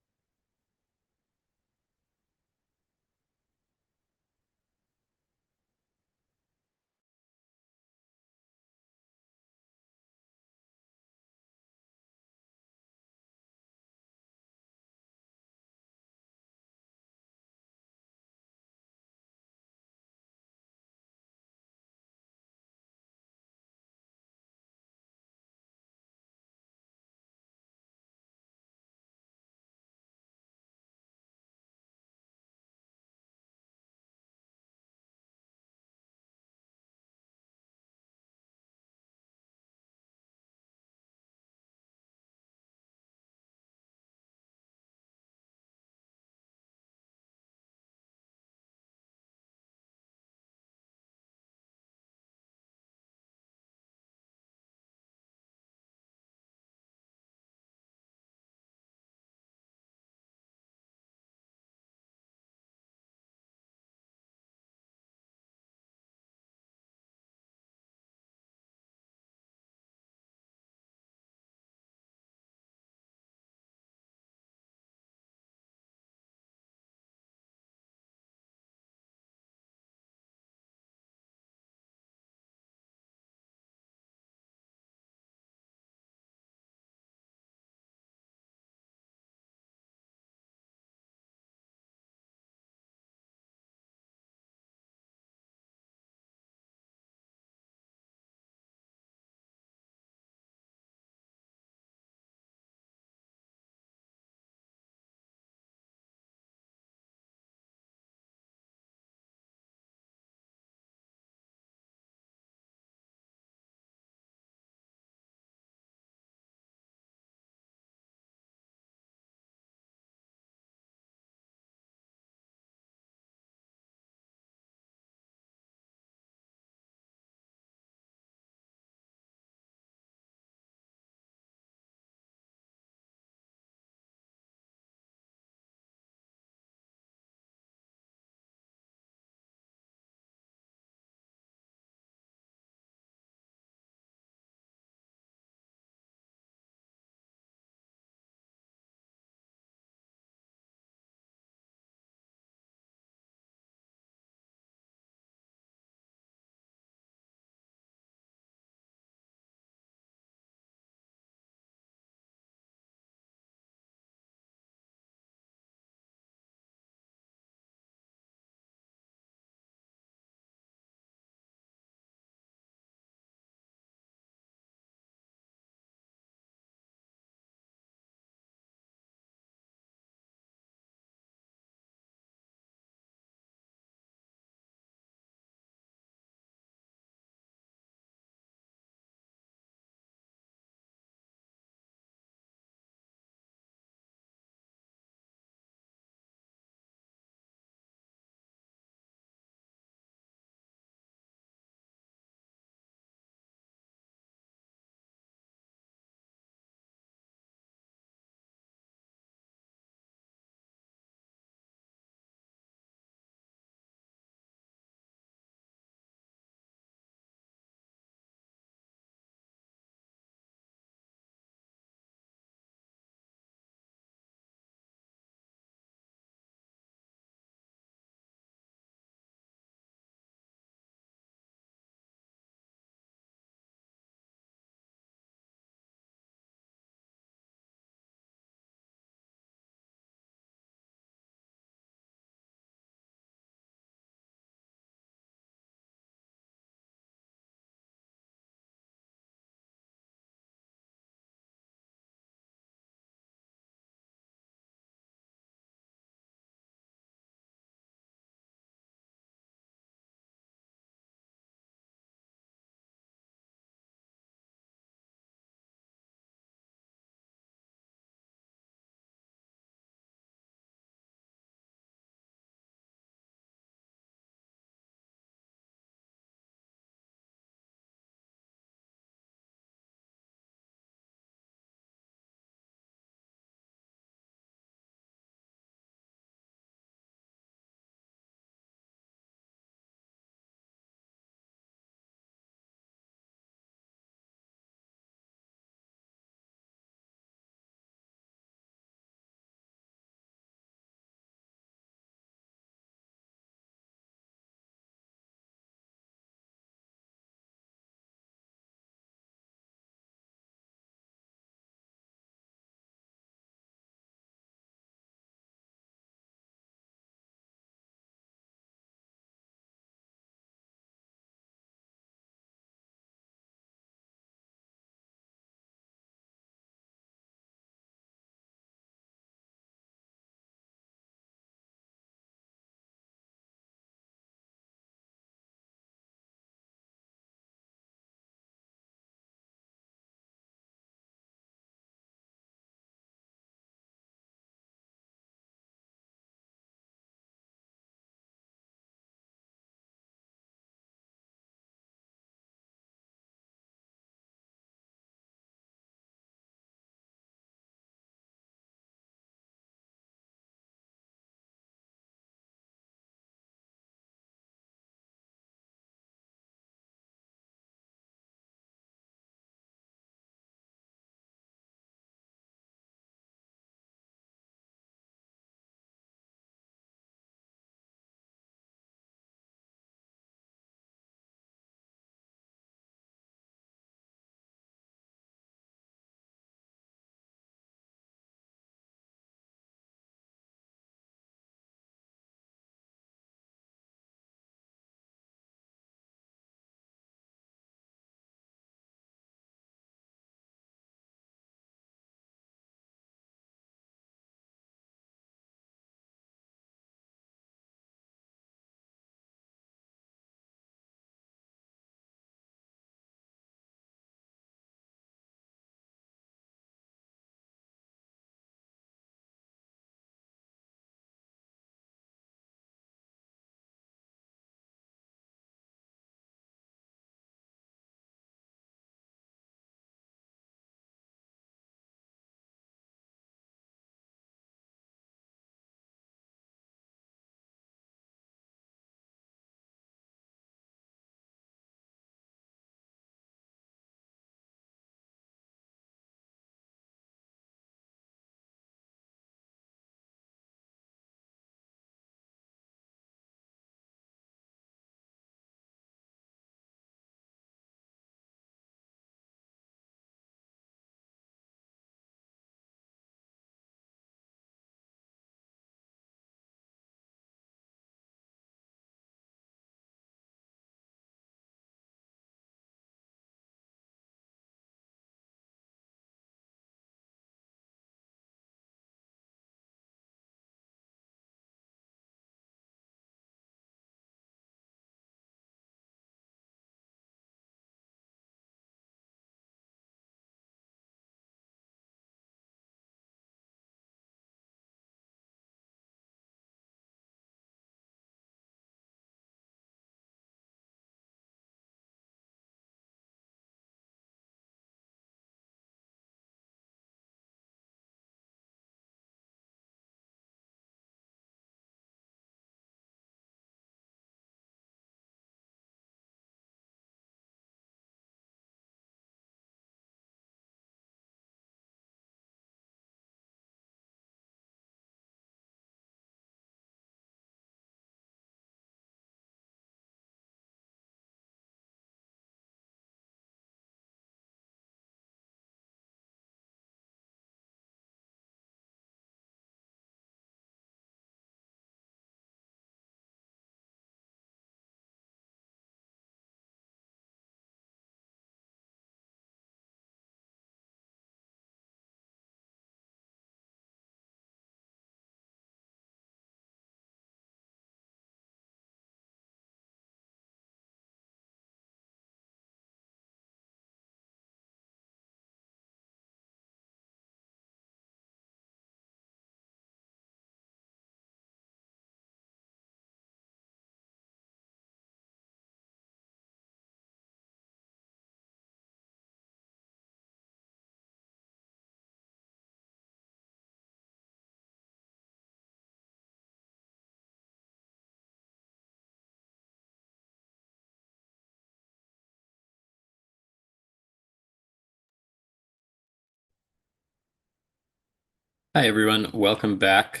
Hi, everyone. Welcome back.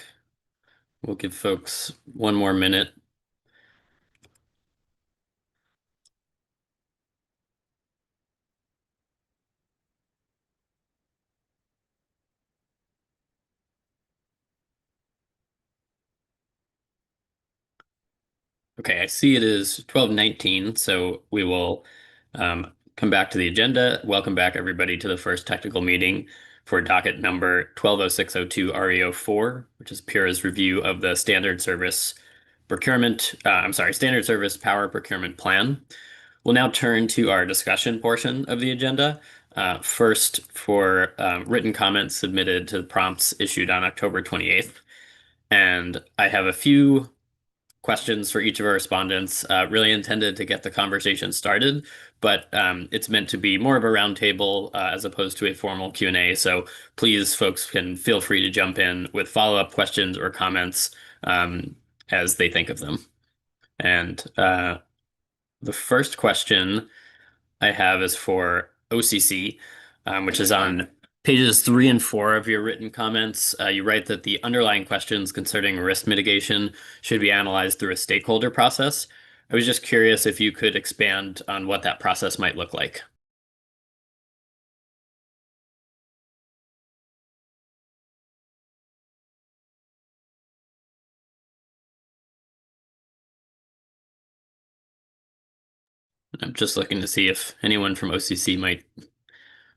We'll give folks one more minute. Okay, I see it is 12:19, so we will come back to the agenda. Welcome back, everybody, to the first technical meeting for docket number 120602 REO4, which is Pura's review of the standard service standard service power procurement plan. We'll now turn to our discussion portion of the agenda. First, for written comments submitted to the prompts issued on October 28th. And I have a few questions for each of our respondents, really intended to get the conversation started, but it's meant to be more of a roundtable as opposed to a formal Q&A. So please, folks can feel free to jump in with follow-up questions or comments as they think of them. And the first question I have is for OCC, which is on pages 3 and 4 of your written comments. You write that the underlying questions concerning risk mitigation should be analyzed through a stakeholder process. I was just curious if you could expand on what that process might look like. I'm just looking to see if anyone from OCC might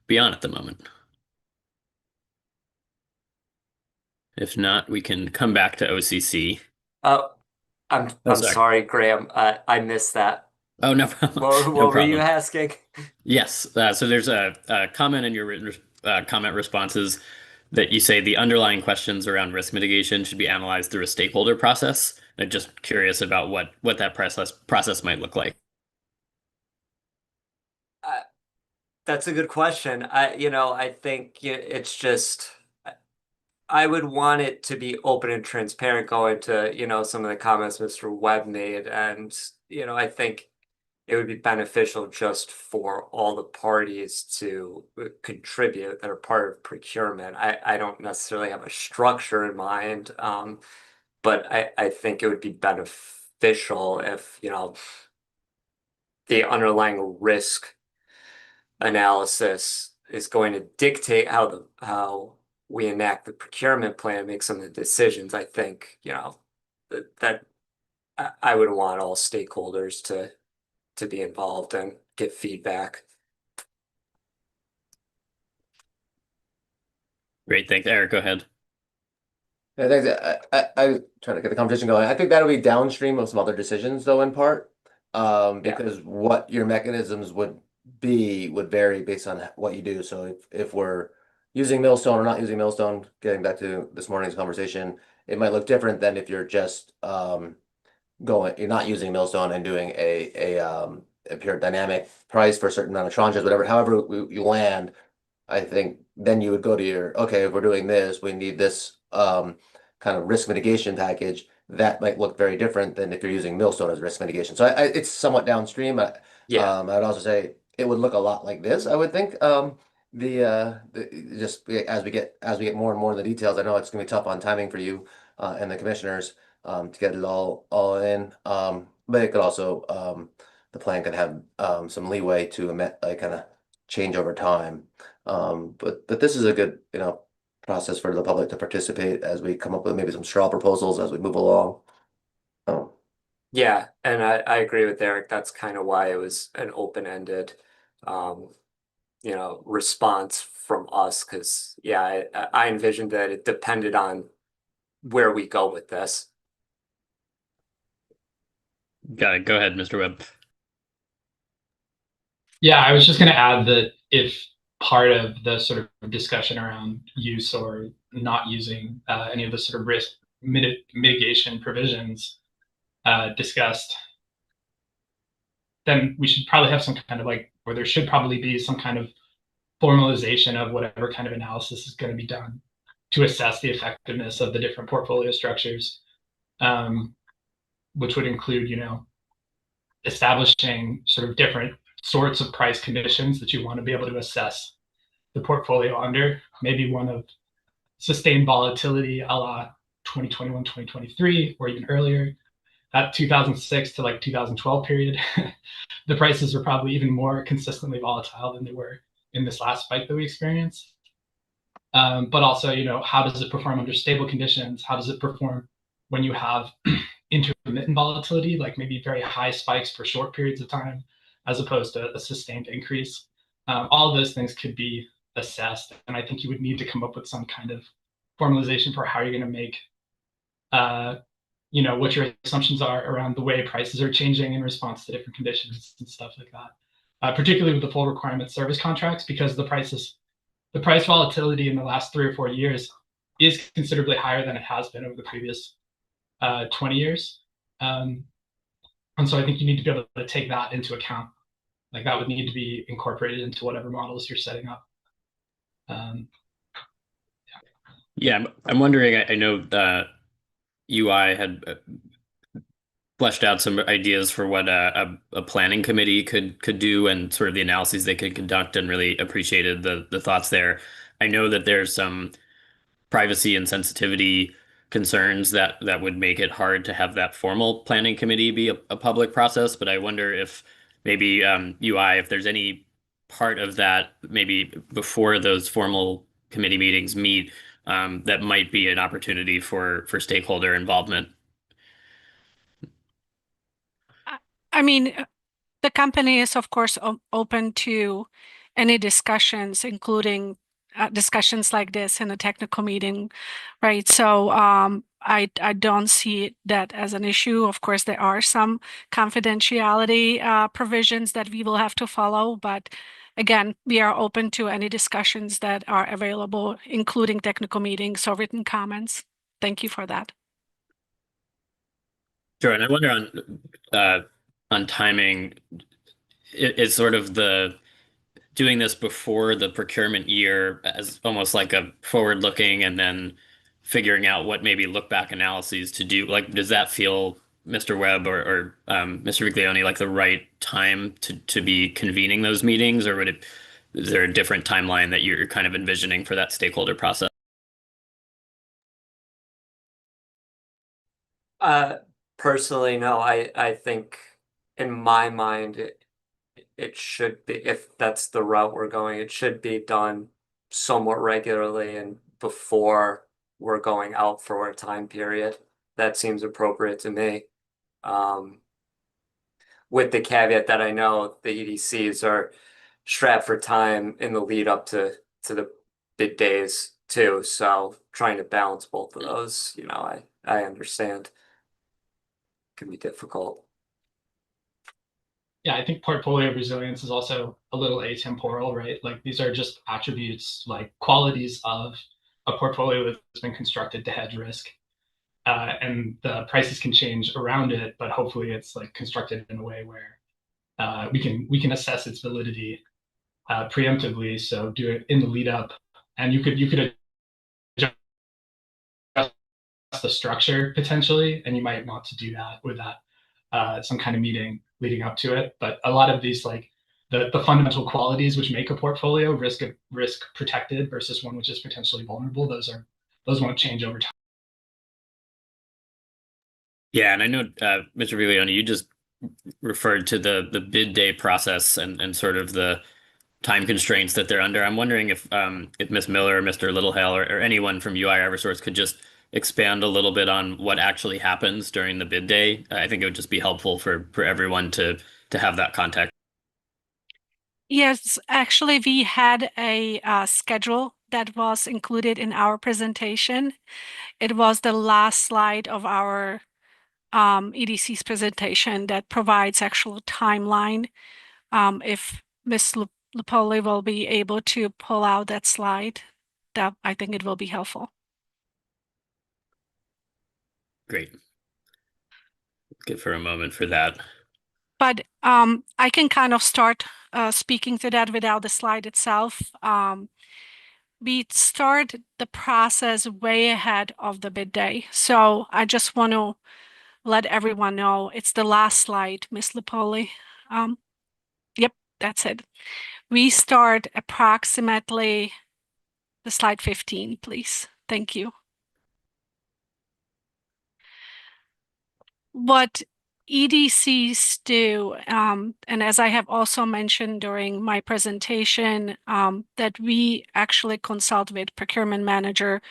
be on at the moment. If not, we can come back to OCC. I'm sorry, Graham. I missed that. Oh, no problem. What were you asking? Yes. So there's a comment in your written comment responses that you say the underlying questions around risk mitigation should be analyzed through a stakeholder process. I'm just curious about what that process might look like. That's a good question. I think it's just I would want it to be open and transparent going to, some of the comments Mr. Webb made. And, I think it would be beneficial just for all the parties to contribute that are part of procurement. I don't necessarily have a structure in mind, but I think it would be beneficial if, the underlying risk analysis is going to dictate how we enact the procurement plan, make some of the decisions. I think, that I would want all stakeholders to be involved and get feedback. Great, thanks. Eric, go ahead. I think that I trying to get the conversation going. I think that'll be downstream of some other decisions, though, in part, because what your mechanisms would vary based on what you do. So if we're using Millstone or not using Millstone, getting back to this morning's conversation, it might look different than if you're just you're not using Millstone and doing a pure dynamic price for a certain amount of tranches, whatever. However you land, I think then you would go to okay, if we're doing this, we need this kind of risk mitigation package. That might look very different than if you're using Millstone as risk mitigation. So it's somewhat downstream. I'd also say it would look a lot like this, I would think. Just as we get more and more in the details, I know it's gonna be tough on timing for you and the commissioners to get it all in. But it could also the plan could have some leeway to kind of change over time. But this is a good process for the public to participate as we come up with maybe some straw proposals as we move along. Yeah, and I agree with Eric. That's kind of why it was an open-ended response from us, because I envisioned that it depended on where we go with this. Got it. Go ahead, Mr. Webb. Yeah, I was just going to add that if part of the sort of discussion around use or not using any of the sort of risk mitigation provisions discussed, then we should probably have some kind of or there should probably be some kind of formalization of whatever kind of analysis is going to be done to assess the effectiveness of the different portfolio structures, which would include, establishing sort of different sorts of price conditions that you want to be able to assess the portfolio under. Maybe one of sustained volatility a la 2021, 2023, or even earlier. That 2006 to like 2012 period, the prices were probably even more consistently volatile than they were in this last spike that we experienced. But also, you know, how does it perform under stable conditions? How does it perform when you have intermittent volatility, like maybe very high spikes for short periods of time, as opposed to a sustained increase? All of those things could be assessed, and I think you would need to come up with some kind of formalization for how you're going to make, you know, what your assumptions are around the way prices are changing in response to different conditions and stuff like that. Particularly with the full requirement service contracts, because the price volatility in the last 3 or 4 years is considerably higher than it has been over the previous 20 years. And so I think you need to be able to take that into account. Like that would need to be incorporated into whatever models you're setting up. Yeah, I'm wondering, I know UI had fleshed out some ideas for what a planning committee could do and sort of the analyses they could conduct, and really appreciated the thoughts there. I know that there's some privacy and sensitivity concerns that would make it hard to have that formal planning committee be a public process, but I wonder if maybe UI, if there's any part of that, maybe before those formal committee meetings meet, that might be an opportunity for stakeholder involvement. I mean, the company is, of course, open to any discussions, including discussions like this in a technical meeting, right? So I don't see that as an issue. Of course, there are some confidentiality provisions that we will have to follow, but again, we are open to any discussions that are available, including technical meetings or written comments. Thank you for that. Sure, and I wonder on timing. It's sort of the doing this before the procurement year as almost like a forward looking, and then figuring out what maybe look back analyses to do. Like, does that feel, Mr. Webb or Mr. Viglione, like the right time to be convening those meetings, or is there a different timeline that you're kind of envisioning for that stakeholder process? Personally, no, I think in my mind it should be, if that's the route we're going, it should be done somewhat regularly and before we're going out for a time period. That seems appropriate to me. With the caveat that I know the EDCs are strapped for time in the lead up to the bid days too. So trying to balance both of those, you know, I understand can be difficult. Yeah, I think portfolio resilience is also a little atemporal, right? Like these are just attributes, like qualities of a portfolio that's been constructed to hedge risk. And the prices can change around it, but hopefully it's like constructed in a way where we can assess its validity preemptively. So do it in the lead up, and you could adjust the structure potentially, and you might want to do that with that some kind of meeting leading up to it. But a lot of these, like the fundamental qualities which make a portfolio risk protected versus one which is potentially vulnerable, those won't change over time. Yeah, and I know, Mr. Viglione, you just referred to the bid day process and sort of the time constraints that they're under. I'm wondering if Ms. Miller or Mr. Littlehale or anyone from UI Eversource could just expand a little bit on what actually happens during the bid day. I think it would just be helpful for everyone to have that context. Yes, actually, we had a schedule that was included in our presentation. It was the last slide of our EDC's presentation that provides actual timeline. If Ms. Lupoli will be able to pull out that slide, that I think it will be helpful. Great. Let's give her a moment for that. But I can kind of start speaking to that without the slide itself. We start the process way ahead of the bid day. So I just want to let everyone know it's the last slide, Ms. Lupoli. Yep, that's it. We start approximately the slide 15, please. Thank Thank you. What EDCs do, and as I have also mentioned during my presentation, that we actually consult with procurement manager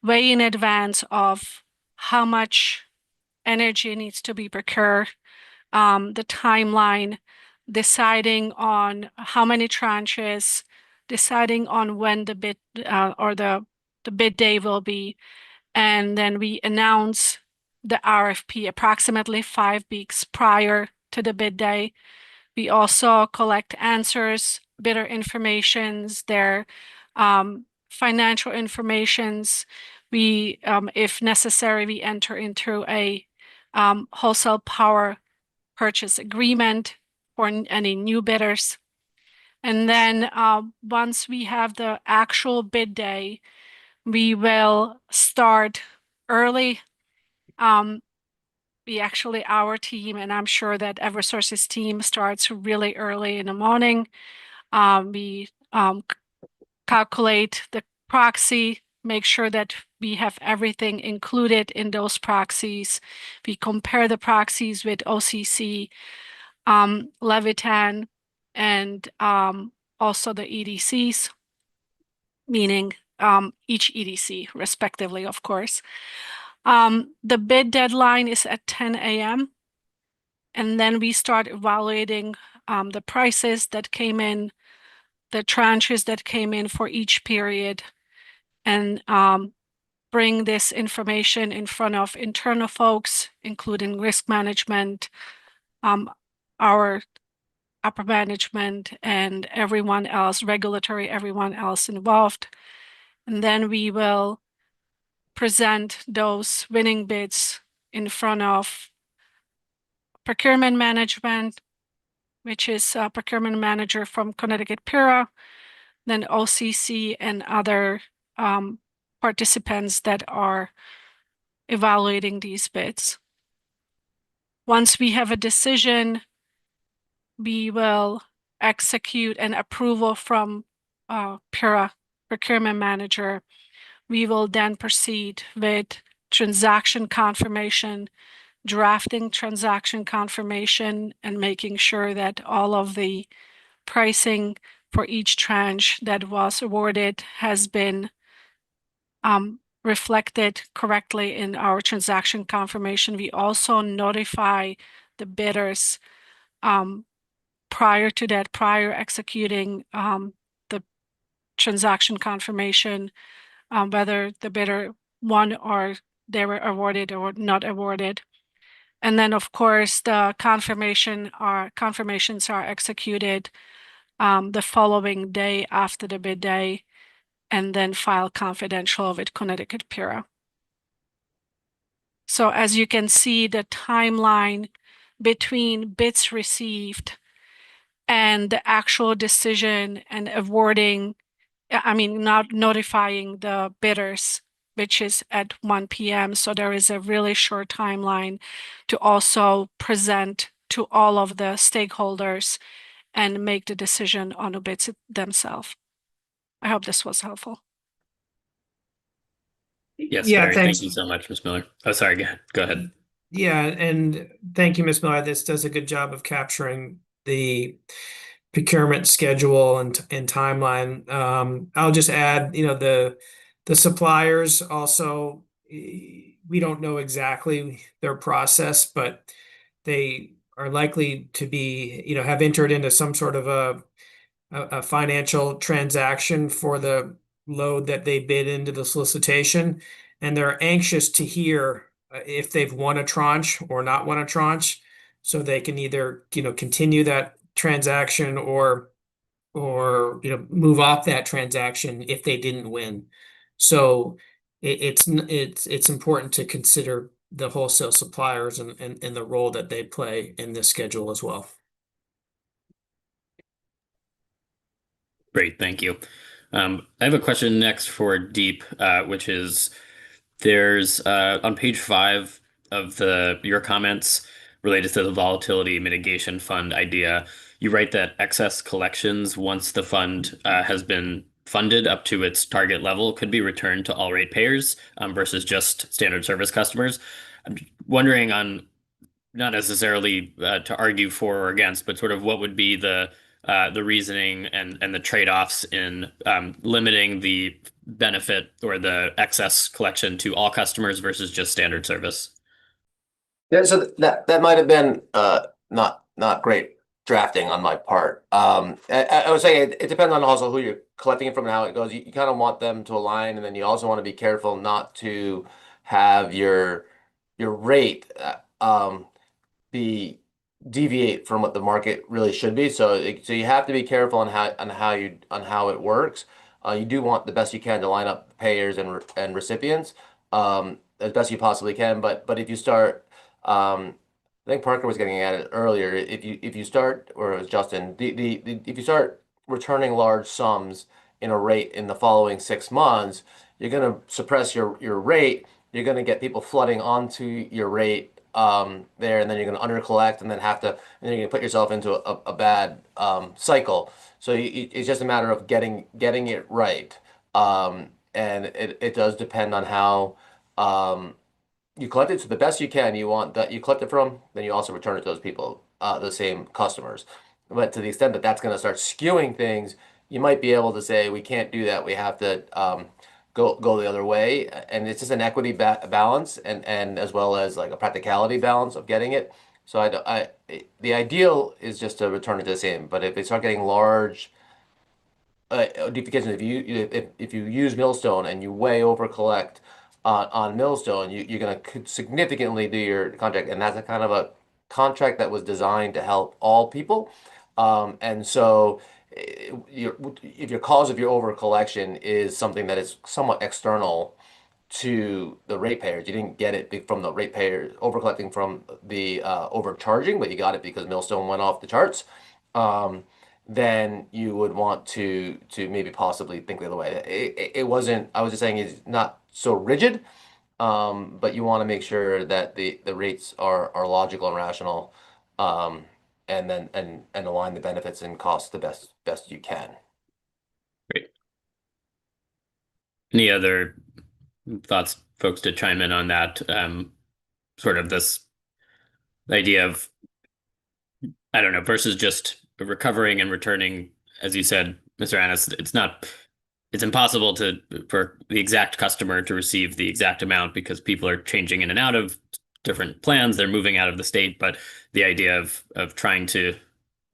way in advance of how much energy needs to be procured, the timeline, deciding on how many tranches, deciding on when the bid or the bid day will be, and then we announce the RFP approximately 5 weeks prior to the bid day. We also collect answers, bidder informations, their financial informations. We, if necessary, we enter into a wholesale power purchase agreement for any new bidders. And then once we have the actual bid day, we will start early. We actually, our team, and I'm sure that Eversource's team starts really early in the morning. We calculate the proxy, make sure that we have everything included in those proxies. We compare the proxies with OCC, Levitan, and also the EDCs, meaning each EDC respectively, of course. The bid deadline is at 10 a.m. And then we start evaluating the prices that came in, the tranches that came in for each period, and bring this information in front of internal folks, including risk management, our upper management, and everyone else, regulatory, everyone else involved. And then we will present those winning bids in front of procurement management, which is a procurement manager from Connecticut PIRA, then OCC and other participants that are evaluating these bids. Once we have a decision, we will execute an approval from PIRA procurement manager. We will then proceed with transaction confirmation, drafting transaction confirmation, and making sure that all of the pricing for each tranche that was awarded has been reflected correctly in our transaction confirmation. We also notify the bidders prior to that, prior executing the transaction confirmation, whether the bidder won or they were awarded or not awarded. And then, of course, the confirmations are executed the following day after the bid day, and then filed confidential with Connecticut PIRA. So as you can see, the timeline between bids received and the actual decision and awarding, not notifying the bidders, which is at 1 p.m. So there is a really short timeline to also present to all of the stakeholders and make the decision on the bids themselves. I hope this was helpful. Yes, Yeah, Barry, thanks. thank you so much, Ms. Miller. Oh, sorry, go ahead. Yeah, and thank you, Ms. Miller. This does a good job of capturing the procurement schedule and timeline. I'll just add, the suppliers also, we don't know exactly their process, but they are likely to be, have entered into some sort of a financial transaction for the load that they bid into the solicitation, and they're anxious to hear if they've won a tranche or not won a tranche, so they can either continue that transaction or move off that transaction if they didn't win. So it's important to consider the wholesale suppliers and the role that they play in this schedule as well. Great, thank you. I have a question next for Deep, which is there's on page 5 of your comments related to the volatility mitigation fund idea. You write that excess collections once the fund has been funded up to its target level could be returned to all ratepayers versus just standard service customers. I'm wondering on not necessarily to argue for or against, but sort of what would be the reasoning and the trade-offs in limiting the benefit or the excess collection to all customers versus just standard service. Yeah, so that might have been not great drafting on my part. I would say it depends on also who you're collecting it from and how it goes. You kind of want them to align, and then you also want to be careful not to have your rate deviate from what the market really should be. So you have to be careful on how it works. You do want the best you can to line up payers and recipients as best you possibly can. But if you start I think Parker was getting at it earlier. If you start, or it was Justin, if you start returning large sums in a rate in the following 6 months, you're going to suppress your rate. You're going to get people flooding onto your rate there, and then you're going to undercollect, and then you're going to put yourself into a bad cycle. So it's just a matter of getting it right, and it does depend on how you collect it. So the best you can, you want that you collect it from, then you also return it to those people, the same customers. But to the extent that that's going to start skewing things, you might be able to say, we can't do that. We have to go the other way. And it's just an equity balance and as well as like a practicality balance of getting it. So the ideal is just to return it to the same. But if they start getting large duplications, if you use Millstone and you way over collect on Millstone, you're going to significantly do your contract, and that's a kind of a contract that was designed to help all people. And so, if your cause of your over collection is something that is somewhat external to the ratepayers, you didn't get it from the ratepayers over collecting from the overcharging, but you got it because Millstone went off the charts. Then you would want to maybe possibly think the other way. It wasn't. I was just saying it's not so rigid, but you want to make sure that the rates are logical and rational, and then and align the benefits and costs the best you can. Great. Any other thoughts, folks, to chime in on that? Sort of this idea of, I don't know, versus just recovering and returning, as you said, Mr. Annis, it's impossible for the exact customer to receive the exact amount because people are changing in and out of different plans. They're moving out of the state, but the idea of trying to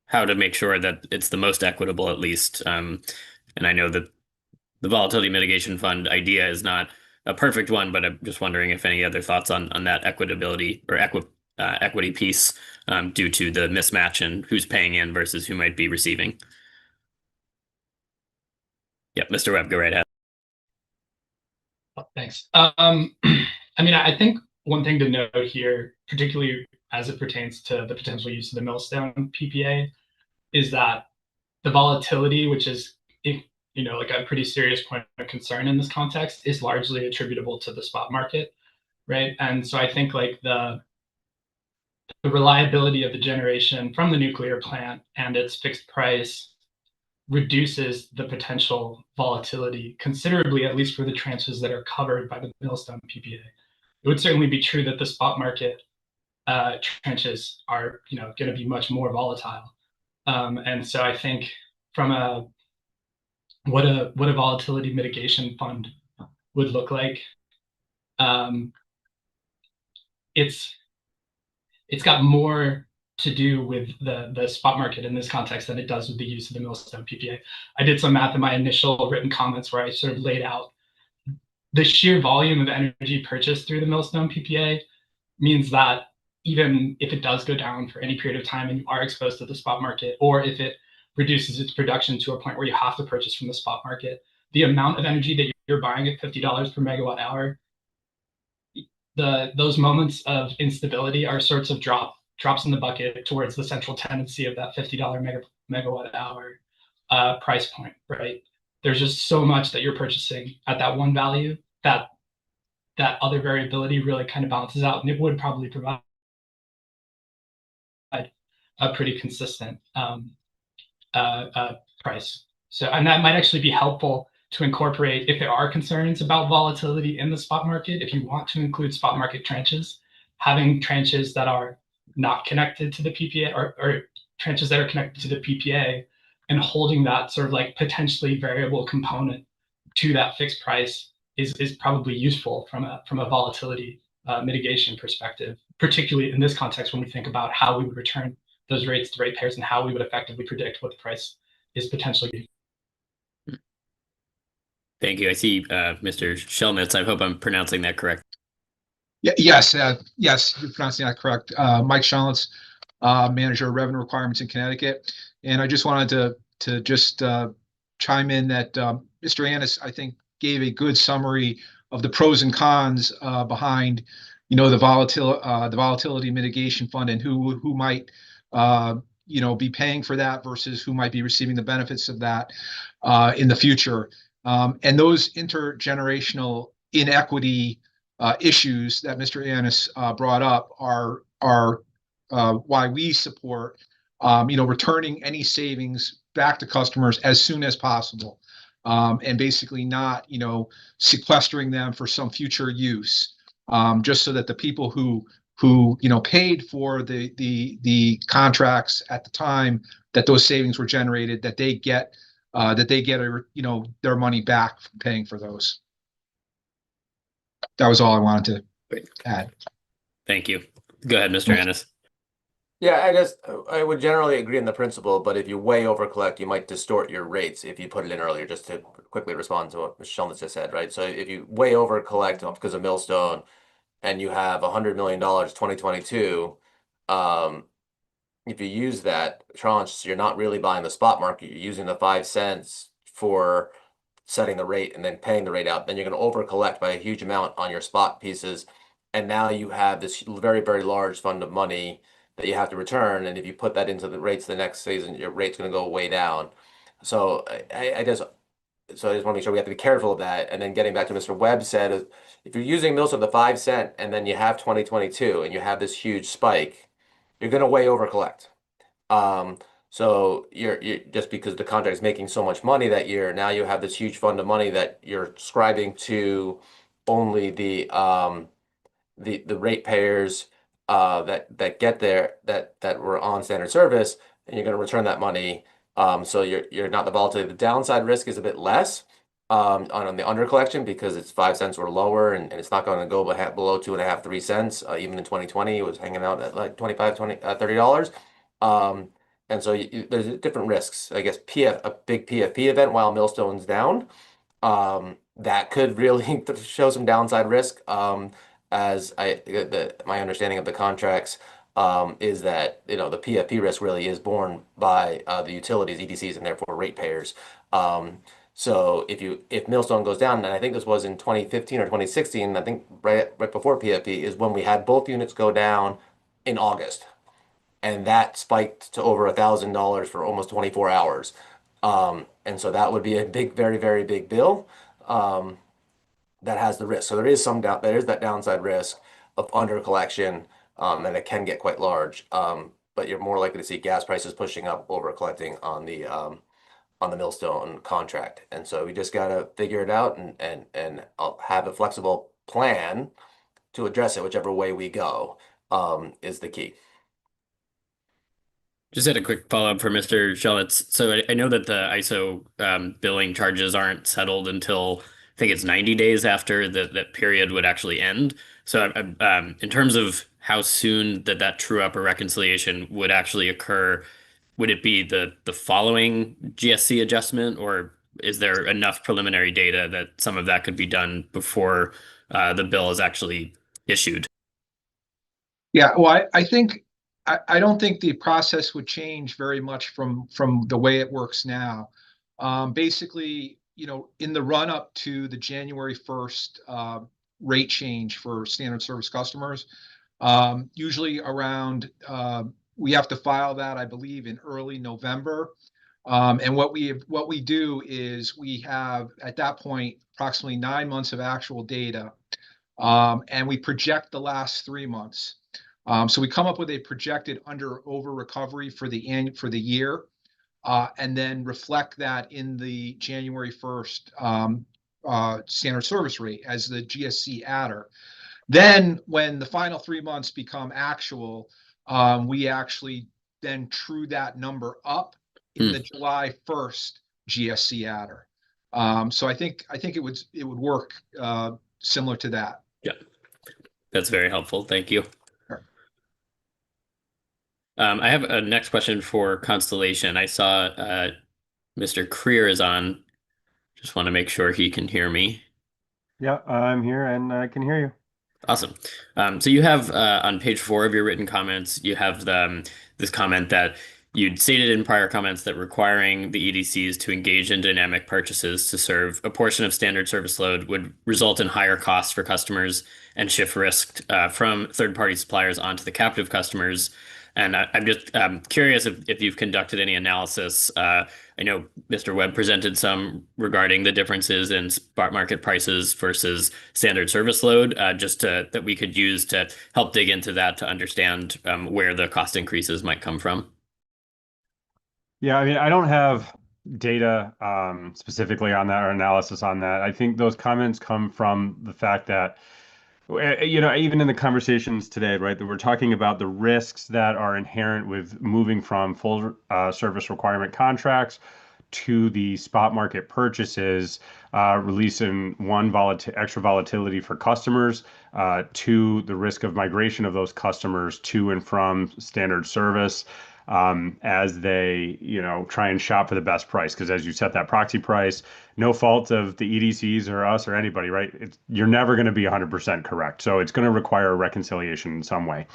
how to make sure that it's the most equitable, at least. And I know that the Volatility Mitigation Fund idea is not a perfect one, but I'm just wondering if any other thoughts on that equitability or equity piece due to the mismatch in who's paying in versus who might be receiving. Yep, Mr. Webb, go right ahead. Oh, thanks. I mean, I think one thing to note here, particularly as it pertains to the potential use of the Millstone PPA, is that the volatility, which is, like a pretty serious point of concern in this context, is largely attributable to the spot market, right? And so I think like the reliability of the generation from the nuclear plant and its fixed price reduces the potential volatility considerably, at least for the tranches that are covered by the Millstone PPA. It would certainly be true that the spot market tranches are, going to be much more volatile. And so I think from what a volatility mitigation fund would look like, it's got more to do with the spot market in this context than it does with the use of the Millstone PPA. I did some math in my initial written comments where I sort of laid out the sheer volume of energy purchased through the Millstone PPA means that even if it does go down for any period of time and you are exposed to the spot market, or if it reduces its production to a point where you have to purchase from the spot market, the amount of energy that you're buying at $50 per megawatt hour, those moments of instability are sorts of drops in the bucket towards the central tendency of that $50 megawatt hour price point, right? There's just so much that you're purchasing at that one value that other variability really kind of balances out, and it would probably provide a pretty consistent price. So, and that might actually be helpful to incorporate if there are concerns about volatility in the spot market. If you want to include spot market tranches, having tranches that are not connected to the PPA or tranches that are connected to the PPA and holding that sort of like potentially variable component to that fixed price is probably useful from a volatility mitigation perspective, particularly in this context when we think about how we would return those rates to ratepayers and how we would effectively predict what the price is potentially. Thank you. I see Mr. Shelnitz. I hope I'm pronouncing that correct. Yes, you're pronouncing that correct. Mike Shelnitz, Manager of Revenue Requirements in Connecticut. And I just wanted to just chime in that Mr. Annis, I think, gave a good summary of the pros and cons behind, the volatility mitigation fund and who might, be paying for that versus who might be receiving the benefits of that in the future. And those intergenerational inequity issues that Mr. Annis brought up are why we support, returning any savings back to customers as soon as possible, and basically not, sequestering them for some future use, just so that the people who paid for the contracts at the time that those savings were generated, that they get their money back from paying for those. That was all I wanted to add. Thank you. Go ahead, Mr. Annis. Yeah, I would generally agree in the principle, but if you way over collect, you might distort your rates if you put it in earlier, just to quickly respond to what Ms. Shelnitz just said, right? So if you way over collect because of Millstone and you have $100 million 2022, if you use that tranche, you're not really buying the spot market, you're using the 5 cents for setting the rate and then paying the rate out, then you're going to over collect by a huge amount on your spot pieces. And now you have this very, very large fund of money that you have to return. And if you put that into the rates the next season, your rate's going to go way down. So I just want to make sure we have to be careful of that. And then getting back to Mr. Webb said, if you're using Millstone the 5 cent and then you have 2022 and you have this huge spike, you're going to way over collect. So you're just because the contract is making so much money that year, now you have this huge fund of money that you're ascribing to only the ratepayers that get there that were on standard service, and you're going to return that money. So you're not the volatility. The downside risk is a bit less on the under collection because it's 5 cents or lower, and it's not going to go below 2.5, 3 cents. Even in 2020, it was hanging out at like $30. And so there's different risks. I guess a big PFP event while Millstone's down, that could really show some downside risk. As my understanding of the contracts is that the PFP risk really is borne by the utilities, EDCs, and therefore ratepayers. So if Millstone goes down, and I think this was in 2015 or 2016, I think right before PFP is when we had both units go down in August. And that spiked to over $1,000 for almost 24 hours. And so that would be a big, very, very big bill that has the risk. So there is that downside risk of under collection, and it can get quite large. But you're more likely to see gas prices pushing up over collecting on the Millstone contract. And so we just got to figure it out and have a flexible plan to address it, whichever way we go, is the key. Just had a quick follow-up for Mr. Shelnitz. So I know that the ISO billing charges aren't settled until I think it's 90 days after that period would actually end. So in terms of how soon that true-up or reconciliation would actually occur, would it be the following GSC adjustment, or is there enough preliminary data that some of that could be done before the bill is actually issued? Yeah, well, I think I don't think the process would change very much from the way it works now. Basically, in the run up to the January 1st rate change for standard service customers, usually around we have to file that, I believe, in early November. And what we do is we have at that point approximately 9 months of actual data, and we project the last 3 months. So we come up with a projected under over recovery for the year. and then reflect that in the January 1st standard service rate as the GSC adder. Then when the final 3 months become actual, we actually then true that number up in the July 1st GSC adder. So I think it would work similar to that. Yeah, that's very helpful. Thank you. Sure. I have a next question for Constellation. I saw Mr. Creer is on. Just want to make sure he can hear me. Yeah, I'm here and I can hear you. Awesome. So you have on page 4 of your written comments, you have this comment that you'd stated in prior comments that requiring the EDCs to engage in dynamic purchases to serve a portion of standard service load would result in higher costs for customers and shift risk from third-party suppliers onto the captive customers. And I'm just curious if you've conducted any analysis. I know Mr. Webb presented some regarding the differences in spot market prices versus standard service load, that we could use to help dig into that to understand where the cost increases might come from. Yeah, I mean, I don't have data specifically on that or analysis on that. I think those comments come from the fact that, even in the conversations today, right, that we're talking about the risks that are inherent with moving from full service requirement contracts to the spot market purchases, releasing extra volatility for customers, to the risk of migration of those customers to and from standard service, as they, try and shop for the best price. Because as you set that proxy price, no fault of the EDCs or us or anybody, right? You're never going to be 100% correct. So it's going to require a reconciliation in some way.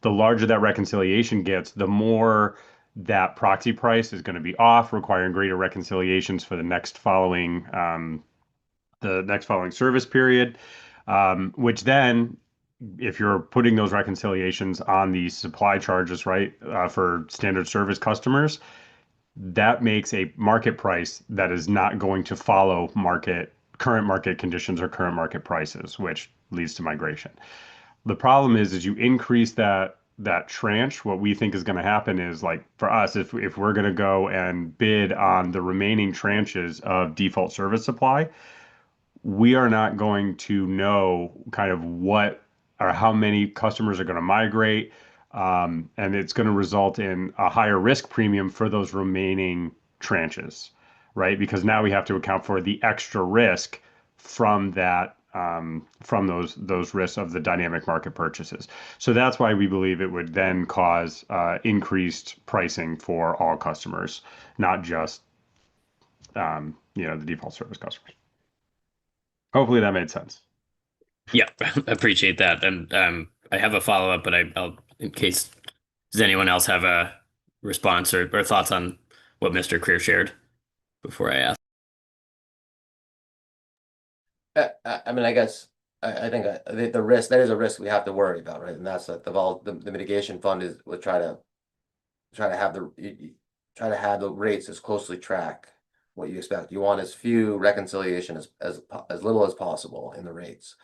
The larger that reconciliation gets, the more that proxy price is going to be off, requiring greater reconciliations for the next following service period, which then, if you're putting those reconciliations on the supply charges, right, for standard service customers, that makes a market price that is not going to follow current market conditions or current market prices, which leads to migration. The problem is you increase that tranche. What we think is going to happen is, like, for us, if we're going to go and bid on the remaining tranches of default service supply, we are not going to know kind of what or how many customers are going to migrate, and it's going to result in a higher risk premium for those remaining tranches, right? Because now we have to account for the extra risk from that, from those risks of the dynamic market purchases. So that's why we believe it would then cause increased pricing for all customers, not just the default service customers. Hopefully that made sense. Yeah, appreciate that. And I have a follow-up, but I'll, in case, does anyone else have a response or thoughts on what Mr. Creer shared before I ask? I mean, I guess I think the risk, that is a risk we have to worry about, right? And that's that the mitigation fund will try to have the rates as closely track what you expect. You want as few reconciliation as little as possible in the rates.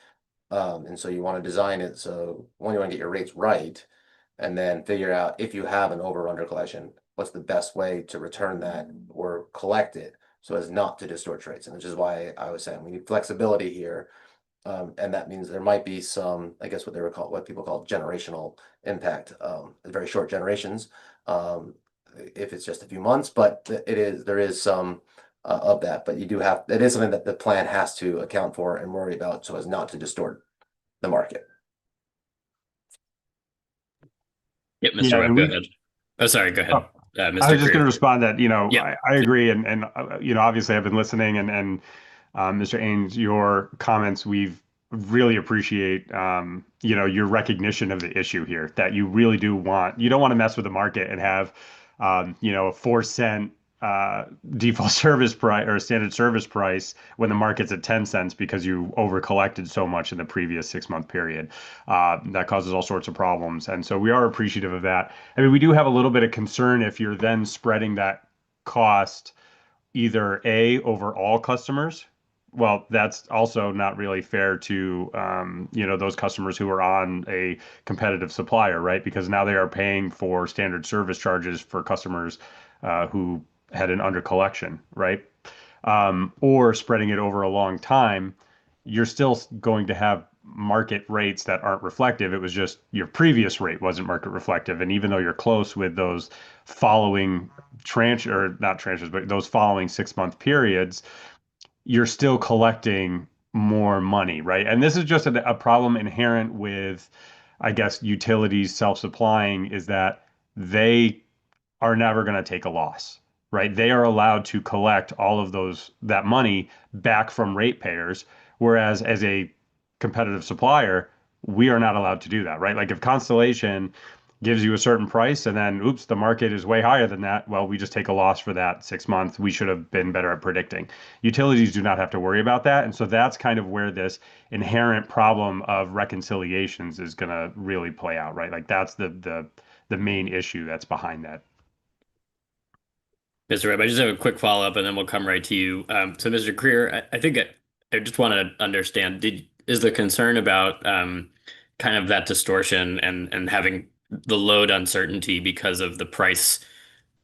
And so you want to design it so, one, you want to get your rates right, and then figure out, if you have an over/under collection, what's the best way to return that or collect it so as not to distort rates. And which is why I was saying we need flexibility here. And that means there might be some, I guess what people call generational impact, very short generations, if it's just a few months, but there is some of that, but it is something that the plan has to account for and worry about so as not to distort the market. Yep, Mr. Webb, go ahead. Oh, sorry, go ahead. Mr. I was just going to Creer. respond that, Yeah. I agree. And obviously I've been listening and Mr. Ains, your comments, we've really appreciate, your recognition of the issue here, that you really you don't want to mess with the market and have, a 4-cent default service price or standard service price when the market's at 10 cents because you over collected so much in the previous 6-month period. That causes all sorts of problems. And so we are appreciative of that. I mean, we do have a little bit of concern if you're then spreading that cost either over all customers. Well, that's also not really fair to, those customers who are on a competitive supplier, right? Because now they are paying for standard service charges for customers who had an under collection, right? Or spreading it over a long time, you're still going to have market rates that aren't reflective. It was just your previous rate wasn't market reflective. And even though you're close with those following tranche, or not tranches, but those following 6-month periods, you're still collecting more money, right? And this is just a problem inherent with, I guess, utilities self-supplying, is that they are never going to take a loss, right? They are allowed to collect all of that money back from ratepayers, whereas as a competitive supplier, we are not allowed to do that, right? Like if Constellation gives you a certain price and then, oops, the market is way higher than that, well, we just take a loss for that 6 months. We should have been better at predicting. Utilities do not have to worry about that. And so that's kind of where this inherent problem of reconciliations is going to really play out, right? Like that's the main issue that's behind that. Mr. Webb, I just have a quick follow-up and then we'll come right to you. So Mr. Creer, I think I just want to understand, is the concern about kind of that distortion and having the load uncertainty because of the price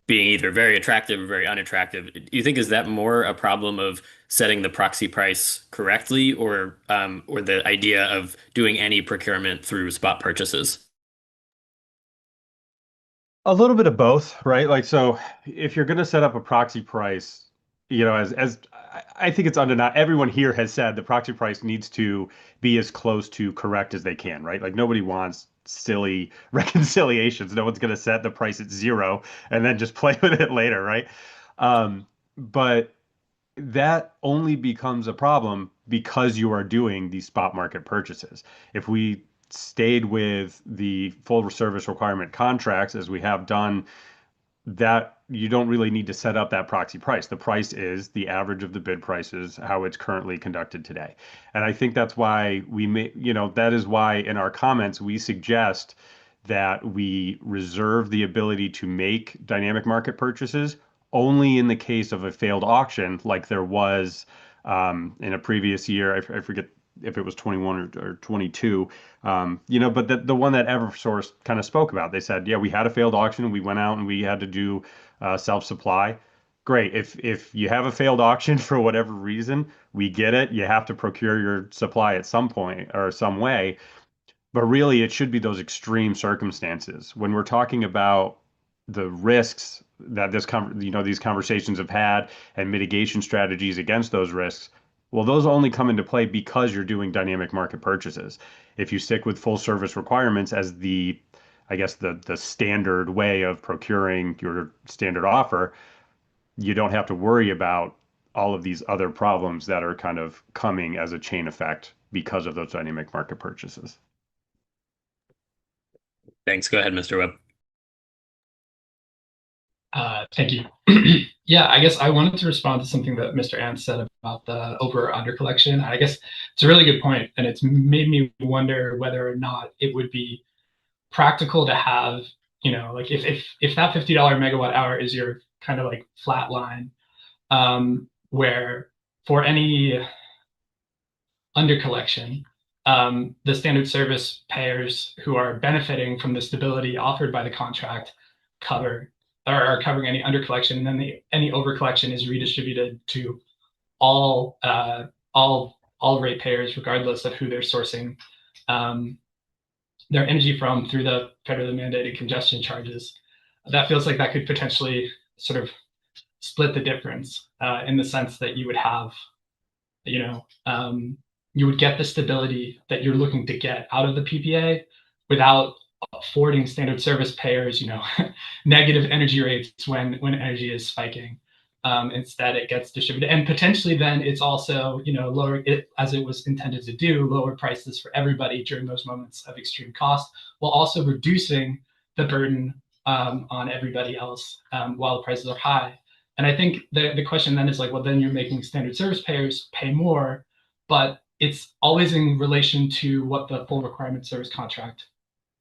being either very attractive or very unattractive? Do you think is that more a problem of setting the proxy price correctly, or the idea of doing any procurement through spot purchases? A little bit of both, right? Like, so if you're going to set up a proxy price, you know, as I think it's undeniable, everyone here has said the proxy price needs to be as close to correct as they can, right? Like nobody wants silly reconciliations. No one's going to set the price at 0 and then just play with it later, right? But that only becomes a problem because you are doing these spot market purchases. If we stayed with the full service requirement contracts as we have done, that you don't really need to set up that proxy price. The price is the average of the bid prices, how it's currently conducted today. And I think that's why that is why in our comments, we suggest that we reserve the ability to make dynamic market purchases only in the case of a failed auction, like there was in a previous year. I forget if it was 21 or 22, but the one that Eversource kind of spoke about, they said, yeah, we had a failed auction and we went out and we had to do self-supply. Great. If you have a failed auction for whatever reason, we get it. You have to procure your supply at some point or some way. But really, it should be those extreme circumstances. When we're talking about the risks that these conversations have had and mitigation strategies against those risks, well, those only come into play because you're doing dynamic market purchases. If you stick with full service requirements as the standard way of procuring your standard offer, you don't have to worry about all of these other problems that are kind of coming as a chain effect because of those dynamic market purchases. Thanks. Go ahead, Mr. Webb. Thank you. Yeah, I guess I wanted to respond to something that Mr. Ant said about the over or under collection. I guess it's a really good point, and it's made me wonder whether or not it would be practical to have, like if that $50 megawatt hour is your kind of like flat line, where for any under collection, the standard service payers who are benefiting from the stability offered by the contract are covering any under collection, and then any over collection is redistributed to all ratepayers, regardless of who they're sourcing their energy from through the federally mandated congestion charges. That feels like that could potentially sort of split the difference in the sense that you would have, you would get the stability that you're looking to get out of the PPA without affording standard service payers, negative energy rates when energy is spiking. Instead, it gets distributed, and potentially then it's also, lower it as it was intended to do, lower prices for everybody during those moments of extreme cost, while also reducing the burden on everybody else while the prices are high. And I think the question then is like, well, then you're making standard service payers pay more, but it's always in relation to what the full requirement service contract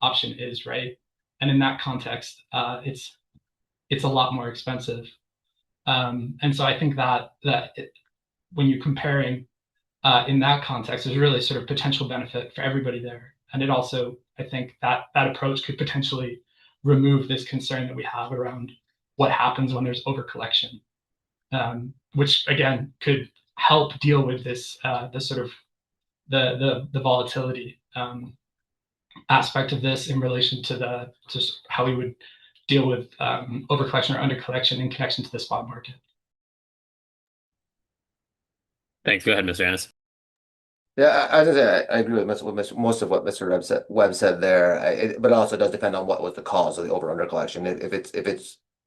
option is, right? And in that context, it's a lot more expensive. And so I think that when you're comparing in that context, there's really sort of potential benefit for everybody there. And it also, I think that approach could potentially remove this concern that we have around what happens when there's overcollection, which again could help deal with this sort of the volatility aspect of this in relation to just how we would deal with overcollection or undercollection in connection to the spot market. Thanks. Go ahead, Mr. Annis. Yeah, I agree with most of what Mr. Webb said there. But it also does depend on what was the cause of the over/under collection. If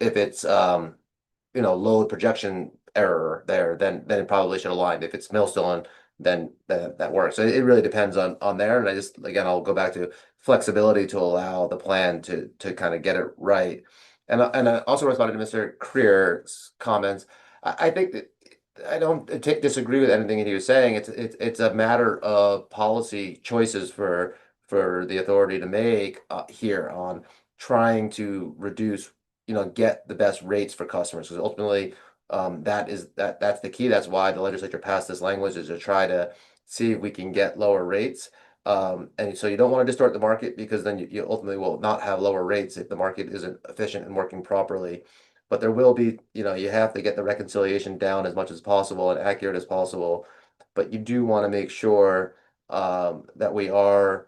it's load projection error there, then it probably should align. If it's Millstone, then that works. So it really depends on there. And again, I'll go back to flexibility to allow the plan to kind of get it right. And I also responded to Mr. Creer's comments. I think that I don't disagree with anything he was saying. It's a matter of policy choices for the authority to make here on trying to reduce, get the best rates for customers, because ultimately that's the key. That's why the legislature passed this language, is to try to see if we can get lower rates. And so you don't want to distort the market, because then you ultimately will not have lower rates if the market isn't efficient and working properly. But there will be, you have to get the reconciliation down as much as possible and accurate as possible. But you do want to make sure that we are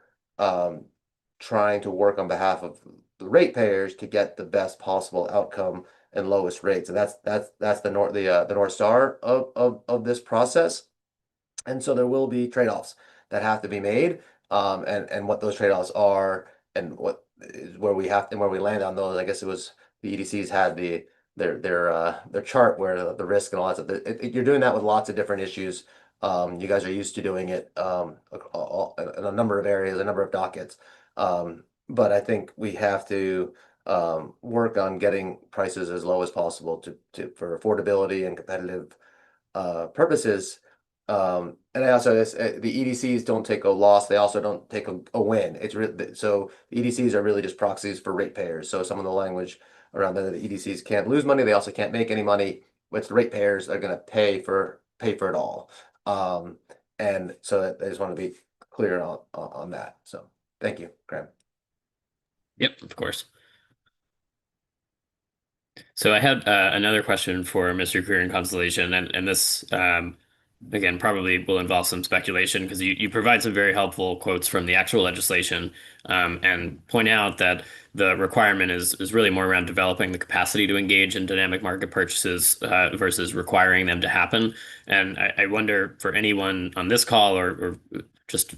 trying to work on behalf of the ratepayers to get the best possible outcome and lowest rates. And that's the North Star of this process. And so there will be trade-offs that have to be made, and what those trade-offs are, and what is where we land on those. I guess it was the EDCs had their chart where the risk and all that stuff. You're doing that with lots of different issues. You guys are used to doing it in a number of areas, a number of dockets. But I think we have to work on getting prices as low as possible for affordability and competitive purposes. And I also, the EDCs don't take a loss. They also don't take a win. So the EDCs are really just proxies for ratepayers. So some of the language around the EDCs can't lose money. They also can't make any money, which the ratepayers are going to pay for it all. And so I just want to be clear on that. So thank you, Graham. Yep, of course. So I had another question for Mr. Creer and Constellation, and this again probably will involve some speculation, because you provide some very helpful quotes from the actual legislation, and point out that the requirement is really more around developing the capacity to engage in dynamic market purchases versus requiring them to happen. And I wonder, for anyone on this call or just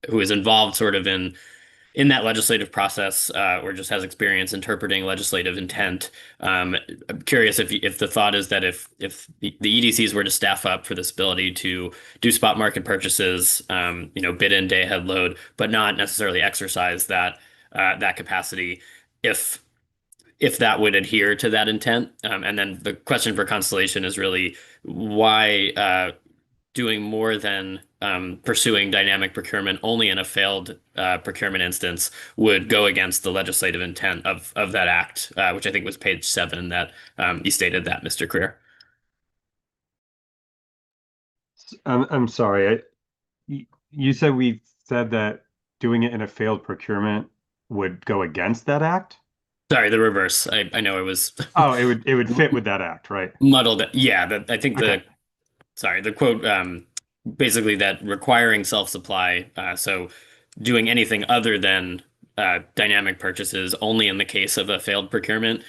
who is involved sort of in that legislative process, or just has experience interpreting legislative intent, I'm curious if the thought is that if the EDCs were to staff up for this ability to do spot market purchases, bid in day ahead load, but not necessarily exercise that capacity, if that would adhere to that intent. And then the question for Constellation is really why doing more than pursuing dynamic procurement only in a failed procurement instance would go against the legislative intent of that act, which I think was page 7 that you stated that, Mr. Creer. I'm sorry. You said we said that doing it in a failed procurement would go against that act? Sorry, the reverse. I know it was. Oh, it would fit with that act, right? Muddled. Yeah, I think Okay. the quote basically that requiring self-supply, so doing anything other than dynamic purchases only in the case of a failed procurement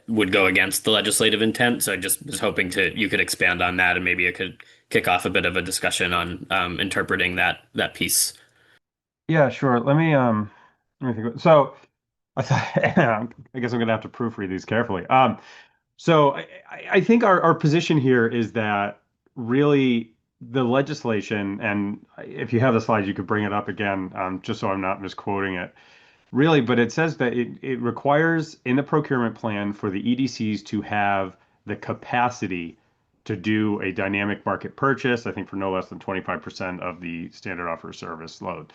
would go against the legislative intent. So I just was hoping you could expand on that, and maybe it could kick off a bit of a discussion on interpreting that piece. Yeah, sure. Let me think. So I guess I'm gonna have to proofread these carefully. So I think our position here is that really the legislation, and if you have the slides, you could bring it up again, just so I'm not misquoting it. Really, but it says that it requires in the procurement plan for the EDCs to have the capacity to do a dynamic market purchase, I think for no less than 25% of the standard offer service load.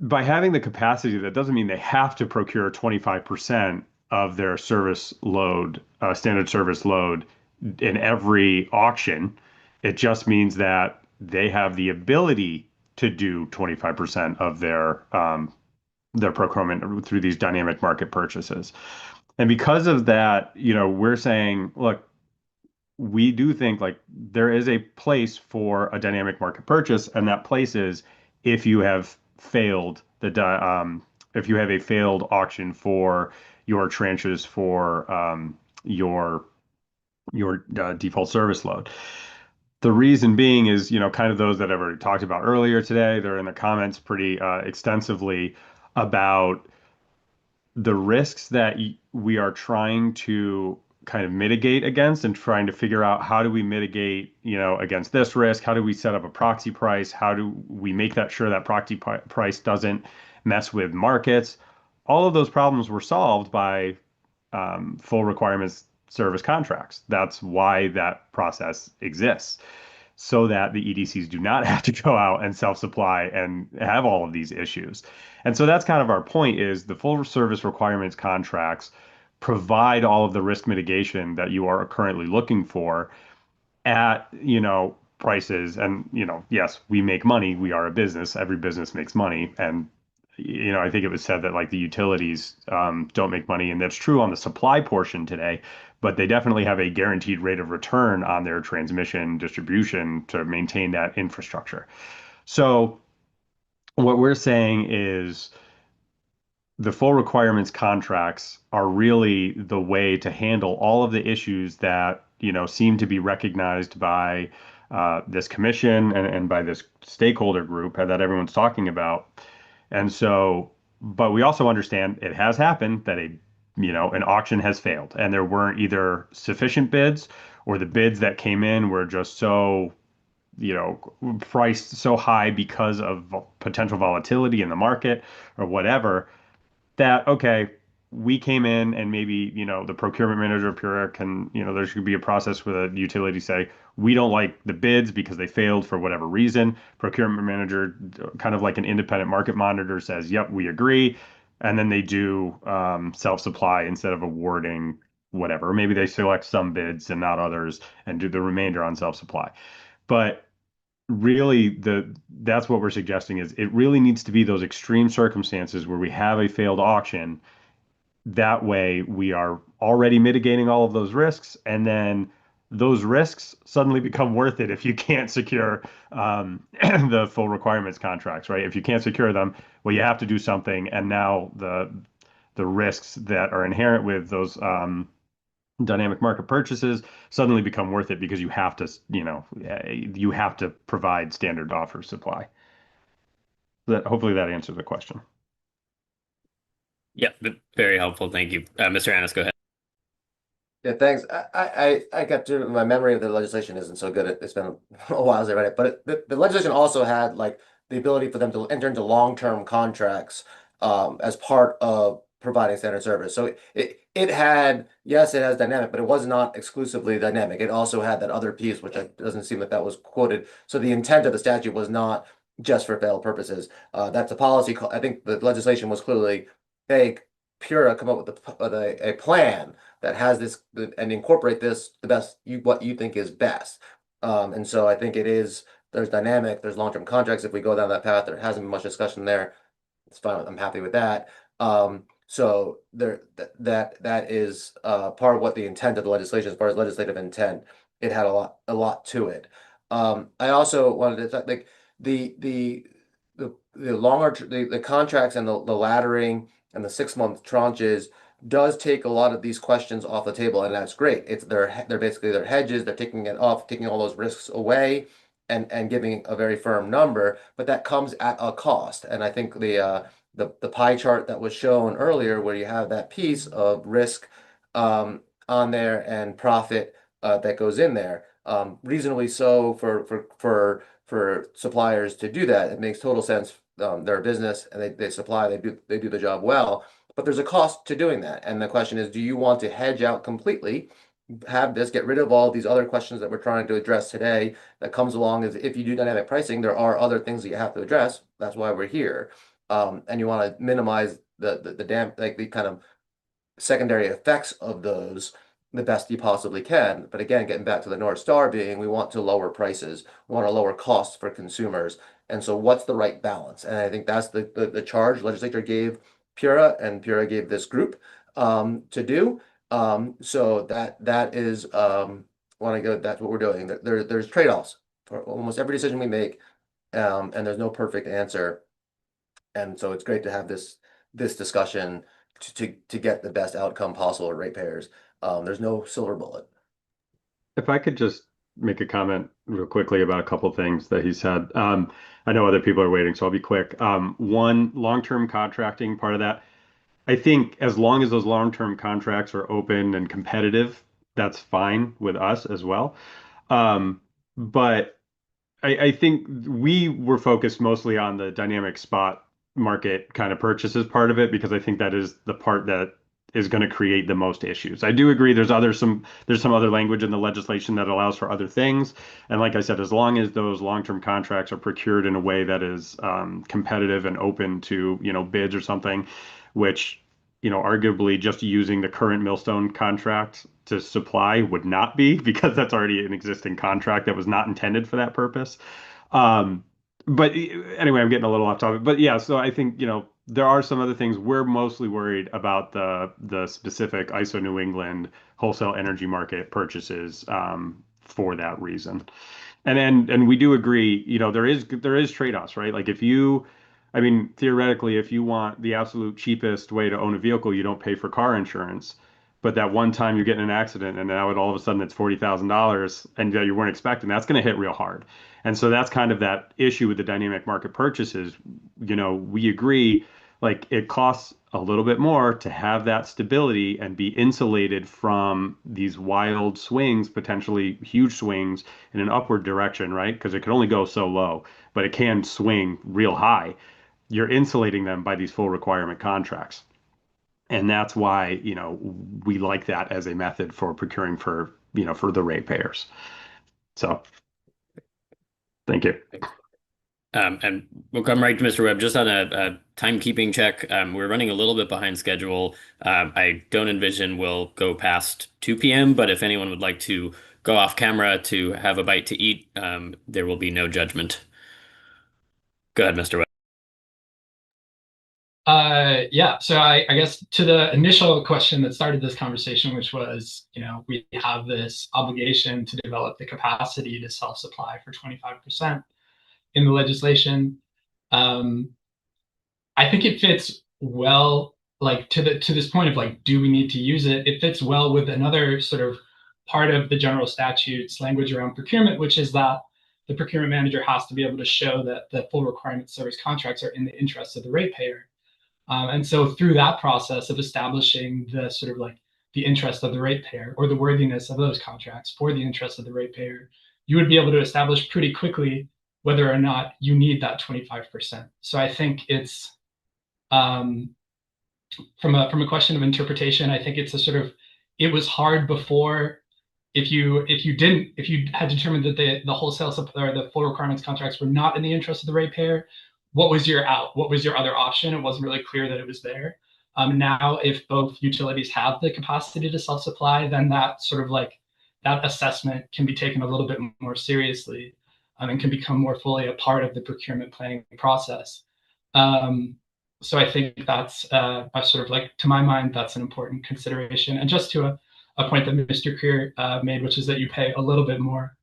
By having the capacity, that doesn't mean they have to procure 25% of their service load, standard service load, in every auction. It just means that they have the ability to do 25% of their procurement through these dynamic market purchases. And because of that, we're saying, look, we do think like there is a place for a dynamic market purchase, and that place is if you have failed if you have a failed auction for your tranches for your default service load. The reason being is, kind of those that I've already talked about earlier today. They're in the comments pretty extensively about the risks that we are trying to kind of mitigate against and trying to figure out how do we mitigate, against this risk? How do we set up a proxy price? How do we make that sure that proxy price doesn't mess with markets? All of those problems were solved by full requirements service contracts. That's why that process exists, so that the EDCs do not have to go out and self-supply and have all of these issues. And so that's kind of our point, is the full service requirements contracts provide all of the risk mitigation that you are currently looking for at, prices. And, yes, we make money. We are a business. Every business makes money. And, I think it was said that like the utilities don't make money. And that's true on the supply portion today, but they definitely have a guaranteed rate of return on their transmission distribution to maintain that infrastructure. So what we're saying is the full requirements contracts are really the way to handle all of the issues that, seem to be recognized by this commission and by this stakeholder group that everyone's talking about. And so, but we also understand it has happened that an auction has failed and there weren't either sufficient bids, or the bids that came in were just so, priced so high because of potential volatility in the market or whatever, that, okay, we came in and maybe, the procurement manager of Pura can, there should be a process with a utility say, we don't like the bids because they failed for whatever reason. Procurement manager, kind of like an independent market monitor, says, yep, we agree. And then they do self-supply instead of awarding whatever. Or maybe they select some bids and not others and do the remainder on self-supply. But really, that's what we're suggesting, is it really needs to be those extreme circumstances where we have a failed auction. That way we are already mitigating all of those risks, and then those risks suddenly become worth it if you can't secure the full requirements contracts, right? If you can't secure them, well, you have to do something, and now the risks that are inherent with those dynamic market purchases suddenly become worth it, because you have to provide standard offer supply. Hopefully that answers the question. Yeah, very helpful. Thank you. Mr. Annis, go ahead. Yeah, thanks. I got to, my memory of the legislation isn't so good. It's been a while since I read it, but the legislation also had like the ability for them to enter into long-term contracts as part of providing standard service. So it had, yes, it has dynamic, but it was not exclusively dynamic. It also had that other piece, which doesn't seem like that was quoted. So the intent of the statute was not just for failed purposes. That's a policy. I think the legislation was clearly, hey, Pura, come up with a plan that has this and incorporate this the best what you think is best. And so I think there's dynamic, there's long-term contracts. If we go down that path, there hasn't been much discussion there. It's fine. I'm happy with that. So that is part of what the intent of the legislation, as far as legislative intent, it had a lot to it. I also wanted to like the contracts and the laddering and the 6-month tranches does take a lot of these questions off the table, and that's great. They're basically their hedges. They're taking it off, taking all those risks away, and giving a very firm number. But that comes at a cost. And I think the pie chart that was shown earlier, where you have that piece of risk on there and profit that goes in there, reasonably so for suppliers to do that. It makes total sense. They're a business and they supply, they do the job well, but there's a cost to doing that. And the question is, do you want to hedge out completely, have this, get rid of all these other questions that we're trying to address today that comes along? Is if you do dynamic pricing, there are other things that you have to address. That's why we're here. And you want to minimize the kind of secondary effects of those the best you possibly can. But again, getting back to the North Star being, we want to lower prices, we want to lower costs for consumers. And so what's the right balance? And I think that's the charge legislature gave Pura, and Pura gave this group. to do. So that is that's what we're doing. There's trade-offs for almost every decision we make, and there's no perfect answer. And so it's great to have this discussion to get the best outcome possible at ratepayers. There's no silver bullet. If I could just make a comment real quickly about a couple things that he said. I know other people are waiting, so I'll be quick. One, long-term contracting, part of that. I think as long as those long-term contracts are open and competitive, that's fine with us as well. But I think we were focused mostly on the dynamic spot market kind of purchases part of it, because I think that is the part that is going to create the most issues. I do agree there's some other language in the legislation that allows for other things. And like I said, as long as those long-term contracts are procured in a way that is competitive and open to, bids or something, which, arguably just using the current Millstone contract to supply would not be, because that's already an existing contract that was not intended for that purpose. But anyway, I'm getting a little off topic. But yeah, so I think, there are some other things. We're mostly worried about the specific ISO New England wholesale energy market purchases for that reason. And we do agree, there is trade-offs, right? Like theoretically, if you want the absolute cheapest way to own a vehicle, you don't pay for car insurance. But that one time you get in an accident and now all of a sudden it's $40,000 and that you weren't expecting, that's going to hit real hard. And so that's kind of that issue with the dynamic market purchases. We agree, like it costs a little bit more to have that stability and be insulated from these wild swings, potentially huge swings in an upward direction, right? Because it can only go so low, but it can swing real high. You're insulating them by these full requirement contracts. And that's why, we like that as a method for procuring for the ratepayers. So thank you. And we'll come right to Mr. Webb. Just on a timekeeping check, we're running a little bit behind schedule. I don't envision we'll go past 2 p.m., but if anyone would like to go off camera to have a bite to eat, there will be no judgment. Go ahead, Mr. Webb. Yeah, so I guess to the initial question that started this conversation, which was, we have this obligation to develop the capacity to self-supply for 25% in the legislation. I think it fits well, like to this point of like, do we need to use it? It fits well with another sort of part of the general statutes language around procurement, which is that the procurement manager has to be able to show that the full requirement service contracts are in the interest of the ratepayer. And so through that process of establishing the sort of like the interest of the ratepayer or the worthiness of those contracts for the interest of the ratepayer, you would be able to establish pretty quickly whether or not you need that 25%. So I think it's from a question of interpretation, I think it's a sort of, it was hard before. If you had determined that the wholesale supply or the full requirements contracts were not in the interest of the ratepayer, what was your out? What was your other option? It wasn't really clear that it was there. Now, if both utilities have the capacity to self-supply, then that sort of like that assessment can be taken a little bit more seriously and can become more fully a part of the procurement planning process. So I think that's a sort of like, to my mind, that's an important consideration. And just to a point that Mr. Krier made, which is that you pay a little bit more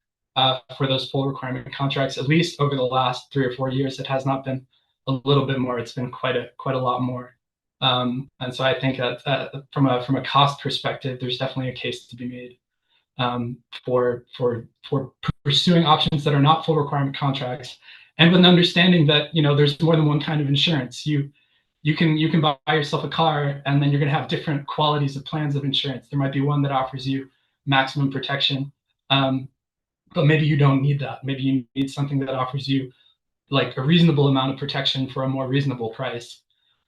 for those full requirement contracts. At least over the last 3 or 4 years, it has not been a little bit more. It's been quite a lot more. And so I think that from a cost perspective, there's definitely a case to be made for pursuing options that are not full requirement contracts, and with an understanding that there's more than one kind of insurance. You can buy yourself a car, and then you're going to have different qualities of plans of insurance. There might be one that offers you maximum protection. But maybe you don't need that. Maybe you need something that offers you like a reasonable amount of protection for a more reasonable price.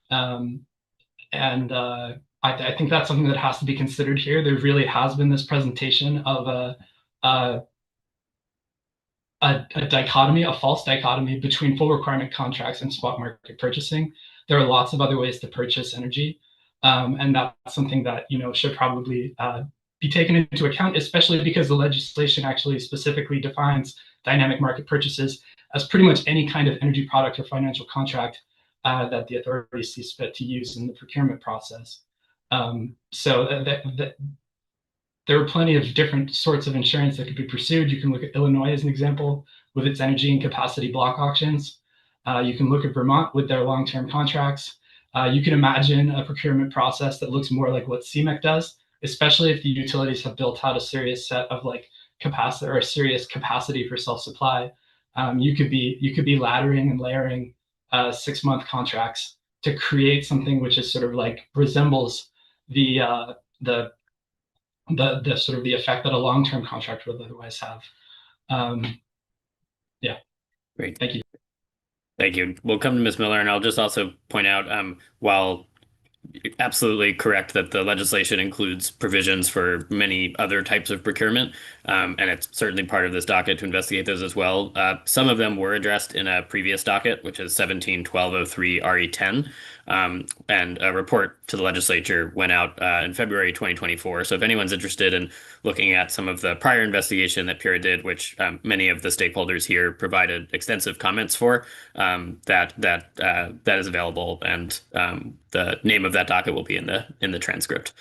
I think that's something that has to be considered here. There really has been this presentation of a dichotomy, a false dichotomy between full requirement contracts and spot market purchasing. There are lots of other ways to purchase energy. And that's something that, should probably be taken into account, especially because the legislation actually specifically defines dynamic market purchases as pretty much any kind of energy product or financial contract that the authority sees fit to use in the procurement process. So there are plenty of different sorts of insurance that could be pursued. You can look at Illinois as an example with its energy and capacity block auctions. You can look at Vermont with their long-term contracts. You can imagine a procurement process that looks more like what CMEC does, especially if the utilities have built out a serious set of like capacity or a serious capacity for self-supply. You could be laddering and layering 6-month contracts to create something which is sort of like resembles the sort of the effect that a long-term contract would otherwise have. Yeah. Great. Thank you. Thank you. We'll come to Ms. Miller, and I'll just also point out, while absolutely correct that the legislation includes provisions for many other types of procurement, and it's certainly part of this docket to investigate those as well. Some of them were addressed in a previous docket, which is 17-1203 RE10, and a report to the legislature went out in February 2024. So if anyone's interested in looking at some of the prior investigation that PURA did, which many of the stakeholders here provided extensive comments for, that is available, and the name of that docket will be in the transcript.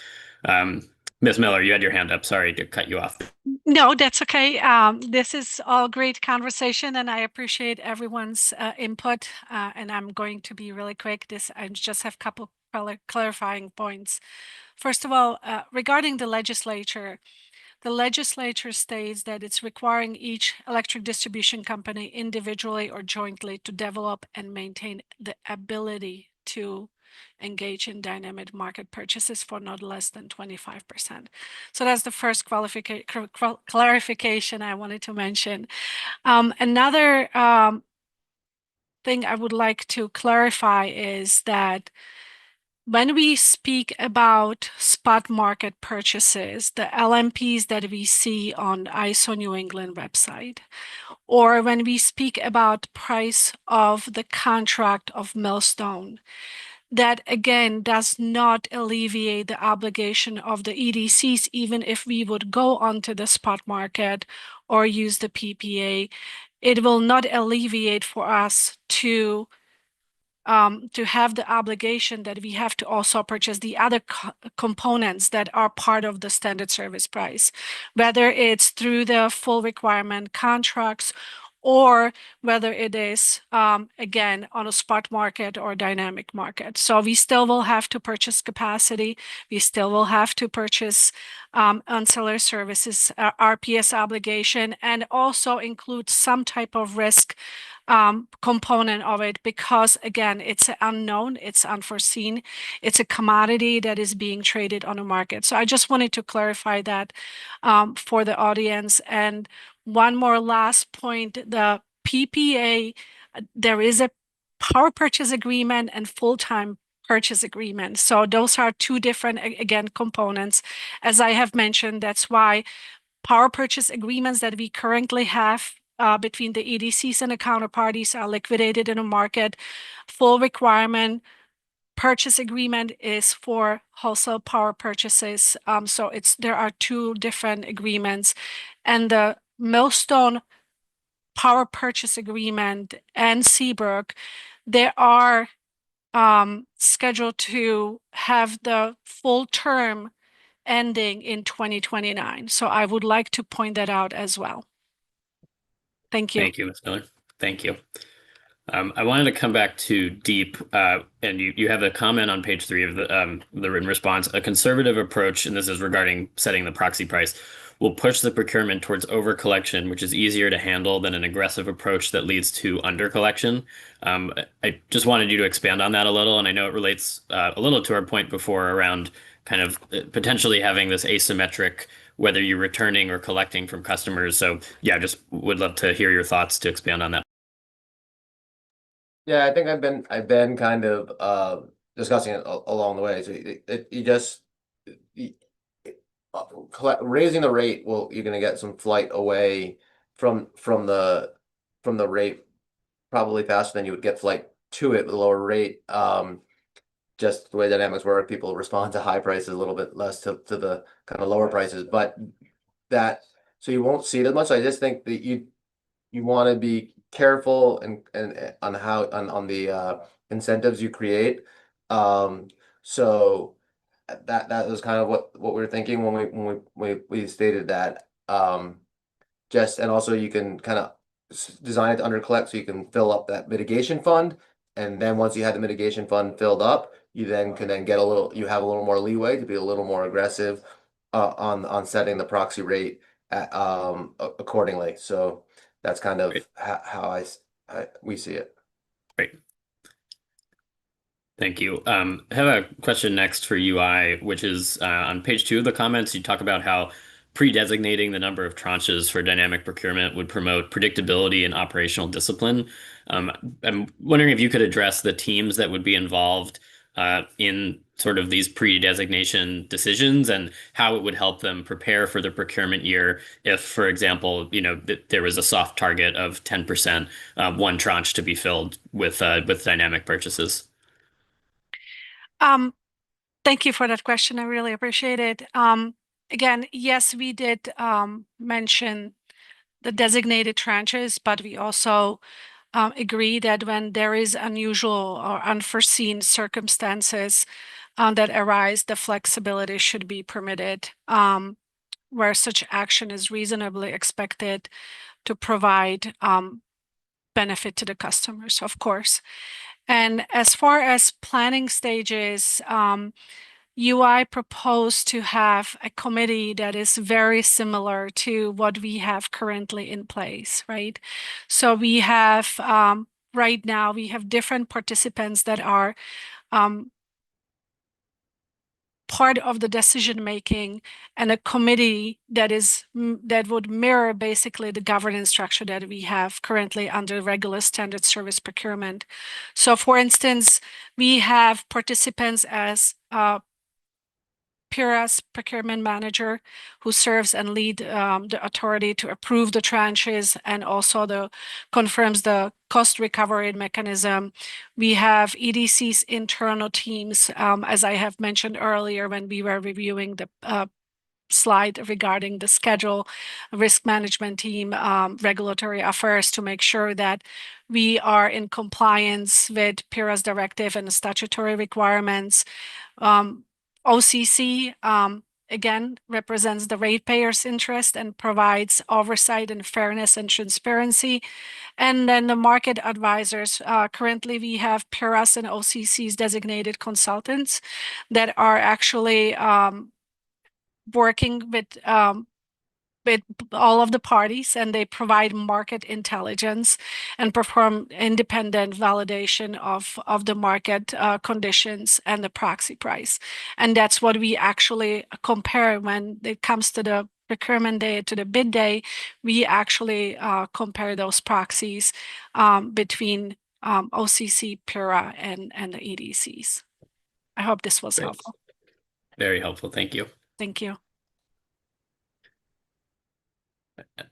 Ms. Miller, you had your hand up. Sorry to cut you off. No, that's okay. This is all great conversation, and I appreciate everyone's input. And I'm going to be really quick. I just have a couple clarifying points. First of all, regarding the legislature states that it's requiring each electric distribution company individually or jointly to develop and maintain the ability to engage in dynamic market purchases for not less than 25%. So that's the first clarification I wanted to mention. Another thing I would like to clarify is that when we speak about spot market purchases, the LMPs that we see on ISO New England website, or when we speak about price of the contract of Millstone, that again does not alleviate the obligation of the EDCs, even if we would go onto the spot market or use the PPA. It will not alleviate for us to have the obligation that we have to also purchase the other components that are part of the standard service price, whether it's through the full requirement contracts or whether it is, again, on a spot market or dynamic market. So we still will have to purchase capacity. We still will have to purchase ancillary services, RPS obligation, and also include some type of risk component of it, because again, it's unknown, it's unforeseen, it's a commodity that is being traded on a market. So I just wanted to clarify that for the audience. And one more last point, the PPA, there is a power purchase agreement and full-time purchase agreement. So those are two different, again, components. As I have mentioned, that's why power purchase agreements that we currently have between the EDCs and the counterparties are liquidated in a market. Full requirement purchase agreement is for wholesale power purchases. So there are two different agreements, and the Millstone power purchase agreement and Seabrook, they are scheduled to have the full term ending in 2029. So I would like to point that out as well. Thank you. Thank you, Ms. Miller. Thank you. I wanted to come back to DEEP, and you have a comment on page 3 of the written response. A conservative approach, and this is regarding setting the proxy price, will push the procurement towards over-collection, which is easier to handle than an aggressive approach that leads to under-collection. I just wanted you to expand on that a little, and I know it relates a little to our point before around kind of potentially having this asymmetric, whether you're returning or collecting from customers. So yeah, just would love to hear your thoughts to expand on that. Yeah, I think I've been kind of discussing it along the way. So raising the rate, you're going to get some flight away from the rate probably faster than you would get flight to it with a lower rate. Just the way dynamics work, people respond to high prices a little bit less to the kind of lower prices, but so you won't see it as much. I just think that you want to be careful and on how on the incentives you create. So that was kind of what we were thinking when we stated that. Just, and also you can kind of design it to under collect so you can fill up that mitigation fund. And then once you have the mitigation fund filled up, you then can then get you have a little more leeway to be a little more aggressive on setting the proxy rate accordingly. So that's kind of how we see it. Great. Thank you. I have a question next for UI, which is on page 2 of the comments, you talk about how pre-designating the number of tranches for dynamic procurement would promote predictability and operational discipline. I'm wondering if you could address the teams that would be involved in sort of these pre-designation decisions and how it would help them prepare for the procurement year if, for example, there was a soft target of 10%, one tranche to be filled with dynamic purchases. Thank you for that question. I really appreciate it. Again, yes, we did mention the designated tranches, but we also agree that when there is unusual or unforeseen circumstances that arise, the flexibility should be permitted, where such action is reasonably expected to provide benefit to the customers, of course. And as far as planning stages, UI proposed to have a committee that is very similar to what we have currently in place, right? So we have, right now, we have different participants that are part of the decision making, and a committee that would mirror basically the governance structure that we have currently under regular standard service procurement. So for instance, we have participants as PIRA's procurement manager who serves and lead the authority to approve the tranches and also confirms the cost recovery mechanism. We have EDC's internal teams, as I have mentioned earlier when we were reviewing the slide regarding the schedule, risk management team, regulatory affairs to make sure that we are in compliance with PIRA's directive and the statutory requirements. OCC, again, represents the ratepayers' interest and provides oversight and fairness and transparency. And then the market advisors, currently we have PIRA's and OCC's designated consultants that are actually working with all of the parties, and they provide market intelligence and perform independent validation of the market conditions and the proxy price. And that's what we actually compare when it comes to the procurement day, to the bid day. We actually compare those proxies between OCC, PIRA, and the EDCs. I hope this was helpful. Very helpful. Thank you. Thank you.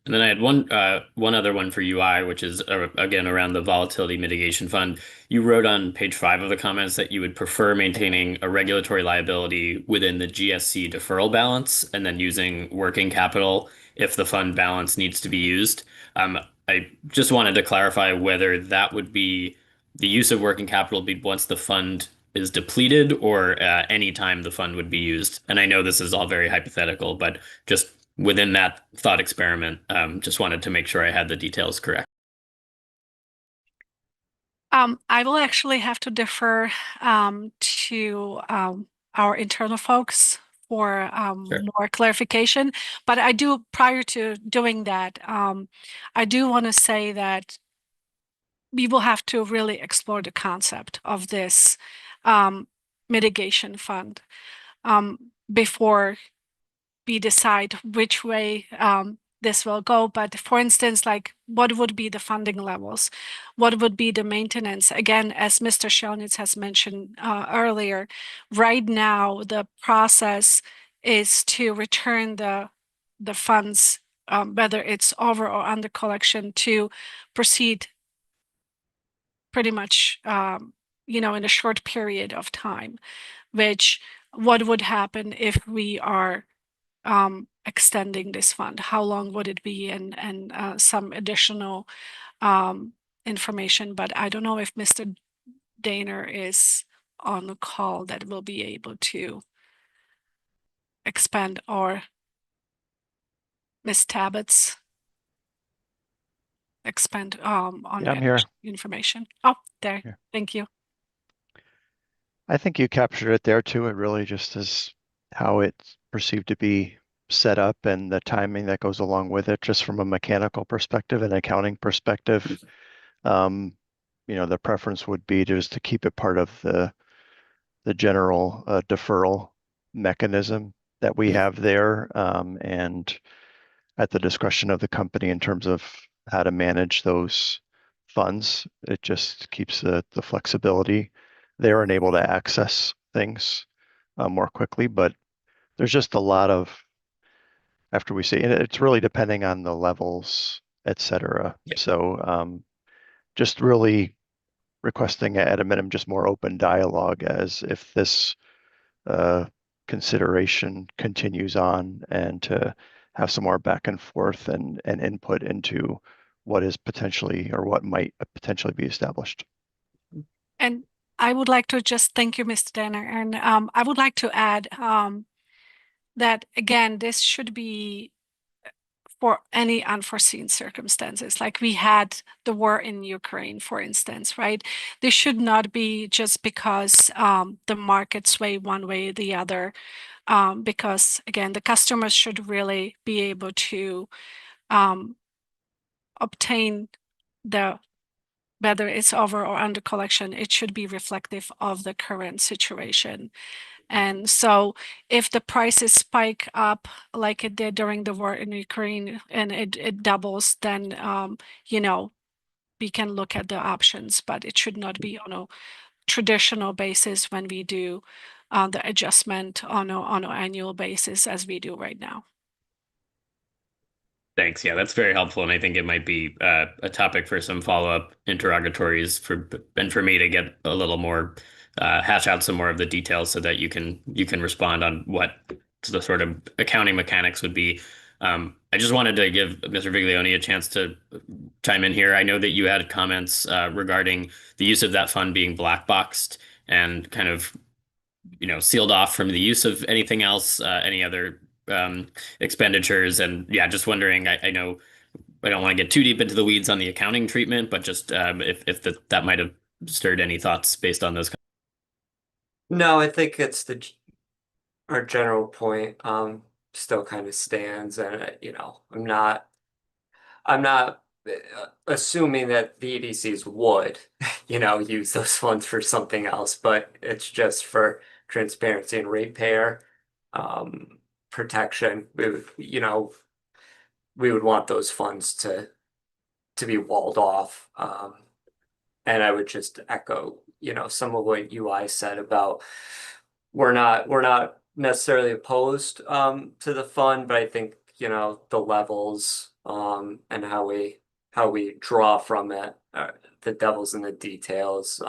And then I had one other one for UI, which is again around the volatility mitigation fund. You wrote on page 5 of the comments that you would prefer maintaining a regulatory liability within the GSC deferral balance and then using working capital if the fund balance needs to be used. I just wanted to clarify whether that would be the use of working capital be once the fund is depleted or any time the fund would be used. And I know this is all very hypothetical, but just within that thought experiment, just wanted to make sure I had the details correct. I will actually have to defer to our internal folks for more clarification. But I do, prior to doing that, I do want to say that we will have to really explore the concept of this mitigation fund before we decide which way this will go. But for instance, like what would be the funding levels? What would be the maintenance? Again, as Mr. Schelnitz has mentioned earlier, right now the process is to return the funds, whether it's over or under collection, to proceed pretty much in a short period of time, which what would happen if we are extending this fund? How long would it be? And some additional information, but I don't know if Mr. Daner is on the call that will be able to expand or Ms. Tabbitt's expand on Yeah, I'm the here. information. Oh, there. Here. Thank you. I think you captured it there too. It really just is how it's perceived to be set up and the timing that goes along with it, just from a mechanical perspective and accounting perspective. The preference would be just to keep it part of the general deferral mechanism that we have there, and at the discretion of the company in terms of how to manage those funds. It just keeps the flexibility there and able to access things more quickly. But there's just a lot of, after we see, and it's really depending on the levels, et cetera. Yep. So just really requesting at a minimum just more open dialogue, as if this consideration continues on, and to have some more back and forth and input into what is potentially, or what might potentially be established. And I would like to just thank you, Mr. Danner. And I would like to add that, again, this should be for any unforeseen circumstances. Like we had the war in Ukraine, for instance, right? This should not be just because the markets sway one way or the other. Because, again, the customers should really be able to obtain whether it's over or under collection, it should be reflective of the current situation. And so if the prices spike up like it did during the war in Ukraine and it doubles, then, we can look at the options, but it should not be on a traditional basis when we do the adjustment on an annual basis as we do right now. Thanks. Yeah, that's very helpful, and I think it might be a topic for some follow-up interrogatories for me to get a little more hash out some more of the details so that you can respond on what the sort of accounting mechanics would be. I just wanted to give Mr. Viglione a chance to chime in here. I know that you had comments regarding the use of that fund being black boxed and kind of sealed off from the use of anything else, any other expenditures. And yeah, just wondering, I know I don't want to get too deep into the weeds on the accounting treatment, but just if that might have stirred any thoughts based on those. No, I think it's our general point still kind of stands, and I'm not assuming that the EDCs would use those funds for something else, but it's just for transparency and ratepayer protection. We would want those funds to be walled off. And I would just echo, some of what UI said about we're not necessarily opposed to the fund, but I think, the levels and how we draw from it, the devil's in the details.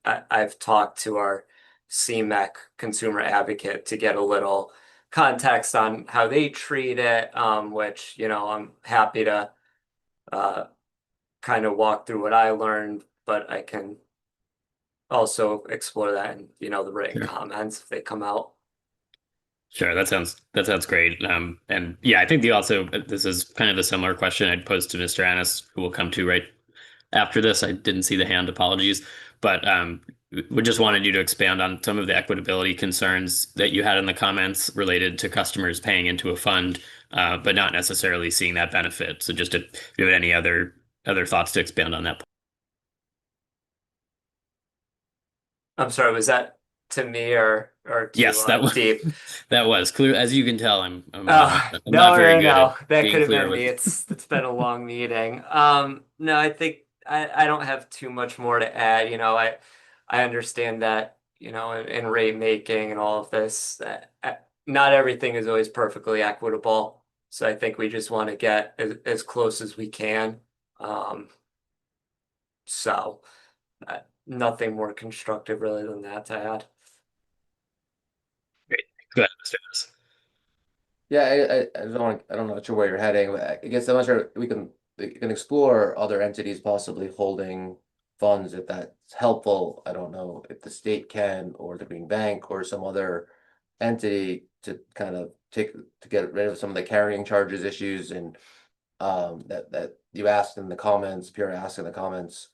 I've talked to our CMEC consumer advocate to get a little context on how they treat it, which, I'm happy to kind of walk through what I learned, but I can also explore that in, the written comments if they come out. Sure, that sounds great. And yeah, I think this is kind of a similar question I'd pose to Mr. Annis, who will come to right after this. I didn't see the hand, apologies, but we just wanted you to expand on some of the equitability concerns that you had in the comments related to customers paying into a fund, but not necessarily seeing that benefit. So just if you have any other thoughts to expand on that. I'm sorry, was that to me or too, yes, that was deep? That was clear. As you can tell, I'm No, not very good at that being could have clear been with- me. It's been a long meeting. No, I think I don't have too much more to add. I understand that, in rate making and all of this, not everything is always perfectly equitable. So I think we just want to get as close as we can. So nothing more constructive really than that to add. Great. Go ahead, Mr. Annis. Yeah, I don't know sure where you're heading, but I guess I'm not sure we can explore other entities possibly holding funds if that's helpful. I don't know if the state can, or the Green Bank or some other entity to kind of to get rid of some of the carrying charges issues and that you asked in the comments, Pierre asked in the comments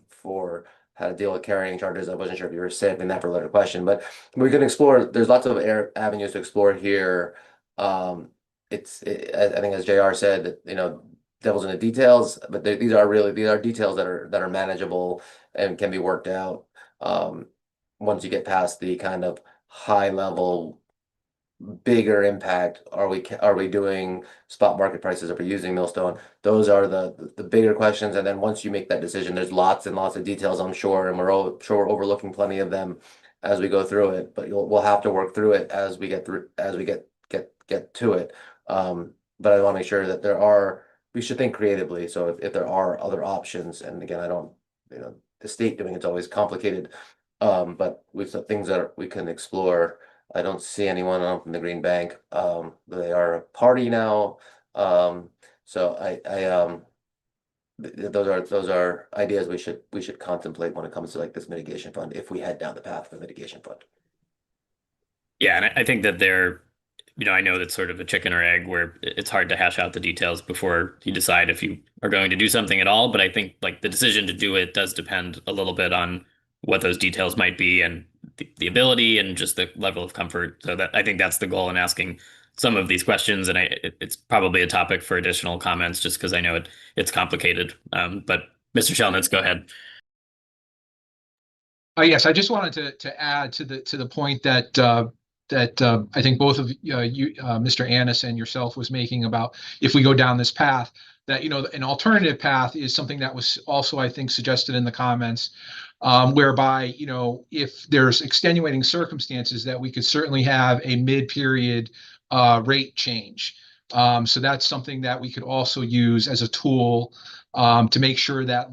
for how to deal with carrying charges. I wasn't sure if you were saving that for a later question, but we can explore. There's lots of avenues to explore here. I think as JR said, you know, devil's in the details, but these are details that are manageable and can be worked out once you get past the kind of high level bigger impact. Are we doing spot market prices? Are we using Millstone? Those are the bigger questions. And then once you make that decision, there's lots and lots of details, I'm sure, and we're overlooking plenty of them as we go through it. But we'll have to work through it as we get to it. But I want to make sure that we should think creatively. So if there are other options, and again, I don't, the state doing it's always complicated. But with the things that we can explore. I don't see anyone from the Green Bank. They are a party now. So those are ideas we should contemplate when it comes to like this mitigation fund, if we head down the path of the mitigation fund. Yeah, and I think that I know that's sort of a chicken or egg where it's hard to hash out the details before you decide if you are going to do something at all. But I think like the decision to do it does depend a little bit on what those details might be and the ability and just the level of comfort. So that I think that's the goal in asking some of these questions. And it's probably a topic for additional comments just because I know it's complicated. But Mr. Shellnitz, go ahead. Yes, I just wanted to add to the point that I think both of you, Mr. Annis and yourself, was making about if we go down this path, that an alternative path is something that was also, I think, suggested in the comments, whereby if there's extenuating circumstances, that we could certainly have a mid-period rate change. So that's something that we could also use as a tool to make sure that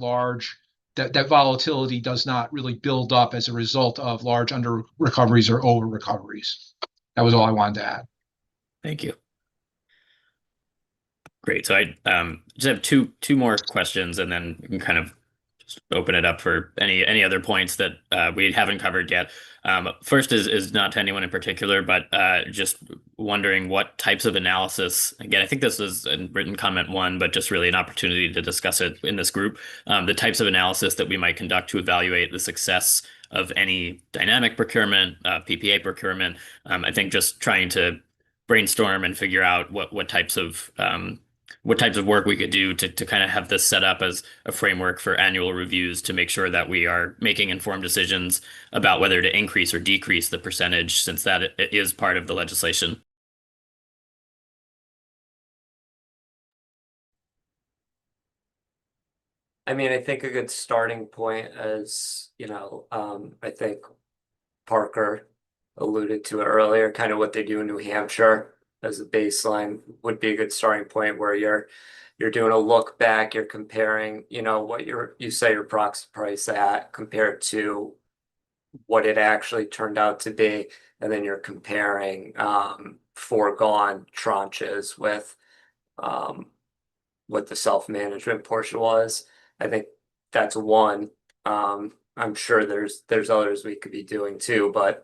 that volatility does not really build up as a result of large under recoveries or over recoveries. That was all I wanted to add. Thank you. Great. So I just have two more questions, and then we can kind of just open it up for any other points that we haven't covered yet. First is not to anyone in particular, but just wondering what types of analysis, again, I think this was in written comment 1, but just really an opportunity to discuss it in this group, the types of analysis that we might conduct to evaluate the success of any dynamic procurement, PPA procurement. I think just trying to brainstorm and figure out what types of work we could do to kind of have this set up as a framework for annual reviews to make sure that we are making informed decisions about whether to increase or decrease the percentage, since that it is part of the legislation. I mean, I think a good starting point is, I think Parker alluded to it earlier, kind of what they do in New Hampshire as a baseline would be a good starting point, where you're doing a look back, you're comparing, what you say your proxy price at compared to what it actually turned out to be, and then you're comparing foregone tranches with what the self-management portion was. I think that's one. I'm sure there's others we could be doing too, but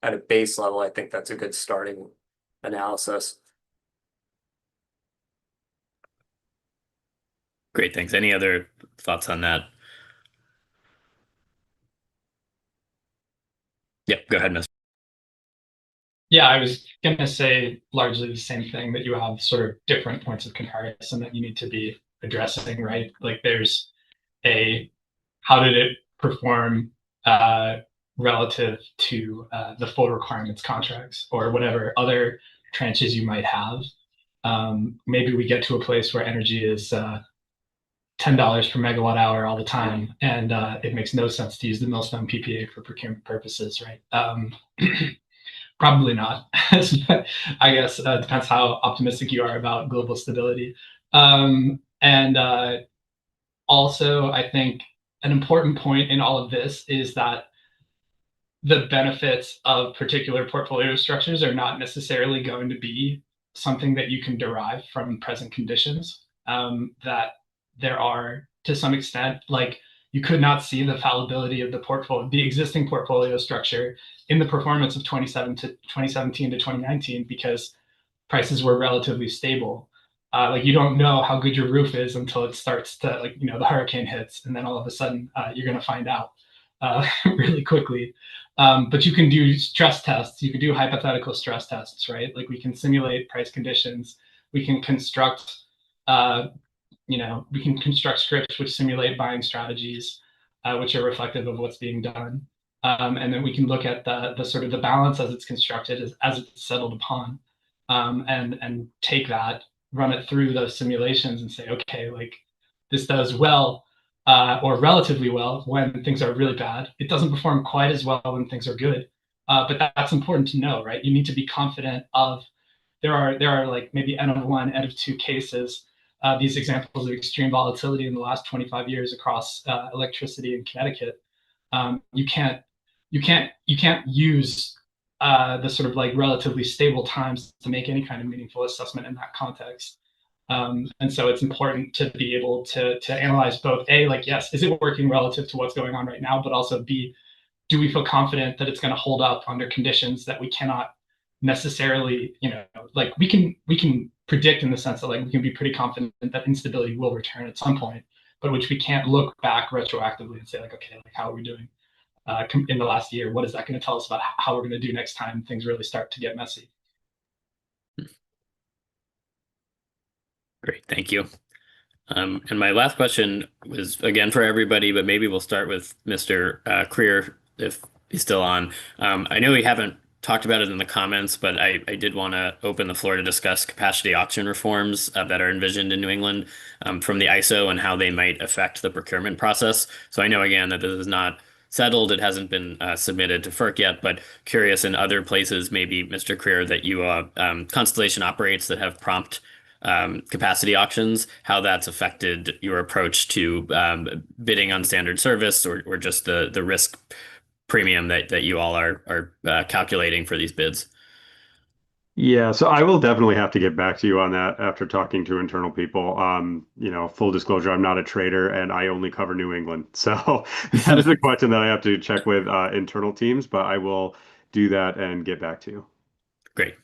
at a base level, I think that's a good starting analysis. Great, thanks. Any other thoughts on that? Yep, go ahead, Mr. Yeah, I was going to say largely the same thing, that you have sort of different points of comparison that you need to be addressing, right? Like there's how did it perform relative to the full requirements contracts or whatever other tranches you might have. Maybe we get to a place where energy is $10 per megawatt hour all the time, and it makes no sense to use the Millstone PPA for procurement purposes, right? Probably not. I guess depends how optimistic you are about global stability. And also, I think an important point in all of this is that the benefits of particular portfolio structures are not necessarily going to be something that you can derive from present conditions. That there are, to some extent, like you could not see the fallibility of the existing portfolio structure in the performance of 2017 to 2019 because prices were relatively stable. Like you don't know how good your roof is until it starts to, like, you know, the hurricane hits, and then all of a sudden you're going to find out really quickly. But you can do stress tests. You can do hypothetical stress tests, right? Like we can simulate price conditions. We can construct, we can construct scripts which simulate buying strategies, which are reflective of what's being done. And then we can look at the sort of the balance as it's constructed, as it's settled upon, and take that, run it through those simulations and say, okay, like this does well or relatively well when things are really bad. It doesn't perform quite as well when things are good, but that's important to know, right? You need to be confident of there are like maybe N of 1, N of 2 cases. These examples of extreme volatility in the last 25 years across electricity in Connecticut. You can't use the sort of like relatively stable times to make any kind of meaningful assessment in that context. And so it's important to be able to analyze both A, like, yes, is it working relative to what's going on right now, but also B, do we feel confident that it's going to hold up under conditions that we cannot necessarily, like we can predict in the sense that like we can be pretty confident that instability will return at some point, but which we can't look back retroactively and say like, okay, like how are we doing in the last year? What is that going to tell us about how we're going to do next time things really start to get messy? Great, thank you. And my last question was again for everybody, but maybe we'll start with Mr. Krier if he's still on. I know we haven't talked about it in the comments, but I did want to open the floor to discuss capacity auction reforms that are envisioned in New England from the ISO and how they might affect the procurement process. So I know again that this is not settled. It hasn't been submitted to FERC yet, but curious in other places, maybe Mr. Krier, that you Constellation operates that have prompt capacity auctions, how that's affected your approach to bidding on standard service or just the risk premium that you all are calculating for these bids. Yeah, so I will definitely have to get back to you on that after talking to internal people. Full disclosure, I'm not a trader and I only cover New England. So that is a question that I have to check with internal teams, but I will do that and get back to you. Great.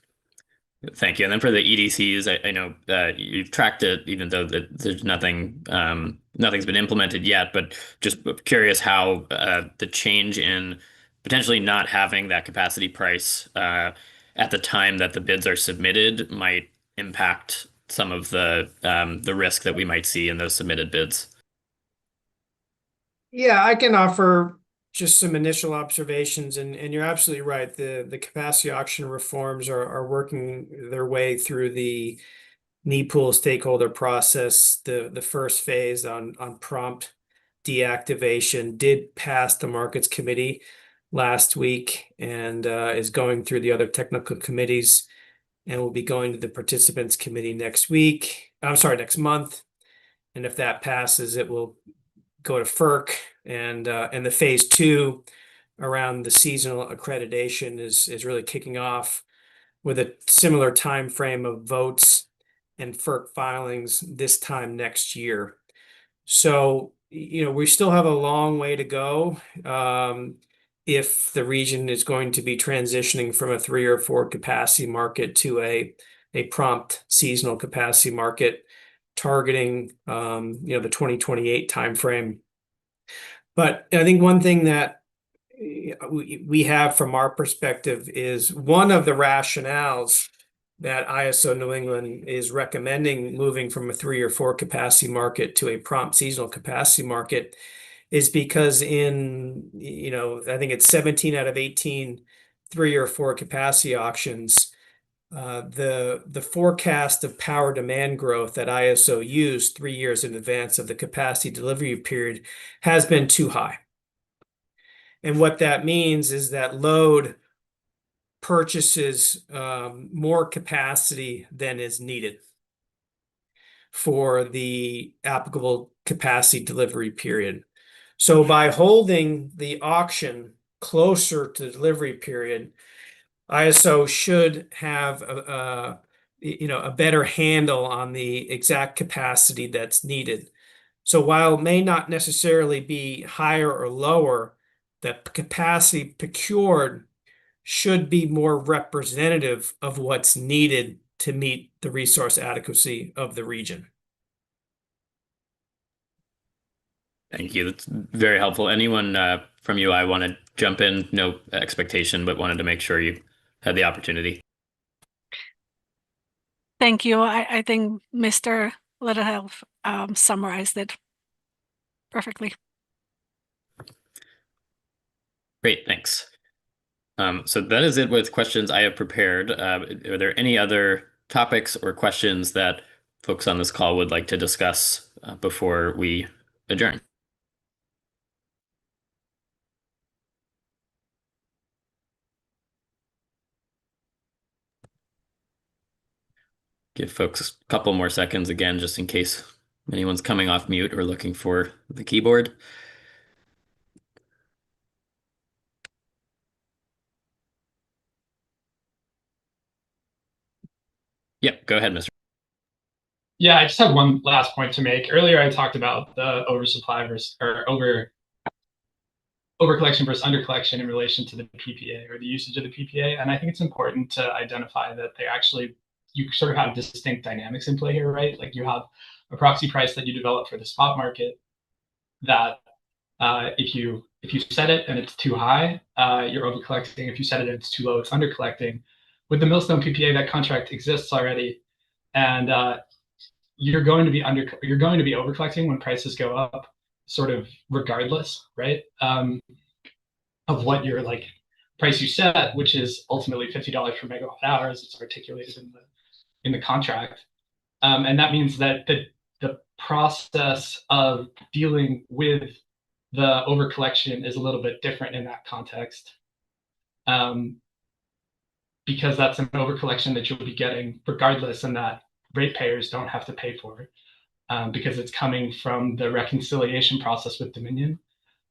Thank you. And then for the EDCs, I know you've tracked it, even though there's nothing's been implemented yet, but just curious how the change in potentially not having that capacity price at the time that the bids are submitted might impact some of the risk that we might see in those submitted bids. Yeah, I can offer just some initial observations, and you're absolutely right. The capacity auction reforms are working their way through the NEPOOL stakeholder process. The first phase on prompt deactivation did pass the markets committee last week and is going through the other technical committees and will be going to the participants committee next month. And if that passes, it will go to FERC, and the phase 2 around the seasonal accreditation is really kicking off with a similar time frame of votes and FERC filings this time next year. So, we still have a long way to go if the region is going to be transitioning from a 3 or 4 capacity market to a prompt seasonal capacity market targeting the 2028 timeframe. But I think one thing that we have from our perspective is one of the rationales that ISO New England is recommending moving from a 3 or 4 capacity market to a prompt seasonal capacity market is because in, I think it's 17 out of 18 3 or 4 capacity auctions, the forecast of power demand growth that ISO used 3 years in advance of the capacity delivery period has been too high. And what that means is that load purchases more capacity than is needed for the applicable capacity delivery period. So by holding the auction closer to the delivery period, ISO should have a better handle on the exact capacity that's needed So while it may not necessarily be higher or lower, the capacity procured should be more representative of what's needed to meet the resource adequacy of the region. Thank you. That's very helpful. Anyone from UI want to jump in? No expectation, but wanted to make sure you had the opportunity. Thank you. I think Mr. Littlehill summarized it perfectly. Great, thanks. So that is it with questions I have prepared. Are there any other topics or questions that folks on this call would like to discuss before we adjourn? Give folks a couple more seconds again, just in case anyone's coming off mute or looking for the keyboard. Yep, go ahead, Mr. Yeah, I just have one last point to make. Earlier, I talked about the oversupply versus or overcollection versus undercollection in relation to the PPA or the usage of the PPA, and I think it's important to identify that they actually you sort of have distinct dynamics in play here, right? Like you have a proxy price that you develop for the spot market that if you set it and it's too high, you're overcollecting. If you set it and it's too low, it's undercollecting. With the Millstone PPA, that contract exists already, and you're going to be overcollecting when prices go up, sort of regardless, right? Of what your like price you set, which is ultimately $50 per megawatt hour, as it's articulated in the contract, and that means that the process of dealing with the overcollection is a little bit different in that context, because that's an overcollection that you'll be getting regardless, and that ratepayers don't have to pay for it, because it's coming from the reconciliation process with Dominion.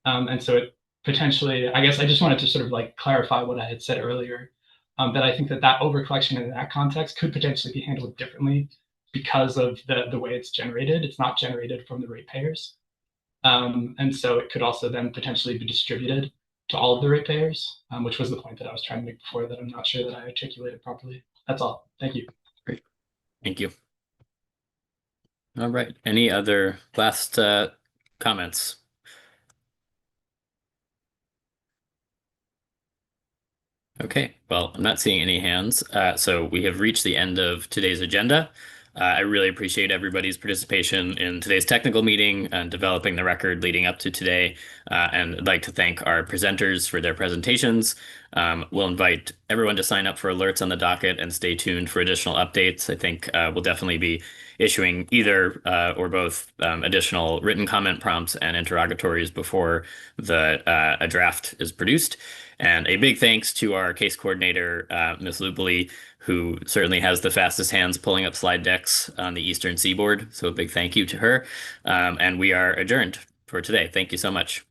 And so it potentially, I guess I just wanted to sort of like clarify what I had said earlier, that I think that overcollection in that context could potentially be handled differently because of the way it's generated. It's not generated from the ratepayers. And so it could also then potentially be distributed to all of the ratepayers, which was the point that I was trying to make before that I'm not sure that I articulated properly. That's all. Thank you. Great. Thank you. All right. Any other last comments? Okay, well, I'm not seeing any hands, so we have reached the end of today's agenda. I really appreciate everybody's participation in today's technical meeting and developing the record leading up to today, and I'd like to thank our presenters for their presentations. We'll invite everyone to sign up for alerts on the docket and stay tuned for additional updates. I think we'll definitely be issuing either or both additional written comment prompts and interrogatories before a draft is produced. And a big thanks to our case coordinator, Ms. Lubely, who certainly has the fastest hands pulling up slide decks on the Eastern Seaboard. So a big thank you to her. And we are adjourned for today. Thank you so much.